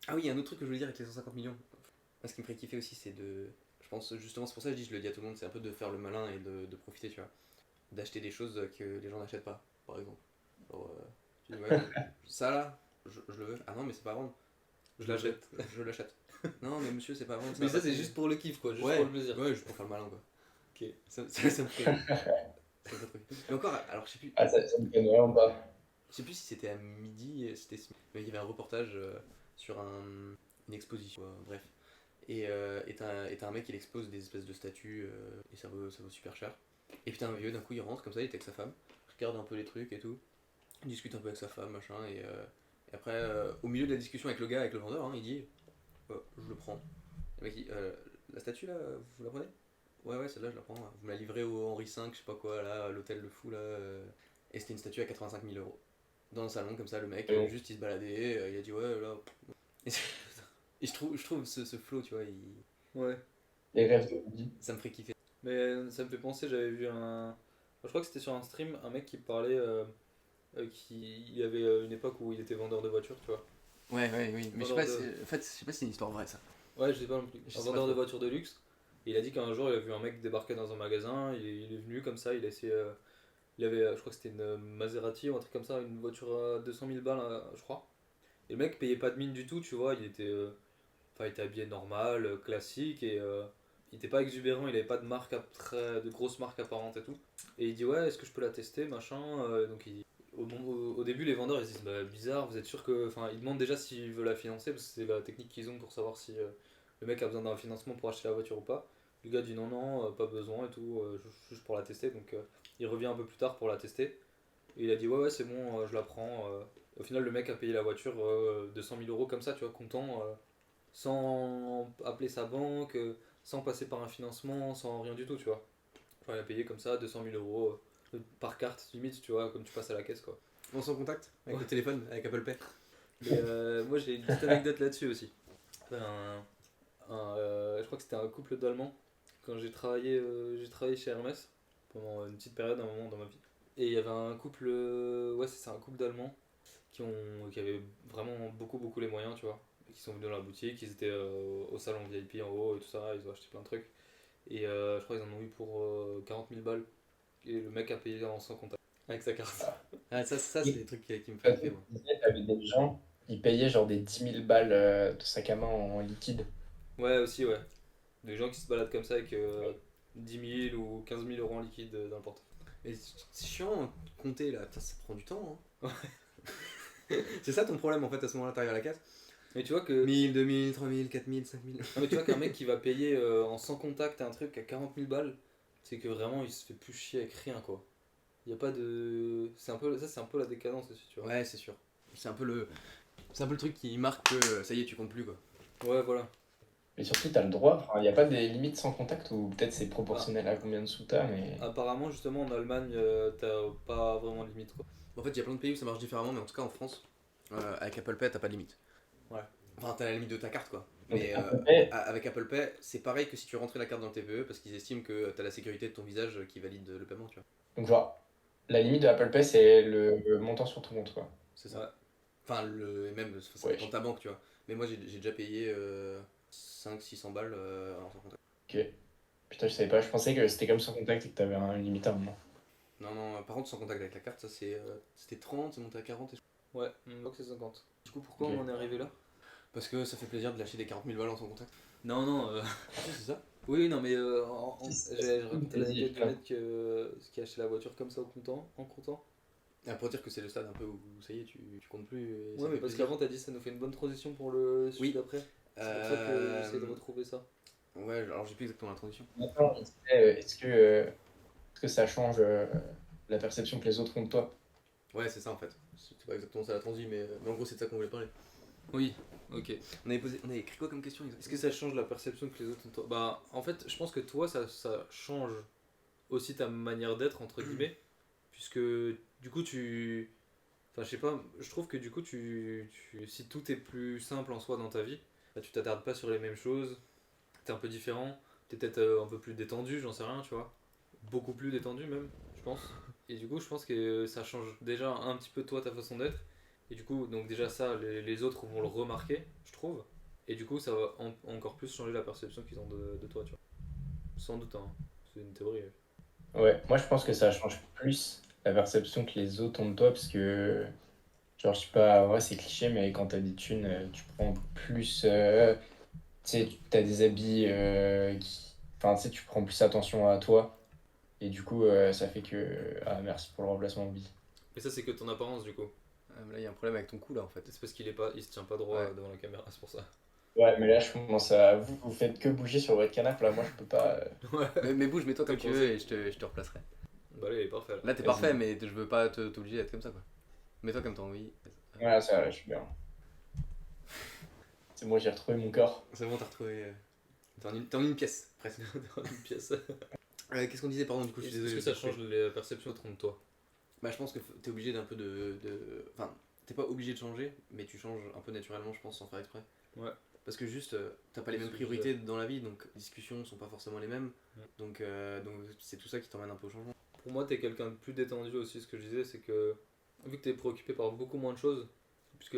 Ah oui, il y a un autre truc que je voulais dire avec les 150 millions. Moi, ce qui me ferait kiffer aussi, c'est de. Je pense justement, c'est pour ça que je dis, je le dis à tout le monde, c'est un peu de faire le malin et de profiter, tu vois. D'acheter des choses que les gens n'achètent pas, par exemple. Genre, tu dis, ouais, ça là, je le veux. Ah non, mais c'est pas à vendre. je l'achète? Je l'achète. Non, mais monsieur, c'est pas à vendre. Mais va ça, pas c'est se- juste pour le kiff, quoi, juste Ouais, pour le plaisir. ouais, juste pour faire le malin, quoi. Ok. Ça me ferait. Ça me ferait trop kiffer. Mais encore, alors je sais plus. Ah, ça me fait vraiment pas. Je sais plus si c'était à midi, mais il y avait un reportage sur une exposition, bref. Et t'as un mec qui expose des espèces de statues et ça vaut super cher. Et puis t'as un vieux, d'un coup il rentre comme ça, il est avec sa femme, regarde un peu les trucs et tout, il discute un peu avec sa femme, machin, et après, au milieu de la discussion avec le gars, avec le vendeur, hein, il dit je le prends. Le mec dit la statue là, vous la prenez? Ouais, celle-là je la prends, vous me la livrez au Henri V, je sais pas quoi, là, à l'hôtel Le Fou, là. Et c'était une statue à 85 000 euros. Dans le salon, comme ça, le mec, Oh. juste il se baladait, il a dit ouais, là. Et, et je trouve ce flow, tu vois, Ouais. Les rêves de Woody. ça me ferait kiffer. Mais ça me fait penser, j'avais vu un. Je crois que c'était sur un stream, un mec qui parlait. Il y avait une époque où il était vendeur de voitures, tu vois. Ouais, oui, mais je sais Vendeur pas, de- en fait, je sais pas si c'est une histoire vraie ça. Ouais, je sais pas non plus. Je Un sais vendeur pas de trop. voitures de luxe. Et il a dit qu'un jour, il a vu un mec débarquer dans un magasin, il est venu comme ça, il a essayé. Il avait, je crois que c'était une Maserati ou un truc comme ça, une voiture à 200 000 balles, je crois. Et le mec payait pas de mine du tout, tu vois, il était habillé normal, classique, et il était pas exubérant, il avait pas de marque, de grosses marques apparentes et tout. Et il dit, ouais, est-ce que je peux la tester, machin. Donc au début, les vendeurs ils se disent, bah bizarre, vous êtes sûr que. Enfin, ils demandent déjà s'ils veulent la financer, parce que c'est la technique qu'ils ont pour savoir si le mec a besoin d'un financement pour acheter la voiture ou pas. Le gars dit non, non, pas besoin et tout, juste pour la tester. Donc il revient un peu plus tard pour la tester. Et il a dit ouais, ouais, c'est bon, je la prends. Au final, le mec a payé la voiture de 100 000 euros comme ça, tu vois, content, sans appeler sa banque, sans passer par un financement, sans rien du tout, tu vois. Enfin, il a payé comme ça 200 000 euros par carte, limite, tu vois, comme tu passes à la caisse, quoi. On s'en contact avec Ouais. le téléphone, avec Apple Pay. Et moi, j'ai une petite anecdote là-dessus aussi. Je crois que c'était un couple d'Allemands quand j'ai travaillé chez Hermès pendant une petite période, un moment dans ma vie. Et il y avait un couple, ouais, c'est ça, un couple d'Allemands qui avaient vraiment beaucoup, beaucoup les moyens, tu vois. Et qui sont venus dans la boutique, ils étaient au salon VIP en haut et tout ça, ils ont acheté plein de trucs. Et je crois qu'ils en ont eu pour 40 000 balles. Et le mec a payé en sans contact, avec sa carte. Ah, ça c'est des trucs qui me font kiffer, moi. T'avais des gens, ils payaient genre des 10 000 balles de sac à main en liquide. Ouais, aussi, ouais. Des gens qui se baladent comme ça avec 10 000 ou 15 000 euros en liquide dans le portefeuille. Mais c'est chiant de compter là, putain, ça prend du temps. Hein. C'est ça ton problème en fait à ce moment-là, t'arrives à la caisse. Mais tu vois que. 1000, 2000, 3000, 4000, 5000. Non, mais tu vois qu'un mec qui va payer en sans contact un truc à 40 000 balles, c'est que vraiment il se fait plus chier avec rien, quoi. Il y a pas de. C'est un peu... Ça, c'est un peu la décadence aussi, tu vois. Ouais, c'est sûr. C'est un peu le truc qui marque que ça y est, tu comptes plus quoi. Ouais, voilà. Et surtout, t'as le droit, il n'y a pas des limites sans contact ou peut-être c'est proportionnel à combien de sous t'as, mais. Apparemment, justement, en Allemagne, t'as pas vraiment de limite, quoi. En fait, il y a plein de pays où ça marche différemment, mais en tout cas en France, avec Apple Pay, t'as pas de limite. Ouais. Enfin, t'as la limite de ta carte quoi. Donc, Mais Apple Pay, avec Apple Pay, c'est pareil que si tu rentrais la carte dans le TPE parce qu'ils estiment que t'as la sécurité de ton visage qui valide le paiement, tu vois. donc genre, la limite de Apple Pay, c'est le montant sur ton compte, quoi. C'est ça. Ouais. Enfin, et même, ça Ouais. dépend de ta banque, tu vois. Mais moi, j'ai déjà payé 500-600 balles en sans contact. Ok. Putain, je savais pas, je pensais que c'était comme sans contact et que t'avais une limite à un moment. Non, non, par contre, sans contact avec la carte, ça c'était 30, c'est monté à 40. Ouais, je crois que c'est 50. Du coup, pourquoi Ok. on en est arrivé là? Parce que ça fait plaisir de lâcher des 40 000 balles en sans contact. Non, non. Si, c'est ça. Oui, non, mais j'ai C'est raconté une l'anecdote du plaisir. mec qui a acheté la voiture comme ça au comptant, en comptant. Et pour dire que c'est le stade un peu où ça y est, tu comptes plus. Et ça Ouais, mais fait parce plaisir. qu'avant, t'as dit ça nous fait une bonne transition pour le sujet Oui. d'après. C'est pour ça que j'essaie de retrouver ça. Ouais, alors j'ai plus exactement la transition. Maintenant, il disait, est-ce que ça change la perception que les autres ont de toi? Ouais, c'est ça en fait. C'est pas exactement ça la transi, mais en gros, c'est de ça qu'on voulait parler. Oui, ok. On avait écrit quoi comme question Est-ce que ça change la perception que les autres ont de toi? Bah, en fait, je pense que toi, ça change aussi ta manière d'être, entre guillemets. Puisque, du coup, tu. Enfin, je sais pas, je trouve que du coup, si tout est plus simple en soi dans ta vie, bah, tu t'attardes pas sur les mêmes choses, t'es un peu différent, t'es peut-être un peu plus détendu, j'en sais rien, tu vois. Beaucoup plus détendu même, je pense. Et du coup, je pense que ça change déjà un petit peu toi, ta façon d'être. Et du coup, donc déjà ça, les autres vont le remarquer, je trouve. Et du coup, ça va encore plus changer la perception qu'ils ont de toi, tu vois. Sans doute, hein. C'est une théorie. Ouais, moi je pense que ça change plus la perception que les autres ont de toi parce que, genre, je sais pas, ouais, c'est cliché, mais quand t'as des thunes, tu prends plus. Tu sais, t'as des habits qui. Enfin, tu sais, tu prends plus attention à toi. Et du coup, ça fait que. Ah, merci pour le remplacement de vie. Et ça, c'est que ton apparence, du coup. Là, il y a un problème avec ton cou là en fait. C'est parce il se tient pas droit Ouais. devant la caméra, c'est pour ça. Ouais, mais là, je commence à. Vous faites que bouger sur votre canapé, là, moi, je peux pas. Ouais. Mais bouge, mets-toi comme T'as tu veux pensé. et je te replacerai. Bah là, il est parfait. Là. Là, t'es Vas-y. parfait, mais je veux pas t'obliger d'être comme ça quoi. Mets-toi comme t'as envie. Ouais, ça va, je suis bien. C'est moi, j'ai retrouvé mon corps. C'est bon, t'as retrouvé. T'es en une pièce, presque. Dans une pièce. Qu'est-ce qu'on disait, pardon, du coup, je suis Est-ce désolé. que ça change les perceptions de toi? Bah, je pense que t'es obligé d'un peu Enfin, t'es pas obligé de changer, mais tu changes un peu naturellement, je pense, sans faire exprès. Ouais. Parce que juste, t'as pas les C'est mêmes ce que je priorités dans la vie, donc les discussions sont pas forcément les mêmes. Ouais. Donc c'est tout ça qui t'emmène un peu au changement. Pour moi, t'es quelqu'un de plus détendu aussi. Ce que je disais, c'est que vu que t'es préoccupé par beaucoup moins de choses, puisque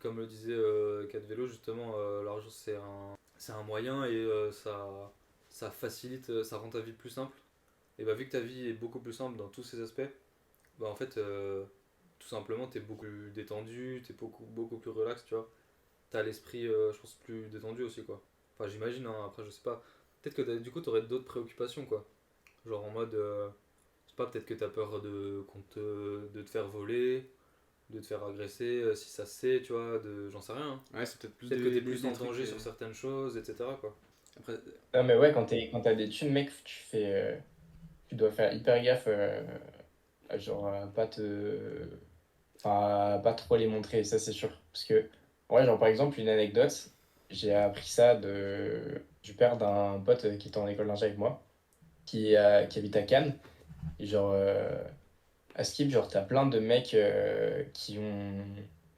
comme le disait Cat Vélo, justement, l'argent c'est un moyen et ça facilite, ça rend ta vie plus simple. Et bah, vu que ta vie est beaucoup plus simple dans tous ces aspects, bah en fait, tout simplement, t'es beaucoup plus détendu, t'es beaucoup plus relax, tu vois. T'as l'esprit, je pense, plus détendu aussi, quoi. Enfin, j'imagine, hein, après, je sais pas. Peut-être que du coup, t'aurais d'autres préoccupations, quoi. Genre en mode, je sais pas, peut-être que t'as peur de te faire voler, de te faire agresser, si ça se sait, tu vois, j'en sais rien. Hein. Ouais, c'est peut-être plus Peut-être que t'es plus des en trucs, danger sur certaines choses, etc. quoi. Après, Non, mais ouais, quand t'as des thunes, mec, tu dois faire hyper gaffe, à genre, enfin, à pas trop les montrer, ça c'est sûr. Parce que, ouais, genre, par exemple, une anecdote, j'ai appris ça du père d'un pote qui était en école d'ingé avec moi, qui habite à Cannes. Et genre, à Skip, genre, t'as plein de mecs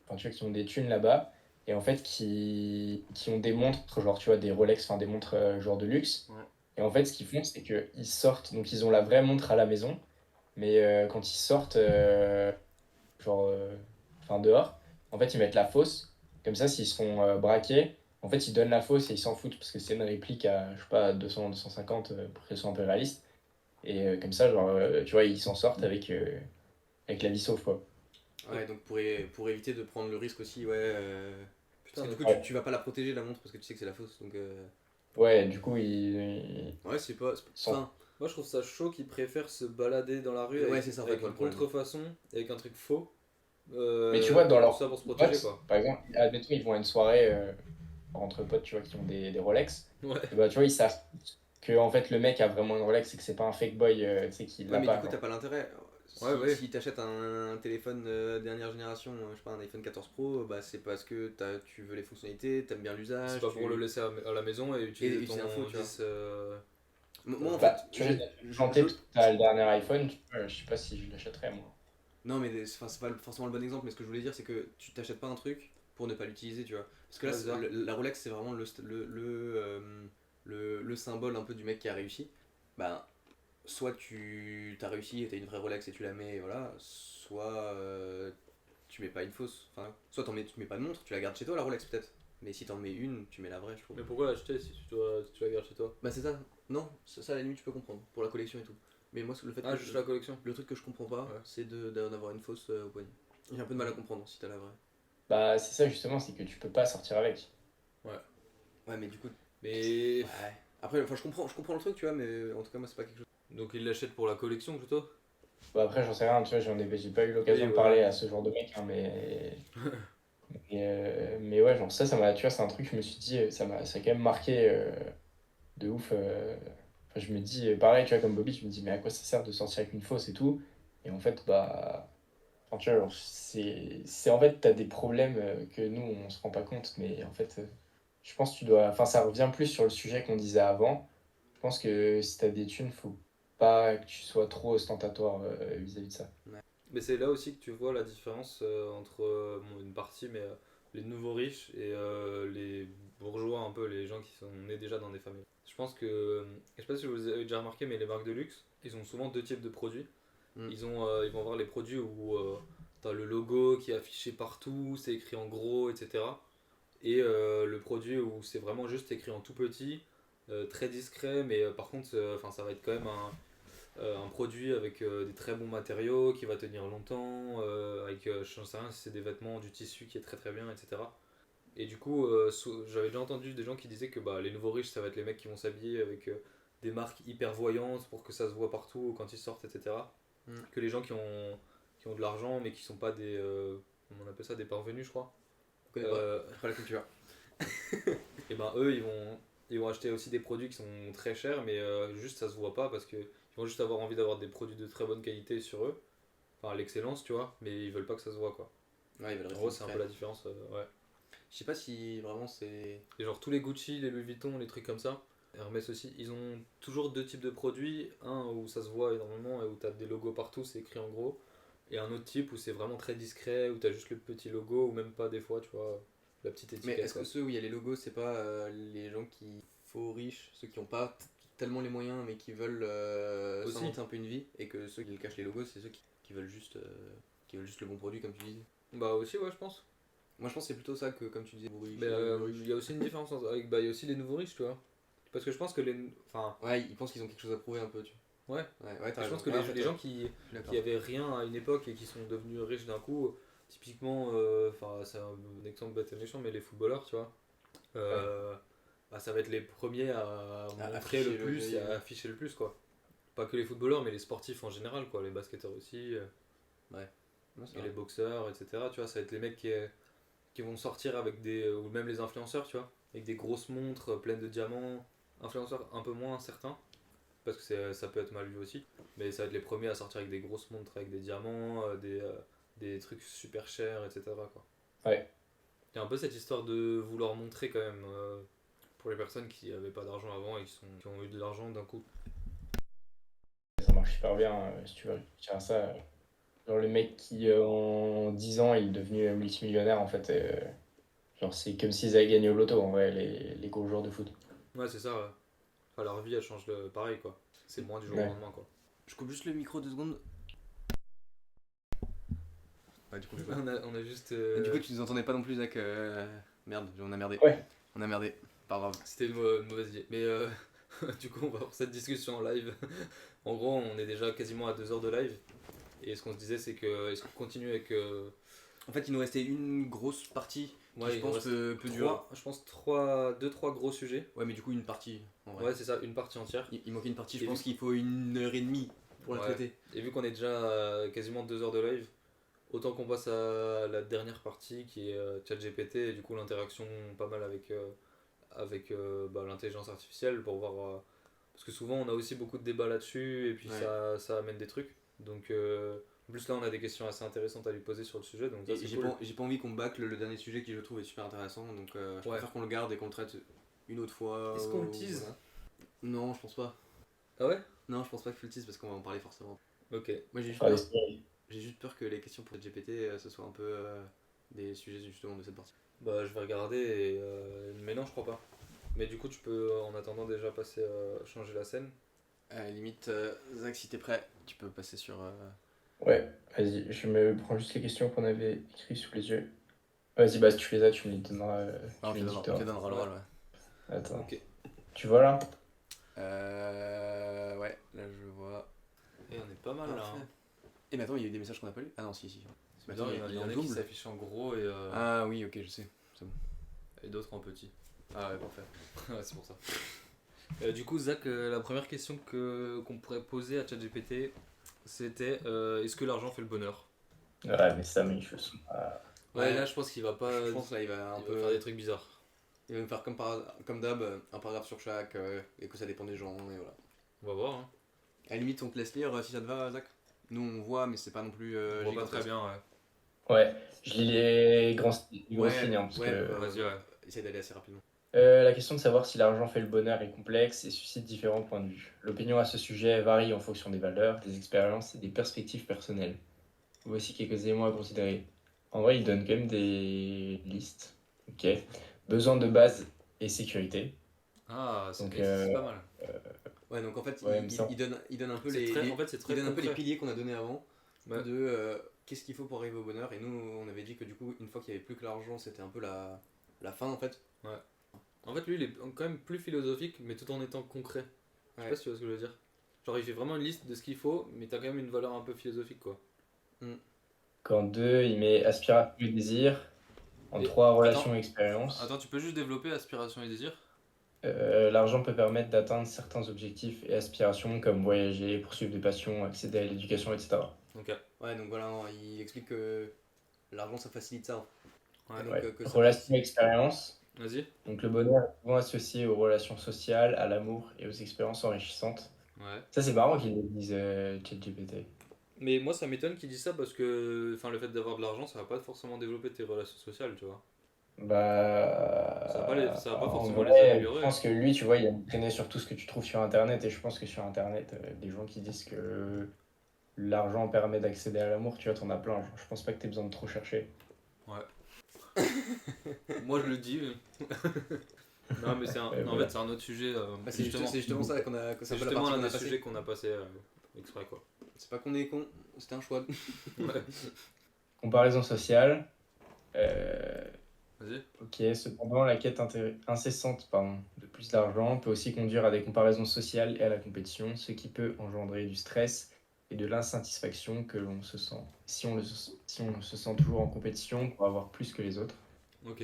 enfin, tu vois, qui ont des thunes là-bas, et en fait, qui ont des montres, genre, tu vois, des Rolex, enfin, des montres genre de luxe. Ouais. Et en fait, ce qu'ils font, c'est qu'ils sortent, donc ils ont la vraie montre à la maison, mais quand ils sortent, genre, enfin, dehors, en fait, ils mettent la fausse. Comme ça, s'ils se font braquer, en fait, ils donnent la fausse et ils s'en foutent, parce que c'est une réplique à, je sais pas, 200, 250, pour qu'elle soit un peu réaliste. Et comme ça, genre, tu vois, ils s'en sortent avec la vie sauve, quoi. ouais, donc pour éviter de prendre le risque aussi, ouais. Putain, Parce que du coup, Ouais. tu vas pas la protéger la montre parce que tu sais que c'est la fausse. Donc, Ouais, du coup, ils ouais, c'est pas. sont. Enfin, moi je trouve ça chaud qu'ils préfèrent se balader dans la rue ouais, avec, c'est ça en fait, avec moi, une le problème. contrefaçon, avec un truc faux. Mais tu vois, dans Tout leur ça pour se protéger potes, quoi. par exemple, admettons, ils vont à une soirée entre potes, tu vois, qui ont des Rolex. Ouais. Et bah, tu vois, ils savent que en fait, le mec a vraiment une Rolex et que c'est pas un fake boy, tu sais, qui Ouais, l'a mais du pas, coup, t'as genre. pas l'intérêt. Ouais, ouais. Si t'achètes un téléphone dernière génération, je sais pas, un iPhone 14 Pro, bah c'est parce que tu veux les fonctionnalités, t'aimes bien C'est l'usage. pas pour le laisser à la maison et Et utiliser utiliser un faux, ton tu vois. 10. Moi, en fait, Bah, tu risques de planter parce que t'as le dernier iPhone, je sais pas si je l'achèterais, moi. non, mais enfin, c'est pas forcément le bon exemple, mais ce que je voulais dire, c'est que tu t'achètes pas un truc pour ne pas l'utiliser, tu vois. Parce que là, Ouais, c'est ça. la Rolex, c'est vraiment le symbole un peu du mec qui a réussi. Bah, soit tu as réussi et t'as une vraie Rolex et tu la mets, et voilà, soit tu mets pas une fausse. Enfin, soit tu mets pas de montre, tu la gardes chez toi, la Rolex peut-être. Mais si t'en mets une, tu mets la vraie, je trouve. Mais pourquoi l'acheter si tu la gardes chez toi? Bah, c'est ça. Non, ça à la limite, je peux comprendre, pour la collection et tout. Mais moi, le fait Ah, que juste la collection. le truc que je comprends pas, Ouais. c'est d'avoir une fausse au poignet. J'ai un peu de mal à comprendre si t'as la vraie. Bah, c'est ça, justement, c'est que tu peux pas sortir avec. Ouais. Ouais, mais du coup, Mais. ouais. Après, enfin, je comprends le truc, tu vois, mais en tout cas, moi, c'est pas quelque chose. Donc il l'achète pour la collection plutôt? Bah, après, j'en sais rien, tu vois, j'ai pas eu l'occasion Oui, de voilà. parler à ce genre de mec, hein, mais ouais, genre ça m'a, tu vois, c'est un truc, je me suis dit, ça a quand même marqué de ouf. Enfin, je me dis, pareil, tu vois, comme Bobby, je me dis, mais à quoi ça sert de sortir avec une fausse et tout? Et en fait, bah, enfin, tu vois, genre, en fait, t'as des problèmes que nous, on se rend pas compte, mais en fait, je pense que tu dois, enfin, ça revient plus sur le sujet qu'on disait avant. Je pense que si t'as des thunes, faut pas que tu sois trop ostentatoire vis-à-vis de ça. Ouais. Mais c'est là aussi que tu vois la différence entre bon, une partie, mais les nouveaux riches et les bourgeois, un peu les gens qui sont nés déjà dans des familles. Je pense que, je sais pas si vous avez déjà remarqué, mais les marques de luxe, ils ont souvent deux types de produits. Mm. Ils vont avoir les produits où t'as le logo qui est affiché partout, c'est écrit en gros, etc. Et le produit où c'est vraiment juste écrit en tout petit, très discret, mais par contre, ça va être quand même un produit avec des très bons matériaux qui va tenir longtemps, avec, je ne sais rien si c'est des vêtements, du tissu qui est très très bien, etc. Et du coup, j'avais déjà entendu des gens qui disaient que bah, les nouveaux riches, ça va être les mecs qui vont s'habiller avec des marques hyper voyantes pour que ça se voit partout quand ils sortent, etc. Mm. Que les gens qui ont de l'argent mais qui sont pas des, comment on appelle ça, des parvenus, je crois. On connaît pas la culture. Et ben eux, ils vont acheter aussi des produits qui sont très chers, mais juste ça se voit pas parce que ils vont juste avoir envie d'avoir des produits de très bonne qualité sur eux, enfin l'excellence, tu vois, mais ils veulent pas que ça se voit quoi. Ouais, ils veulent En rester gros, c'est un peu discrets. la différence, ouais. Je sais pas si vraiment c'est. Et genre tous les Gucci, les Louis Vuitton, les trucs comme ça, Hermès aussi, ils ont toujours deux types de produits, un où ça se voit énormément et où t'as des logos partout, c'est écrit en gros, et un autre type où c'est vraiment très discret, où t'as juste le petit logo, ou même pas des fois, tu vois, la petite Mais étiquette est-ce quoi. que ceux où il y a les logos, c'est pas les gens qui faux riches, ceux qui ont pas tellement les moyens mais qui veulent Aussi. s'inventer un peu une vie, et que ceux qui cachent les logos, c'est ceux qui veulent juste le bon produit, comme tu disais. Bah aussi, ouais, je pense. Moi, je pense que c'est plutôt ça que, comme tu disais, riches, Mais il y a aussi une différence avec, bah, il y a aussi les nouveaux riches, tu vois. Parce que je pense que les. Enfin, Ouais, ils pensent qu'ils ont quelque chose à prouver un peu, tu ouais. vois. Ouais, t'as Je raison. pense que Ouais, en fait, les ouais, gens je suis d'accord. qui avaient rien à une époque et qui sont devenus riches d'un coup, typiquement, enfin, c'est un exemple bête et méchant, mais les footballeurs, tu vois. Bah, ça va être les premiers à montrer afficher le le plus et jeu. à afficher le plus, quoi. Pas que les footballeurs, mais les sportifs en général, quoi. Les basketteurs aussi. Ouais. Ouais, c'est et vrai. les boxeurs, etc. Tu vois, ça va être les mecs qui vont sortir avec des. Ou même les influenceurs, tu vois, avec des grosses montres pleines de diamants. Influenceurs un peu moins certains, parce que ça peut être mal vu aussi. Mais ça va être les premiers à sortir avec des grosses montres avec des diamants, des trucs super chers, etc. Quoi. Ouais, Il y a un peu cette histoire de vouloir montrer quand même pour les personnes qui n'avaient pas d'argent avant et qui ont eu de l'argent d'un coup. ça marche super bien si tu veux réfléchir à ça. Genre le mec qui en 10 ans il est devenu multimillionnaire en fait. Genre c'est comme s'ils avaient gagné au loto en vrai, les gros joueurs de foot. Ouais, c'est ça. Ouais. Enfin, leur vie, elle change pareil, quoi. C'est moins du jour au Ouais. lendemain, quoi. Je coupe juste le micro 2 secondes. Ouais, du coup, On a juste. Du coup, tu nous entendais pas non plus, Zach. Merde, on a merdé. Ouais. On a merdé. Pas grave. C'était une mauvaise idée. Mais du coup, on va avoir cette discussion en live. En gros, on est déjà quasiment à 2 heures de live. Et ce qu'on se disait, c'est que. Est-ce qu'on continue avec. En fait, il nous restait une grosse partie qui, Ouais, je il pense, nous reste peut durer. je pense 2-3 gros sujets. Ouais, mais du coup, une partie. En vrai. Ouais, c'est ça, une partie entière. Il manquait une partie, je Et pense vu- qu'il faut 1 heure et demie pour la Ouais. traiter. Et vu qu'on est déjà à quasiment 2 heures de live, autant qu'on passe à la dernière partie qui est ChatGPT et du coup l'interaction pas mal avec l'intelligence artificielle pour voir. Parce que souvent on a aussi beaucoup de débats là-dessus et puis Ouais. ça amène des trucs. Donc en plus là on a des questions assez intéressantes à lui poser sur le sujet donc ça Et c'est j'ai cool. pas envie qu'on bâcle le dernier sujet qui, je trouve, est super intéressant. Donc, je Ouais. préfère qu'on le garde et qu'on le traite une autre fois. Est-ce qu'on le ou- tease voilà. Non, je pense pas. Ah ouais. Non, je pense pas qu'il faut le tease parce qu'on va en parler forcément. Ok. Moi, j'ai juste Enfin, peur. des séries. J'ai juste peur que les questions pour GPT ce soit un peu des sujets justement de cette partie. Bah je vais regarder mais non je crois pas. Mais du coup tu peux en attendant déjà passer changer la scène. Limite, Zach, si t'es prêt, tu peux passer sur. Ouais, vas-y, je me prends juste les questions qu'on avait écrites sous les yeux. Vas-y, bah si tu les as, tu me les donneras. Ah, on Tu te me les dicteras. donnera le rôle, ouais. Attends. Ok. Tu vois là? Ouais, là je vois. Et on est pas mal là. Parfait. Hein. Et mais attends, il y a eu des messages qu'on a pas lus. Ah non, si. C'est Attends, bizarre, il y en a qui s'affichent en gros Ah oui, ok, je sais. et d'autres en petit. Ah ouais, parfait. Ouais, c'est pour ça. Du coup, Zach, la première question qu'on pourrait poser à ChatGPT, c'était est-ce que l'argent fait le bonheur? Ouais, mais ça, mais je suis. Ouais, là je pense qu'il va pas. Je pense là, il va un il peu va faire des trucs bizarres. Il va me faire comme d'hab, un paragraphe sur chaque, et que ça dépend des gens, et voilà. On va voir. Hein. À la limite, on te laisse lire si ça te va, Zach. Nous, on voit, mais c'est pas non plus. On voit pas gigantesque. très bien, ouais. Ouais, je lis les grosses lignes, hein, parce ouais, que Vas-y, ouais. Essaye d'aller assez rapidement. la question de savoir si l'argent fait le bonheur est complexe et suscite différents points de vue. L'opinion à ce sujet varie en fonction des valeurs, des expériences et des perspectives personnelles. Voici quelques éléments à considérer. En vrai, il donne quand même des listes. Ok. Besoins de base et sécurité. Ah, Donc, c'est pas mal. Ouais, donc en fait, Ouais, mais ça- il donne un peu En fait, c'est très il donne un peu les concret. piliers qu'on a donnés avant. Ouais. De qu'est-ce qu'il faut pour arriver au bonheur. Et nous, on avait dit que du coup, une fois qu'il n'y avait plus que l'argent, c'était un peu la fin en fait. En fait, lui, il est quand même plus philosophique, mais tout en étant concret. Je sais Ouais. pas si tu vois ce que je veux dire. Genre, il fait vraiment une liste de ce qu'il faut, mais t'as quand même une valeur un peu philosophique, quoi. qu'en 2, il met aspiration et désir. En Et- 3, relation attends. et expérience. Attends, tu peux juste développer aspiration et désir? L'argent peut permettre d'atteindre certains objectifs et aspirations comme voyager, poursuivre des passions, accéder à l'éducation, etc. Donc, Ouais, donc voilà, il explique que l'argent ça facilite ça. ouais. Et donc, Ouais. que ça Relation et expérience. Vas-y. Donc le bonheur est souvent associé aux relations sociales, à l'amour et aux expériences enrichissantes. Ouais. Ça c'est marrant qu'ils le disent ChatGPT. Mais moi, ça m'étonne qu'il dise ça parce que enfin, le fait d'avoir de l'argent, ça va pas forcément développer tes relations sociales, tu vois. Bah, Ça va pas en forcément les vrai, je améliorer. pense que lui, tu vois, il a traîné sur tout ce que tu trouves sur Internet et je pense que sur Internet, des gens qui disent que l'argent permet d'accéder à l'amour, tu vois, t'en as plein. Genre, je pense pas que t'aies besoin de trop chercher. Moi, je le dis. Non, mais Ouais, en voilà. fait, c'est un autre sujet. Bah, c'est justement ça que C'est c'est un peu la justement partie l'un qu'on des a passée. sujets qu'on a passé exprès, quoi. C'est pas qu'on est con, c'était un choix. Ouais. Comparaison sociale. Vas-y. Ok, cependant, la quête incessante de plus d'argent peut aussi conduire à des comparaisons sociales et à la compétition, ce qui peut engendrer du stress et de l'insatisfaction que l'on se sent. Si on se sent toujours en compétition pour avoir plus que les autres. Ok.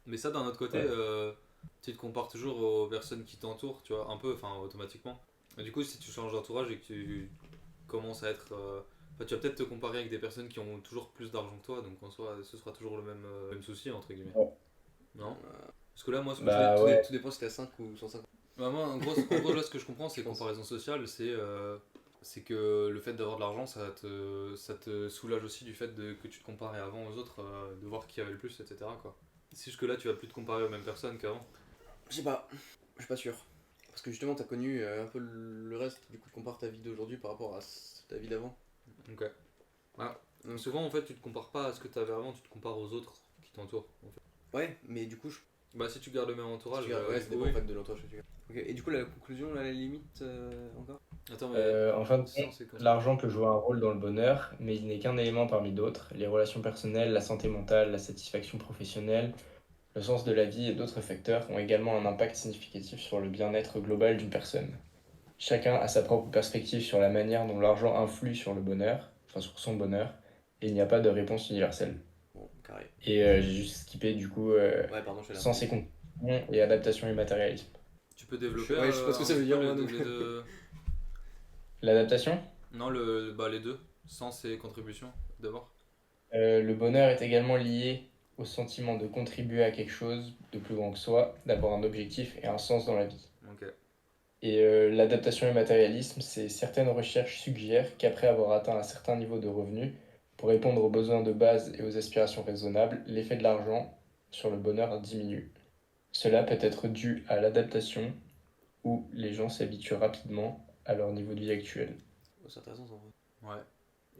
Mais ça, d'un autre côté, Ouais. tu te compares toujours aux personnes qui t'entourent, tu vois, un peu, enfin, automatiquement. Et du coup, si tu changes d'entourage et que tu commences à être. Bah, tu vas peut-être te comparer avec des personnes qui ont toujours plus d'argent que toi, donc en soi, ce sera toujours le même souci, entre guillemets. Ouais. Non? Parce que là, moi, ce que Bah Tout, ouais. tout dépend si t'as 5 ou 150. bah, moi, en gros, là, ce que je comprends, c'est Je pense. comparaison sociale, c'est que le fait d'avoir de l'argent, ça te soulage aussi du fait que tu te comparais avant aux autres, de voir qui avait le plus, etc. quoi. C'est juste que là, tu vas plus te comparer aux mêmes personnes qu'avant. Je sais pas, je suis pas sûr. Parce que justement, t'as connu un peu le reste, du coup, tu compares ta vie d'aujourd'hui par rapport à ta vie d'avant. Ok. Donc souvent, en fait, tu te compares pas à ce que tu avais avant, tu te compares aux autres qui t'entourent. En fait. Ouais, mais du coup, Bah, si tu gardes le même entourage, ouais, du ça coup, dépend oui. en fait de l'entourage que tu as. Ok, et du coup, la conclusion, là, la limite, encore Attends, mais. En fin de Sans compte, séquence. l'argent peut jouer un rôle dans le bonheur, mais il n'est qu'un élément parmi d'autres. Les relations personnelles, la santé mentale, la satisfaction professionnelle, le sens de la vie et d'autres facteurs ont également un impact significatif sur le bien-être global d'une personne. Chacun a sa propre perspective sur la manière dont l'argent influe sur le bonheur, enfin sur son bonheur, et il n'y a pas de réponse universelle. Bon, carré. Et j'ai juste skippé du coup Ouais, pardon, je suis là. sens et conclusion et adaptation et matérialisme. Tu peux développer Ouais, je sais pas ce que un ça veut petit dire, peu moi, les, donc. les deux. L'adaptation? Non, les deux. Sens et contribution, d'abord. Le bonheur est également lié au sentiment de contribuer à quelque chose de plus grand que soi, d'avoir un objectif et un sens dans la vie. Ok. Et l'adaptation et matérialisme, c'est certaines recherches suggèrent qu'après avoir atteint un certain niveau de revenus, pour répondre aux besoins de base et aux aspirations raisonnables, l'effet de l'argent sur le bonheur diminue. Cela peut être dû à l'adaptation où les gens s'habituent rapidement à leur niveau de vie actuel. C'est intéressant, ça, en vrai. Ouais.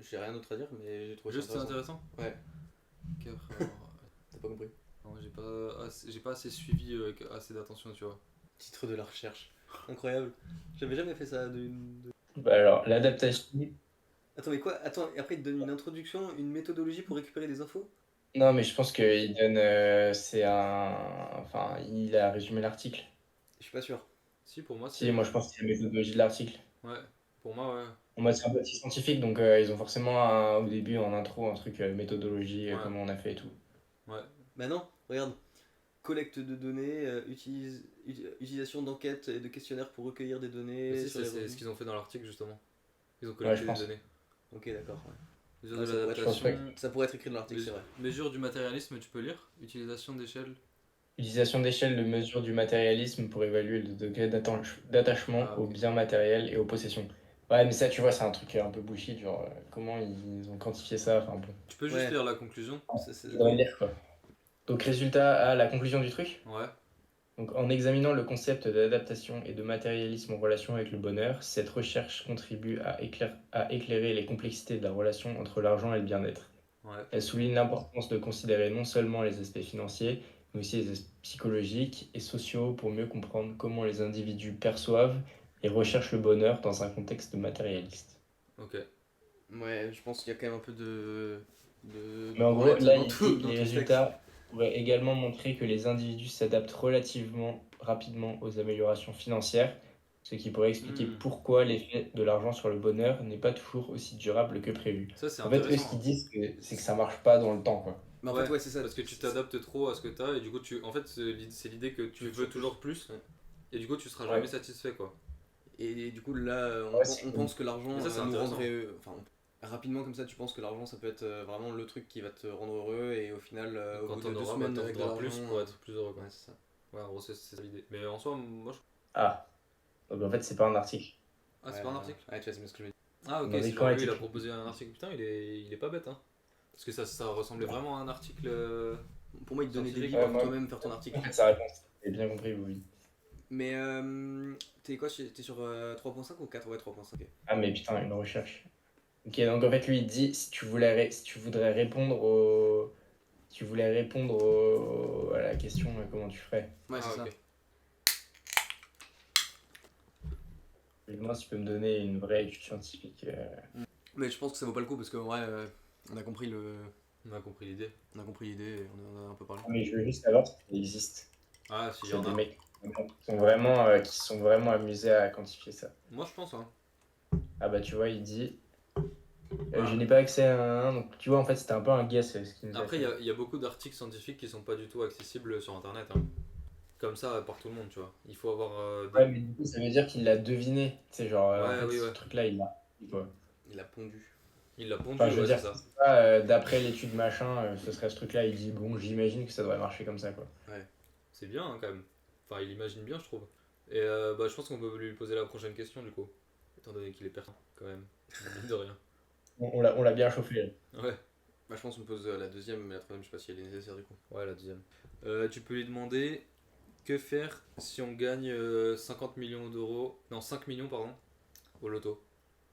J'ai rien d'autre à dire, mais j'ai trouvé Juste, c'est ça intéressant. Ouais, Car, t'as pas compris. non, j'ai pas assez suivi avec assez d'attention, tu vois. Titre de la recherche. Incroyable. J'avais jamais fait ça d'une. Bah alors, l'adaptation. Attends, mais quoi? Attends, et après, il te donne une introduction, une méthodologie pour récupérer des infos? Non, mais je pense qu'il donne. C'est un. Enfin, il a résumé l'article. Je suis pas sûr. Si, pour moi, Si, moi je pense que c'est la méthodologie de l'article. Ouais. Pour moi, ouais. En mode, c'est un petit scientifique, donc ils ont forcément au début, en intro, un truc méthodologie, Ouais. comment on a fait et tout. Ouais. Bah non, regarde. Collecte de données, utilisation d'enquêtes et de questionnaires pour recueillir des données Mais si, sur les c'est revenus. ce qu'ils ont fait dans l'article, justement. Ils ont Ouais, collecté je des pense. données. Ok, d'accord. Ouais. Mesure Ouais, de ça pourrait être- je pense l'adaptation. Ça pourrait être écrit dans l'article, c'est vrai. Mesure du matérialisme, tu peux lire. Utilisation d'échelle. Utilisation d'échelle de mesure du matérialisme pour évaluer le degré d'attachement Ah, aux ok. biens matériels et aux possessions. Ouais, mais ça, tu vois, c'est un truc un peu bullshit, genre, comment ils ont quantifié ça, enfin bon. Tu peux juste Ouais. lire la conclusion. Faudrait le lire, quoi. Donc, résultat à la conclusion du truc. Ouais. Donc, en examinant le concept d'adaptation et de matérialisme en relation avec le bonheur, cette recherche contribue à éclairer les complexités de la relation entre l'argent et le bien-être. Ouais. Elle souligne l'importance de considérer non seulement les aspects financiers, mais aussi les aspects psychologiques et sociaux pour mieux comprendre comment les individus perçoivent et recherchent le bonheur dans un contexte matérialiste. Ok. Ouais, je pense qu'il y a quand même un peu de. Mais en gros, branlette là, dans il tout, dit dans les tout ce texte. résultats pourraient également montrer que les individus s'adaptent relativement rapidement aux améliorations financières, ce qui pourrait expliquer Hmm. pourquoi l'effet de l'argent sur le bonheur n'est pas toujours aussi durable que prévu. Ça, c'est En fait, eux, ce intéressant. qu'ils disent, c'est que ça marche pas dans le temps, quoi. Mais en fait, ouais, c'est ça. Parce que tu t'adaptes trop à ce que t'as et du coup, en fait, c'est l'idée que tu veux toujours plus Ouais. et du coup, tu seras Ouais. jamais satisfait quoi. Et du coup, là, Ouais, c'est on cool. pense que l'argent Mais ça, c'est nous intéressant. rendrait. Enfin, rapidement comme ça, tu penses que l'argent ça peut être vraiment le truc qui va te rendre heureux et au final, au Quand bout de t'en 2 auras, semaines t'en avec de voudras plus l'argent. pour être plus heureux quoi. Ouais, c'est ça. Ouais, en gros, c'est ça l'idée. Mais en soi, moi je. Ah, donc en fait, c'est pas un article. Ah, c'est Ouais, pas un article. Ouais, tu vois, c'est bien ce que je veux dire. Ah, ok, On en est c'est quand genre à lui, il a titre. proposé un article. Putain, il est pas bête hein. Parce que ça ressemblait vraiment à un article. Pour moi, il te donnait des Scientifique. livres Ouais, pour moi- toi-même faire ton article. En fait, sa réponse. J'ai bien compris, oui. Mais t'es quoi? T'es sur 3.5 ou 4? Ouais, 3.5. Ok. Ah, mais putain, une recherche. Ok, donc en fait, lui, il dit si tu voudrais répondre au. Si tu voulais répondre à la question, comment tu ferais? Ouais, c'est Ah, ça. ok. Moi, si tu peux me donner une vraie étude scientifique. Mais je pense que ça vaut pas le coup parce qu'en vrai, on a compris On a compris l'idée. on a compris l'idée et on en a un peu parlé. Mais je veux juste savoir si ça existe. Ah, si, Il y y a en des a. mecs qui sont vraiment amusés à quantifier ça. Moi je pense hein. Ah bah tu vois, il dit Voilà. je n'ai pas accès à un. Donc tu vois, en fait, c'était un peu un guess ce qu'il nous a Après, fait. il y a beaucoup d'articles scientifiques qui sont pas du tout accessibles sur internet. Hein. Comme ça, par tout le monde, tu vois. Il faut avoir Ouais, mais du coup, ça veut dire qu'il l'a deviné. Tu sais, genre, Ouais, en fait, oui, ce ouais. truc-là, il l'a. Tu vois. Il a pondu. Il l'a pondu, Enfin, je veux ouais, dire, c'est ça. c'est pas, d'après l'étude machin, ce serait ce truc-là. Il dit, bon, j'imagine que ça devrait marcher comme ça, quoi. C'est bien hein, quand même. Enfin, il imagine bien, je trouve. Et bah, je pense qu'on peut lui poser la prochaine question du coup. Étant donné qu'il est pertinent, quand même. Mine de rien. On l'a bien chauffé. Ouais, Bah, je pense qu'on pose la deuxième, mais la troisième, je sais pas si elle est nécessaire du coup. ouais, la deuxième. Tu peux lui demander que faire si on gagne 50 millions d'euros. Non, 5 millions, pardon, au loto.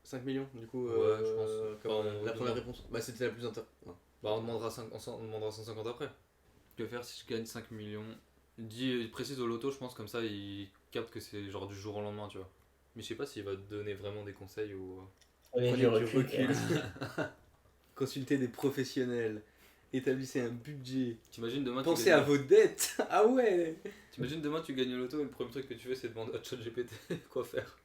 5 millions, du coup, Ouais, je pense. comme, Enfin, on la première demande- réponse. Bah, c'était la plus intéressante. Bah, on demandera 150 après. Que faire si je gagne 5 millions? Dis précise au loto, je pense, comme ça il capte que c'est genre du jour au lendemain, tu vois. Mais je sais pas s'il va te donner vraiment des conseils ou. Prenez Prenez du du recul. recul. Consultez des professionnels. Établissez un budget. T'imagines demain, Pensez à vos dettes. Ah ouais. T'imagines demain tu gagnes au loto et le premier truc que tu fais c'est demander à ChatGPT quoi faire.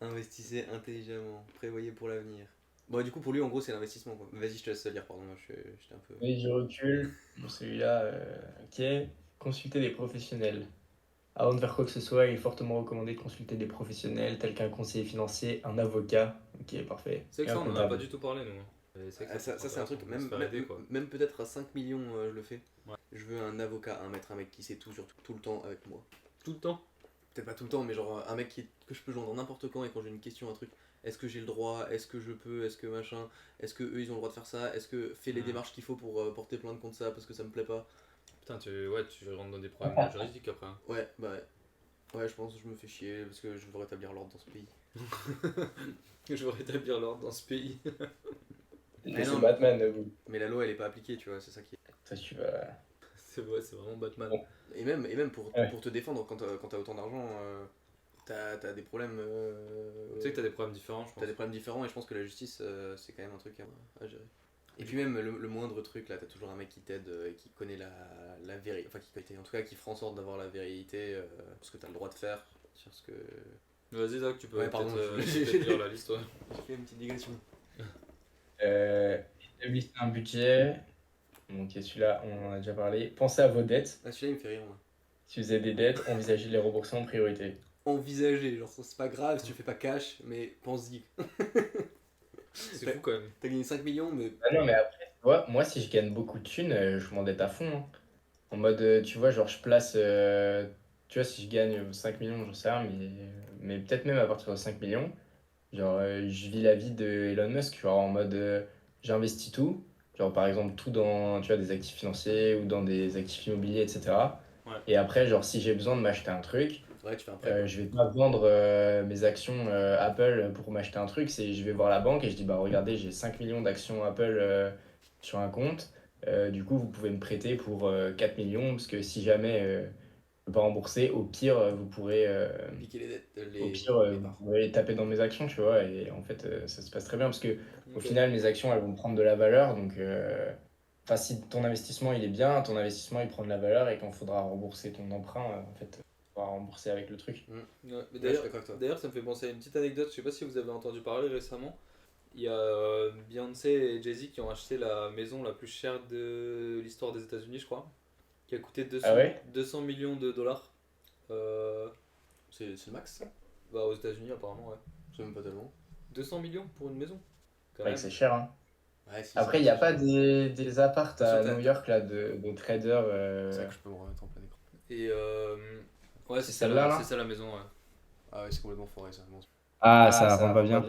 Investissez intelligemment. Prévoyez pour l'avenir. Bon, du coup, pour lui, en gros, c'est l'investissement, quoi. Vas-y, je te laisse lire, pardon. Moi, j'étais un peu. Prenez du recul. Bon, celui-là, ok. Consultez des professionnels. Avant de faire quoi que ce soit, il est fortement recommandé de consulter des professionnels tels qu'un conseiller financier, un avocat. Ok, parfait. C'est que Et un ça on en a comptable. pas du tout parlé nous. Et c'est que Ah, ça, c'est un truc, intéressant de même, se faire aider, quoi. même peut-être à 5 millions, je le fais. Ouais. Je veux un avocat, un mec qui sait tout, surtout tout le temps avec moi. Tout le temps. Peut-être pas tout le temps, mais genre un mec que je peux joindre n'importe quand et quand j'ai une question, un truc. Est-ce que j'ai le droit? Est-ce que je peux? Est-ce que machin? Est-ce que eux ils ont le droit de faire ça? Est-ce que fais les Ouais. démarches qu'il faut pour porter plainte contre ça parce que ça me plaît pas? Putain tu rentres dans des problèmes juridiques après. Hein. Ouais, bah ouais. Ouais, je pense que je me fais chier parce que je veux rétablir l'ordre dans ce pays. Je veux rétablir l'ordre dans ce pays. Mais C'est non, Batman, vous. Mais la loi elle est pas appliquée, tu vois, c'est ça qui est. Toi, tu vas. C'est vrai, c'est vraiment Batman. Bon. Et même pour, Ouais. pour te défendre quand t'as autant d'argent, t'as des problèmes. Tu sais que t'as des problèmes différents, je pense. T'as des problèmes différents et je pense que la justice c'est quand même un truc à gérer. Et puis même le moindre truc là, t'as toujours un mec qui t'aide et qui connaît la vérité, enfin en tout cas qui fera en sorte d'avoir la vérité, ce que t'as le droit de faire, sur ce que. Vas-y Zach, tu peux Ouais, pardon, peut-être lire la liste. Ouais. J'ai fait une petite digression. Établissez un budget. Ok, celui-là, on en a déjà parlé. Pensez à vos dettes. Ah celui-là il me fait rire moi. Si vous avez des dettes, envisagez les remboursements en priorité. Envisager, genre c'est pas grave si tu fais pas cash, mais pense-y. C'est fou quand même. T'as gagné 5 millions, mais. Ah non, mais après, tu vois, moi, si je gagne beaucoup de thunes, je m'endette à fond. Hein. En mode, tu vois, genre, je place. Tu vois, si je gagne 5 millions, j'en sais rien, mais peut-être même à partir de 5 millions, genre, je vis la vie de Elon Musk, genre, en mode, j'investis tout. Genre, par exemple, tout dans, tu vois, des actifs financiers ou dans des actifs immobiliers, etc. Ouais. Et après, genre, si j'ai besoin de m'acheter un truc, Ouais, tu fais un prêt. Quoi. je vais pas vendre mes actions Apple pour m'acheter un truc, c'est je vais voir la banque et je dis bah regardez, j'ai 5 millions d'actions Apple sur un compte. Du coup, vous pouvez me prêter pour 4 millions parce que si jamais je peux pas rembourser, au pire vous pourrez Piquer les dettes, au pire les vous parts. pourrez taper dans mes actions, tu vois, et en fait ça se passe très bien parce que au Ok. final mes actions elles vont prendre de la valeur donc enfin si ton investissement il est bien, ton investissement il prend de la valeur et quand il faudra rembourser ton emprunt en fait tu pourras rembourser avec le truc. Ouais, mais Ouais, je suis d'ailleurs, d'accord avec toi. d'ailleurs, ça me fait penser à une petite anecdote. Je sais pas si vous avez entendu parler récemment. Il y a Beyoncé et Jay-Z qui ont acheté la maison la plus chère de l'histoire des États-Unis, je crois, qui a coûté 200, Ah ouais? 200 millions de dollars. C'est le max ça? Bah, aux États-Unis, apparemment, ouais. C'est même pas tellement. 200 millions pour une maison, quand Ouais, même. que c'est cher, hein. Ouais, si, Après, il c'est n'y a vrai, pas des apparts Sur à ta- New York là, de traders. c'est vrai que je peux me remettre en plein écran. Et ouais, C'est celle-là, là c'est ça la maison, ouais. Ah ouais, c'est complètement forêt ça. Bon. Ah, ça rend pas bien.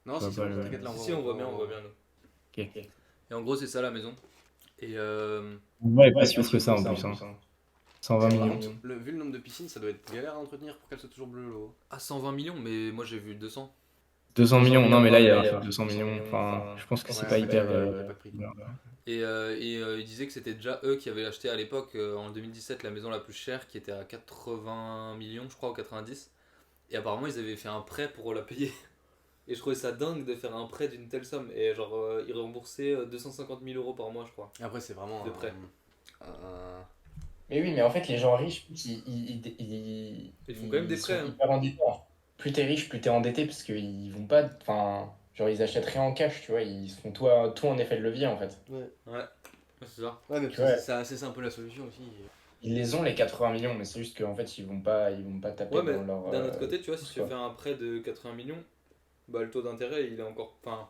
Non, Je si, vois c'est pas bon, le- t'inquiète là, Si, on voit bien, nous. Ok. Et en gros, c'est ça la maison. Et Ouais, pas si ouf que ça en plus. Hein. 120 Par millions. contre, vu le nombre de piscines, ça doit être galère à entretenir pour qu'elle soit toujours bleue l'eau. ah, 120 millions, mais moi j'ai vu 200. 200 millions, non mais là il y a 200 millions. Enfin, je pense que c'est Ouais, pas ouais, hyper. il y a pas de prix. Et ils disaient que c'était déjà eux qui avaient acheté à l'époque, en 2017, la maison la plus chère qui était à 80 millions, je crois, ou 90. Et apparemment, ils avaient fait un prêt pour la payer. Et je trouvais ça dingue de faire un prêt d'une telle somme. Et genre, ils remboursaient 250 000 euros par mois, je crois. Après, c'est vraiment De près. Mais oui, mais en fait, les gens riches, Ils font quand même des sont prêts, hein. hyper endettés. Plus t'es riche, plus t'es endetté parce qu'ils vont pas. Enfin, genre ils achètent rien en cash, tu vois, ils se font tout en effet de levier en fait. Ouais, c'est ça. Ouais, mais Ouais. c'est un peu la solution aussi. Ils les ont les 80 millions, mais c'est juste qu'en fait ils vont pas taper Ouais, mais dans leur. d'un autre côté, tu vois, si tu quoi. fais un prêt de 80 millions, bah le taux d'intérêt, il est encore. Enfin,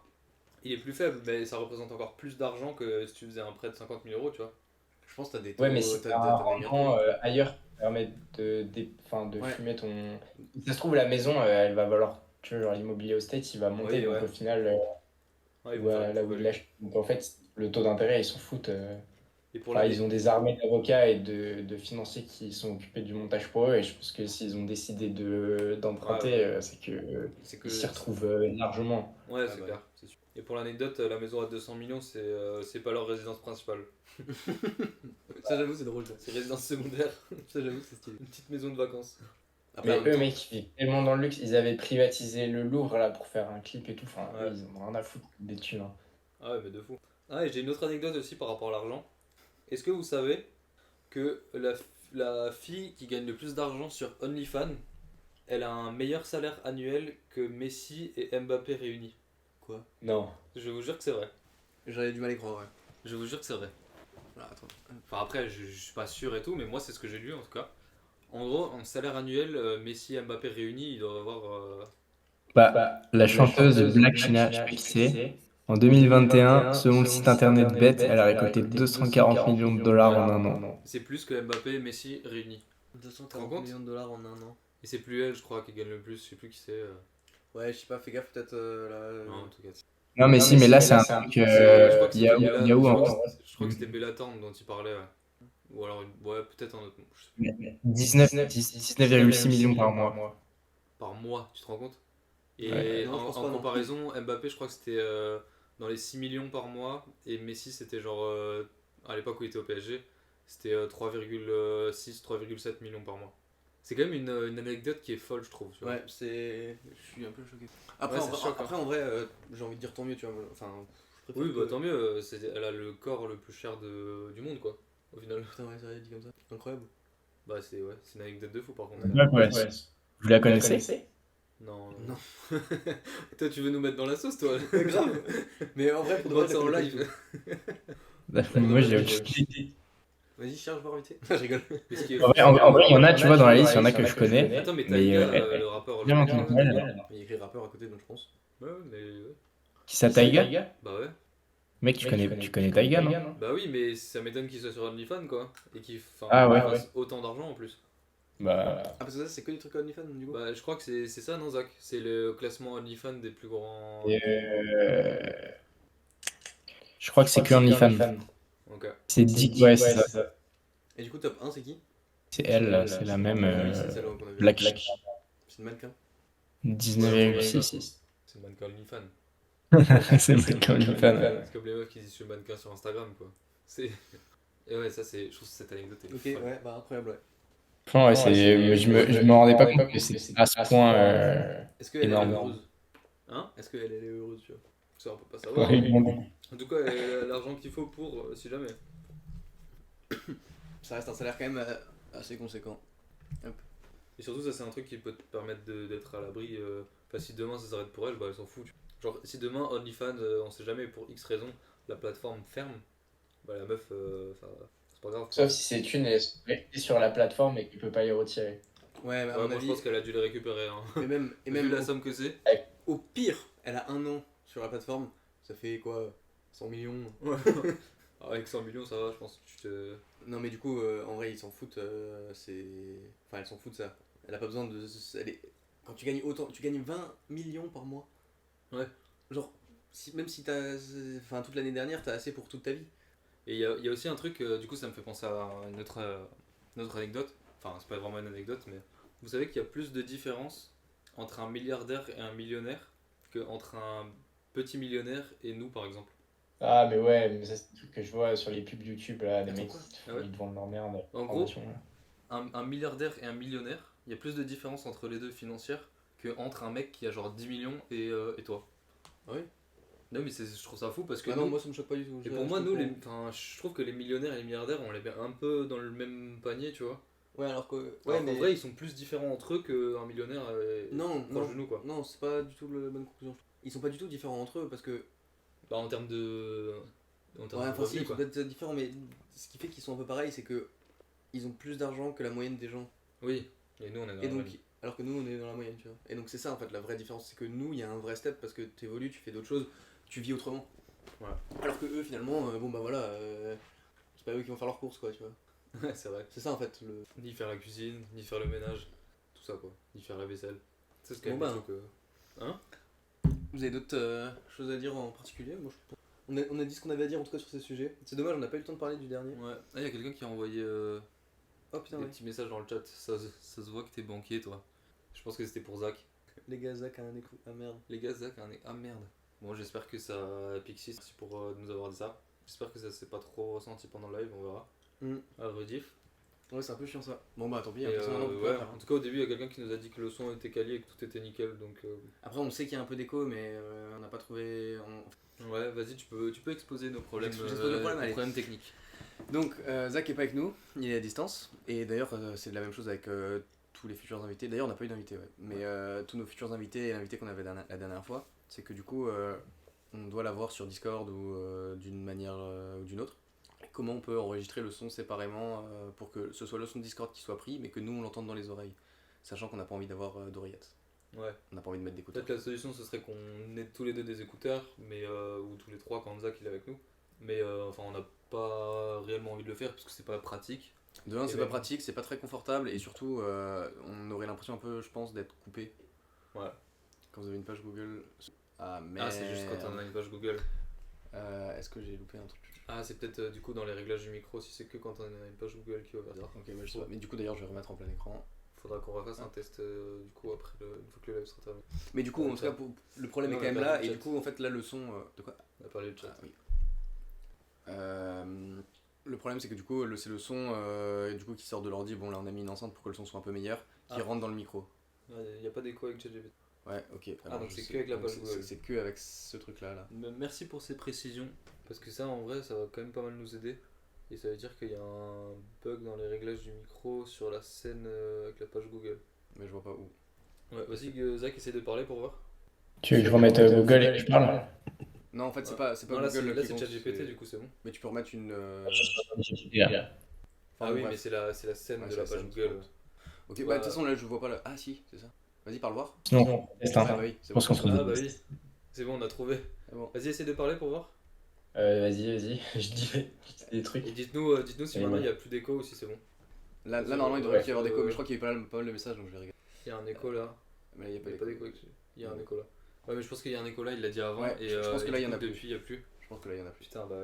il est plus faible, mais ça représente encore plus d'argent que si tu faisais un prêt de 50 000 euros, tu vois. Je pense que t'as des taux, Ouais, mais si t'as t'as un des meilleurs rendement taux. ailleurs qui permet enfin, de Ouais, fumer ton. Si ça se trouve, la maison, elle va valoir. Tu vois, genre l'immobilier au States, il va monter, Oui, donc ouais. au final, Ouais, ils ou vont faire une là où il plus-value. l'achète. Donc en fait, le taux d'intérêt, ils s'en foutent. Et pour Enfin, l'année. ils ont des armées d'avocats et de financiers qui sont occupés du montage pour eux, et je pense que s'ils ont décidé Ouais, d'emprunter, ouais. c'est que C'est ils s'y que. retrouvent largement. Ouais, ah c'est bah clair, c'est sûr. Et pour l'anecdote, la maison à 200 millions, c'est pas leur résidence principale. ouais. Ça, j'avoue, c'est drôle. Ça, C'est résidence secondaire. Ça, j'avoue, c'est stylé. Une petite maison de vacances. Après, en Mais même eux, temps, mec, ils vivent tellement dans le luxe, ils avaient privatisé le Louvre là pour faire un clip et tout. Enfin, eux, Ouais. ils en ont rien à foutre des thunes, hein. Ah ouais, mais de fou. Ah, et j'ai une autre anecdote aussi par rapport à l'argent. Est-ce que vous savez que la fille qui gagne le plus d'argent sur OnlyFans, elle a un meilleur salaire annuel que Messi et Mbappé réunis? quoi? Non. Je vous jure que c'est vrai. J'avais du mal à y croire, ouais. Je vous jure que c'est vrai. Ah, attends. Enfin après, je suis pas sûr et tout, mais moi c'est ce que j'ai lu en tout cas. En gros, en salaire annuel, Messi et Mbappé réunis, ils doivent avoir... Bah, la chanteuse Black China, je sais pas qui c'est. En 2021, selon le site internet Bet, elle a récolté 240 millions de dollars en un an. C'est plus que Mbappé et Messi réunis. Tu te rends 240 compte? millions de dollars en un an. Et c'est plus elle, je crois, qui gagne le plus. Je sais plus qui c'est. Ouais, je sais pas, fais gaffe peut-être là. Non, en tout cas. Non, mais si, mais là, c'est un truc. Ouais, je crois que c'était Yahoo, en je crois que c'était Bellator dont il parlait, ouais. Ou alors, ouais, peut-être un autre nom. Je sais plus. 19,6 millions par mois. Par mois, tu te rends compte? Et Ouais. Non, je pense en pas, non. comparaison, Mbappé, je crois que c'était dans les 6 millions par mois. Et Messi, c'était genre, à l'époque où il était au PSG, c'était 3,6, 3,7 millions par mois. C'est quand même une anecdote qui est folle, je trouve. Tu vois. Ouais, c'est. Je suis un peu choqué. Après, Ouais, en, c'est vrai, choquant. après, en vrai, j'ai envie de dire tant mieux, tu vois. Enfin, je préfère Oui, bah que- tant mieux, elle a le corps le plus cher du monde, quoi, au final. Putain, ouais, ça dit comme ça. Incroyable. Bah, c'est une anecdote de fou, par contre. Ouais, vous la connaissez? Non, Non. Toi, tu veux nous mettre dans la sauce, toi? Grave. Mais en vrai, pour de Moi, vrai, c'est en la live. Moi, j'ai aucune idée. Vas-y, cherche voir vite fait. Je rigole. Mais ce qui est En fou, vrai, en vrai, il y en a, tu vois, dans la liste, il y en a c'est- que je connais. Attends, mais Mais Taïga, elle le rappeur, bien le entendu connais, parler, toi? là. Il y a écrit rappeur à côté, donc je pense. Ouais, mais ouais. Qui ça, Taiga? Bah ouais. Mec, tu connais Taiga, non? Bah oui, mais ça m'étonne qu'il soit sur OnlyFans, quoi. Et qu'il Ah ouais. fasse autant d'argent en plus. Bah, Ah, parce que ça, c'est que des trucs OnlyFans, du coup. Bah, je crois que c'est ça, non, Zach? C'est le classement OnlyFans des plus grands. et, je crois que c'est que OnlyFans. Ok. C'est Dick, ouais, c'est ça. Et du coup, top 1, c'est qui? C'est elle, c'est la même Oui, c'est celle qu'on a vue. Black C'est une mannequin. 19,6. C'est le mannequin OnlyFans. C'est Black OnlyFans. C'est comme les meufs qui disent je suis mannequin sur Instagram, quoi. C'est. Et ouais, ça, c'est. Je trouve que cette anecdote est Ok, folle. ouais, bah incroyable, ouais. Franchement, ouais, je me rendais pas compte que c'est à ce point Est-ce qu'elle est énorme. heureuse? Hein? Est-ce qu'elle est heureuse, tu vois? Ça, on peut pas savoir. Ouais, bon. En tout cas, elle a l'argent qu'il faut pour, si jamais. Ça reste un salaire quand même assez conséquent. Et surtout, ça, c'est un truc qui peut te permettre d'être à l'abri. Enfin, si demain ça s'arrête pour elle, bah elle s'en fout. Genre, si demain OnlyFans, on sait jamais pour X raison, la plateforme ferme, bah la meuf, enfin, c'est pas grave. Sauf si c'est une est sur la plateforme et qu'il peut pas les retirer. Ouais, mais à Ouais, mon moi avis. je pense qu'elle a dû les récupérer. Hein. Et Vu même la somme que c'est. au pire, elle a un an sur la plateforme. Ça fait quoi? 100 millions? Avec 100 millions, ça va, je pense. Non, mais du coup, en vrai, ils s'en foutent. Enfin, elle s'en fout de ça. Elle a pas besoin de. Quand tu gagnes autant. Tu gagnes 20 millions par mois. Ouais. Genre, même si t'as. Enfin, toute l'année dernière, t'as assez pour toute ta vie. Et il y a aussi un truc, du coup, ça me fait penser à une autre anecdote. Enfin, c'est pas vraiment une anecdote, mais vous savez qu'il y a plus de différence entre un milliardaire et un millionnaire qu'entre un petit millionnaire et nous, par exemple. Ah, mais ouais, mais ça, c'est des trucs que je vois sur les pubs YouTube, là, des Attends, mecs quoi? Ah ouais. ils te vendent leur merde. En gros, formation, là. un milliardaire et un millionnaire, il y a plus de différence entre les deux financières qu'entre un mec qui a genre 10 millions et toi. Ah oui? Non, mais je trouve ça fou parce que Ah non, nous- moi ça me choque pas du tout. et pour moi, nous, je trouve que les millionnaires et les milliardaires, on les met un peu dans le même panier, tu vois. Ouais, alors que. Ouais, Ouais, en mais. vrai, ils sont plus différents entre eux qu'un millionnaire Non, proche non, de nous, quoi. non, c'est pas du tout la bonne conclusion. Ils sont pas du tout différents entre eux parce que. Bah, en termes de. En termes Ouais, de enfin, si, revenus, ils sont quoi. peut-être différents, mais ce qui fait qu'ils sont un peu pareils, c'est que. Ils ont plus d'argent que la moyenne des gens. Oui, et nous, on est dans Et la donc, moyenne. alors que nous, on est dans la moyenne, tu vois. Et donc, c'est ça en fait la vraie différence, c'est que nous, il y a un vrai step parce que tu évolues, tu fais d'autres choses, tu vis autrement. Ouais. Alors que eux, finalement, bon bah voilà, c'est pas eux qui vont faire leurs courses, quoi, tu vois. Ouais, c'est vrai. C'est ça en fait. Ni faire la cuisine, ni faire le ménage, tout ça quoi. Ni faire la vaisselle. C'est ce Bon, même bah. le truc. Hein. Vous avez d'autres choses à dire en particulier? Moi, on a dit ce qu'on avait à dire en tout cas sur ces sujets. C'est dommage, on n'a pas eu le temps de parler du dernier. Ouais. Ah, y a quelqu'un qui a envoyé Oh putain, des ouais. petits messages dans le chat. Ça se voit que t'es banquier toi. Je pense que c'était pour Zach. Les gars, Zach a un écho. Ah merde. Les gars, Zach, ah merde. Bon, j'espère que ça. Pixie, merci pour nous avoir dit ça. J'espère que ça s'est pas trop ressenti pendant le live, on verra. À le rediff. Ouais, c'est un peu chiant ça. Bon bah tant pis, Et, après, maintenant, on peut ouais, pas faire, hein. en tout cas, au début, il y a quelqu'un qui nous a dit que le son était quali et que tout était nickel. Donc, Après, on sait qu'il y a un peu d'écho, mais on n'a pas trouvé. ouais, vas-y, tu peux exposer nos problèmes, J'expose nos problèmes, allez. problèmes techniques. Donc, Zach est pas avec nous, il est à distance. Et d'ailleurs, c'est la même chose avec tous les futurs invités. D'ailleurs, on n'a pas eu d'invité, ouais. Mais tous nos futurs invités et l'invité qu'on avait la dernière fois, c'est que du coup, on doit l'avoir sur Discord ou d'une manière ou d'une autre. Et comment on peut enregistrer le son séparément pour que ce soit le son de Discord qui soit pris, mais que nous on l'entende dans les oreilles. Sachant qu'on n'a pas envie d'avoir d'oreillettes. Ouais. On n'a pas envie de mettre d'écouteurs. Peut-être la solution ce serait qu'on ait tous les deux des écouteurs, mais ou tous les trois quand Zach il est avec nous. Mais enfin, on n'a pas réellement envie de le faire parce que c'est pas pratique. De un, Et c'est même- pas pratique, c'est pas très confortable et surtout on aurait l'impression un peu, je pense, d'être coupé. Ouais. Quand vous avez une page Google. Ah, mais. Ah, c'est juste quand on a une page Google. Est-ce que j'ai loupé un truc? Ah, c'est peut-être du coup dans les réglages du micro si c'est que quand on a une page Google qui va faire ça. Ok, bah, je sais pas. Mais du coup, d'ailleurs, je vais remettre en plein écran. Faudra qu'on refasse un test du coup après une fois que le live sera terminé. Mais du coup, Ouais, en tout ça. cas, le problème Non, est quand on a même perdu là le et chat. du coup, en fait, là, le son. De quoi? On a parlé du chat. Ah, oui. Le problème c'est que du coup c'est le son du coup qui sort de l'ordi. Bon là on a mis une enceinte pour que le son soit un peu meilleur, qui Ah. rentre dans le micro. Il n'y a pas d'écho avec ChatGPT. Ouais, ok. Donc je c'est sais. que avec la Donc, page Google. c'est que avec ce truc là. Merci pour ces précisions, parce que ça en vrai ça va quand même pas mal nous aider. Et ça veut dire qu'il y a un bug dans les réglages du micro sur la scène avec la page Google. Mais je vois pas où. Ouais, vas-y Zach, essaie de parler pour voir. Tu veux que je remette Google et que je parle? Non en fait c'est Ouais. pas Non, là c'est Google là, qui c'est compte, ChatGPT c'est- du coup c'est bon. Mais tu peux remettre une. Yeah. Ah enfin, oui, bref. mais c'est la scène Ouais, de c'est la la page scène qui Google. compte. Ok, Ouais. bah de toute façon là je vois pas là. Ah si, c'est ça. Vas-y parle voir. Sinon, test Ah un. bah oui, c'est Je pense bon. qu'on se Ah bah oui, c'est bon, on a trouvé. C'est bon. Vas-y, essaie de parler pour voir. Vas-y, je dis des trucs. Et dites-nous si Et maintenant il ouais. n'y a plus d'écho ou si c'est bon. Là Ouais, normalement il devrait ouais, y avoir d'écho, mais je crois qu'il y avait pas mal de messages donc je vais regarder. Il y a un écho là. Mais là il y a Il pas n'y a pas d'écho. d'écho. Il y a un écho là. Ouais, mais je pense qu'il y a un écho là, il l'a dit avant. Ouais, et je pense que et là, du il y en coup, a plus. depuis, il n'y a plus. Je pense que là il y en a plus. Putain, bah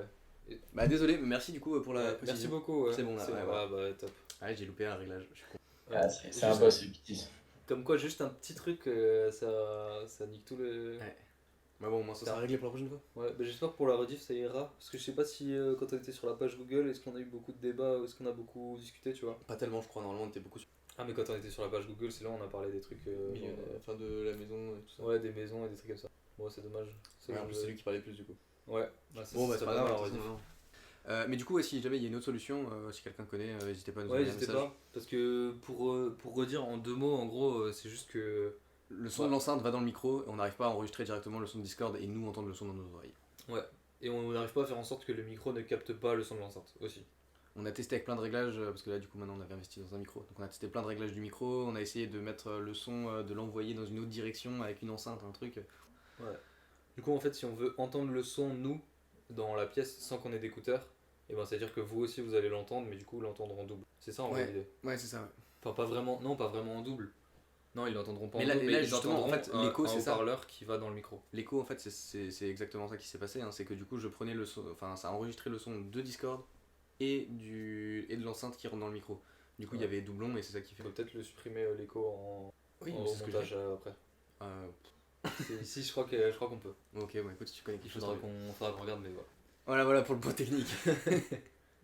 ouais. Bah désolé, mais merci du coup pour la Merci précision. beaucoup. Ouais. C'est bon, là, ouais, Ah bah ouais, top. Ah j'ai loupé un réglage, je suis con. Ah, c'est Juste- un boss, le petit. Comme quoi, juste un petit truc, ça nique tout le. Ouais. Mais bon, moi ça sera réglé pour la prochaine fois. Ouais, bah j'espère que pour la rediff ça ira. Parce que je sais pas si quand on était sur la page Google, est-ce qu'on a eu beaucoup de débats ou est-ce qu'on a beaucoup discuté, tu vois. Pas tellement, je crois, normalement on était beaucoup sur Ah, mais quand on était sur la page Google, c'est là où on a parlé des trucs. milieu, enfin de la maison et tout ça. Ouais, des maisons et des trucs comme ça. Bon, c'est dommage. Ouais, en plus c'est lui qui parlait plus du coup. Ouais, bah, ça, Bon bah ça c'est va pas grave, la de toute rediff. façon, mais du coup, ouais, si jamais il y a une autre solution, si quelqu'un connaît, n'hésitez pas à nous Ouais, envoyer un n'hésitez message. pas. Parce que pour redire en deux mots, en gros, c'est juste que. Le son de l'enceinte va dans le micro, et on n'arrive pas à enregistrer directement le son de Discord et nous entendre le son dans nos oreilles. Ouais. Et on n'arrive pas à faire en sorte que le micro ne capte pas le son de l'enceinte aussi. On a testé avec plein de réglages, parce que là du coup maintenant on avait investi dans un micro. Donc on a testé plein de réglages du micro, on a essayé de mettre le son, de l'envoyer dans une autre direction avec une enceinte, un truc. Ouais. Du coup, en fait, si on veut entendre le son, nous, dans la pièce, sans qu'on ait d'écouteurs, et ben, c'est-à-dire que vous aussi, vous allez l'entendre, mais du coup, l'entendre en double. C'est ça, en vrai, Ouais. l'idée. Ouais, c'est ça. Ouais. Enfin, pas vraiment, non, pas vraiment en double. Non, ils l'entendront pas Mais en là- double, mais là, ils justement, en entendront fait, l'écho, un c'est ça. haut-parleur qui va dans le micro. L'écho en fait c'est exactement ça qui s'est passé, hein. C'est que du coup je prenais le son, enfin ça a enregistré le son de Discord et de l'enceinte qui rentre dans le micro. Du coup il y Ouais. avait doublon et c'est ça qui Il fait. faut peut-être le supprimer l'écho Oui, en mais c'est ce que montage j'ai. après. Euh, Si, je crois qu'on peut. ok, bon écoute si tu connais quelque Il chose. faudra qu'on regarde, mais voilà. Voilà pour le point technique.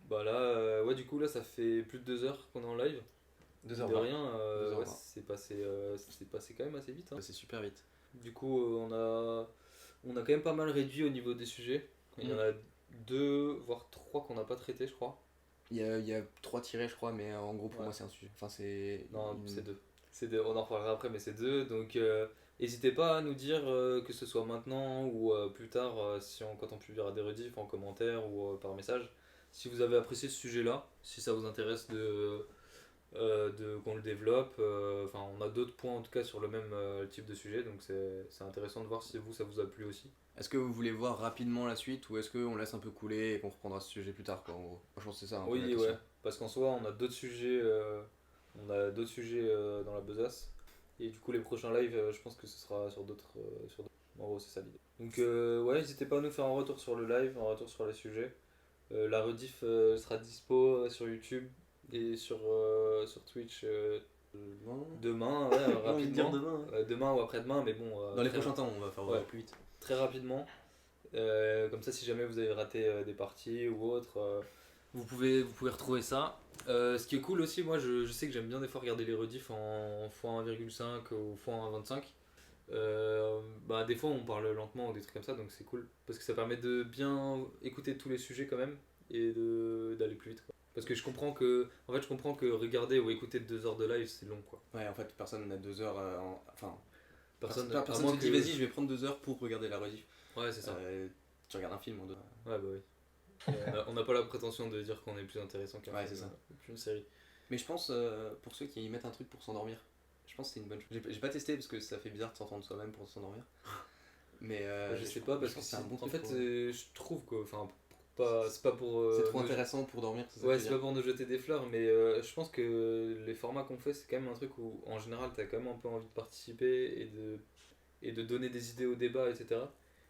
Bah là, ouais, du coup, là, ça fait plus de 2 heures qu'on est en live. 2h20. De rien, 2h20. ouais, c'est passé quand même assez vite. Hein. C'est super vite. Du coup, on a quand même pas mal réduit au niveau des sujets. Il y en a 2, voire 3 qu'on n'a pas traités, je crois. Il y a 3 tirés je crois, mais en gros pour Ouais. moi c'est un sujet. Enfin c'est. Non, une- c'est 2. C'est 2, on en reparlera après, mais c'est 2. Donc, n'hésitez pas à nous dire que ce soit maintenant ou plus tard, quand on publiera des rediffs en commentaire ou par message. Si vous avez apprécié ce sujet-là, si ça vous intéresse qu'on le développe. Enfin, on a d'autres points en tout cas sur le même type de sujet, donc c'est intéressant de voir si vous, ça vous a plu aussi. Est-ce que vous voulez voir rapidement la suite ou est-ce qu'on laisse un peu couler et qu'on reprendra ce sujet plus tard quoi, en gros. Moi, je pense que c'est ça. Un peu la Oui, question. ouais, parce qu'en soi, on a d'autres sujets, dans la besace. Et du coup, les prochains lives, je pense que ce sera sur d'autres. En gros, c'est ça l'idée. Donc, ouais, n'hésitez pas à nous faire un retour sur le live, un retour sur les sujets. La rediff sera dispo sur YouTube et sur Twitch demain, ouais, J'ai envie de dire rapidement. demain. Demain ou après-demain, mais bon. Dans les très- prochains temps, on va faire Ouais. plus vite. Très rapidement. Comme ça, si jamais vous avez raté des parties ou autre, vous pouvez retrouver ça. Ce qui est cool aussi, moi je sais que j'aime bien des fois regarder les rediffs en x1,5 ou x1,25. Bah, des fois on parle lentement ou des trucs comme ça, donc c'est cool. Parce que ça permet de bien écouter tous les sujets quand même et d'aller plus vite, quoi. Parce que je comprends que regarder ou écouter 2 heures de live c'est long, quoi. Ouais, en fait, personne n'a 2 heures. Enfin, Personne personne à moins se dit que- vas-y, je vais prendre 2 heures pour regarder la rediff. Ouais, c'est ça. Tu regardes un film en 2 heures. Ouais, bah oui. On n'a pas la prétention de dire qu'on est plus intéressant qu'un Ouais, film, c'est ça. qu'une série. Mais je pense, pour ceux qui mettent un truc pour s'endormir, je pense que c'est une bonne chose. J'ai pas testé parce que ça fait bizarre de s'entendre soi-même pour s'endormir. Mais Je sais pas, parce que pense c'est un bon en truc. fait, pour- je trouve que. Enfin, c'est pas pour. c'est trop nous- intéressant pour dormir, c'est ça Ouais, que tu c'est veux pas dire. pour nous jeter des fleurs, mais je pense que les formats qu'on fait, c'est quand même un truc où, en général, t'as quand même un peu envie de participer et de donner des idées au débat, etc.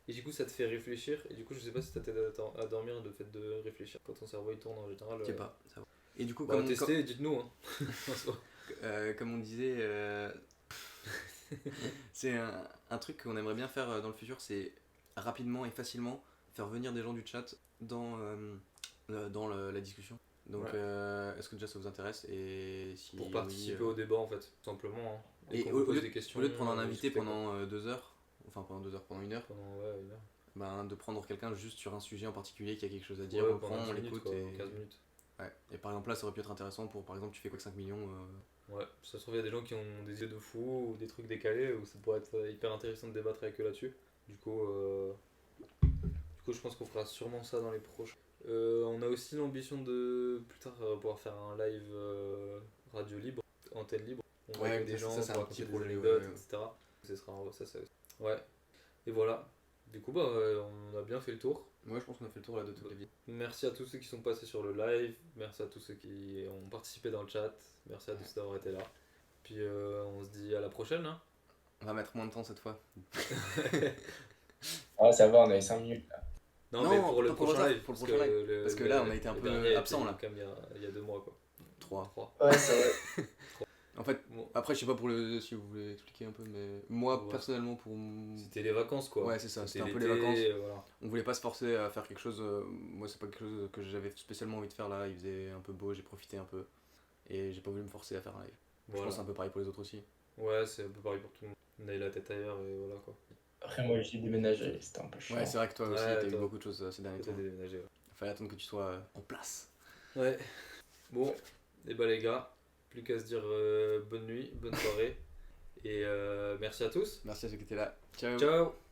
Et du coup, ça te fait réfléchir, et du coup, je sais pas si ça t'aide à dormir le fait de réfléchir. Quand ton cerveau il tourne en général. Je sais pas, ça va. Et du coup, Bah, testez, dites-nous. Hein. comme on disait, c'est un truc qu'on aimerait bien faire dans le futur, c'est rapidement et facilement faire venir des gens du chat dans la discussion. Donc, Ouais. est-ce que déjà ça vous intéresse et si Pour oui, participer au débat, en fait, tout simplement. Hein. Et qu'on au vous pose lieu, des questions. au lieu de prendre un invité discuter, quoi. pendant 2 heures, enfin pendant 2 heures, pendant 1 heure, Pendant, ouais, une heure. ben, de prendre quelqu'un juste sur un sujet en particulier qui a quelque chose à dire, Ouais, on le pendant prend, 10 on minutes, l'écoute quoi, et... 15 minutes. Ouais. Et par exemple là ça aurait pu être intéressant pour par exemple tu fais quoi que 5 millions Ouais, ça se trouve, il y a des gens qui ont des idées de fou ou des trucs décalés où ça pourrait être hyper intéressant de débattre avec eux là-dessus. Du coup, je pense qu'on fera sûrement ça dans les prochains. On a aussi l'ambition de plus tard pouvoir faire un live radio libre, antenne libre. On va Ouais, avec des ça, gens ça, c'est pour un petit raconter des projet, anecdotes, ouais. etc. Ce sera ça aussi. Ouais. Et voilà. Du coup, bah, on a bien fait le tour. Moi je pense qu'on a fait le tour là de toutes les vidéos. Merci à tous ceux qui sont passés sur le live, merci à tous ceux qui ont participé dans le chat, merci à tous d'avoir été là. Puis on se dit à la prochaine. Hein. On va mettre moins de temps cette fois. Ah, ça va, on avait 5 minutes là. Non, Non, mais pour le pas pour prochain le live. pour le parce prochain que Parce que là, on a été un le peu dernier absent, était là. Comme il y a 2 mois, quoi. 3. 3. Ouais, c'est vrai. En fait, Bon, après je sais pas pour le si vous voulez expliquer un peu, mais moi Ouais. personnellement pour c'était les vacances, quoi. Ouais, c'est ça, c'était un peu l'été, les vacances. Voilà. On voulait pas se forcer à faire quelque chose. Moi, c'est pas quelque chose que j'avais spécialement envie de faire là. Il faisait un peu beau, j'ai profité un peu. Et j'ai pas voulu me forcer à faire un live. Je Voilà. pense que c'est un peu pareil pour les autres aussi. Ouais, c'est un peu pareil pour tout le monde. On a eu la tête ailleurs et voilà, quoi. Après, moi, j'ai déménagé, c'était un peu chiant. Ouais, c'est vrai que toi aussi, Ouais, t'as eu toi. beaucoup de choses ces derniers temps. Peut-être déménager, ouais. Fallait attendre que tu sois en place. Ouais. Bon, et bah les gars, plus qu'à se dire bonne nuit, bonne soirée. Et merci à tous. Merci à ceux qui étaient là. Ciao. Ciao.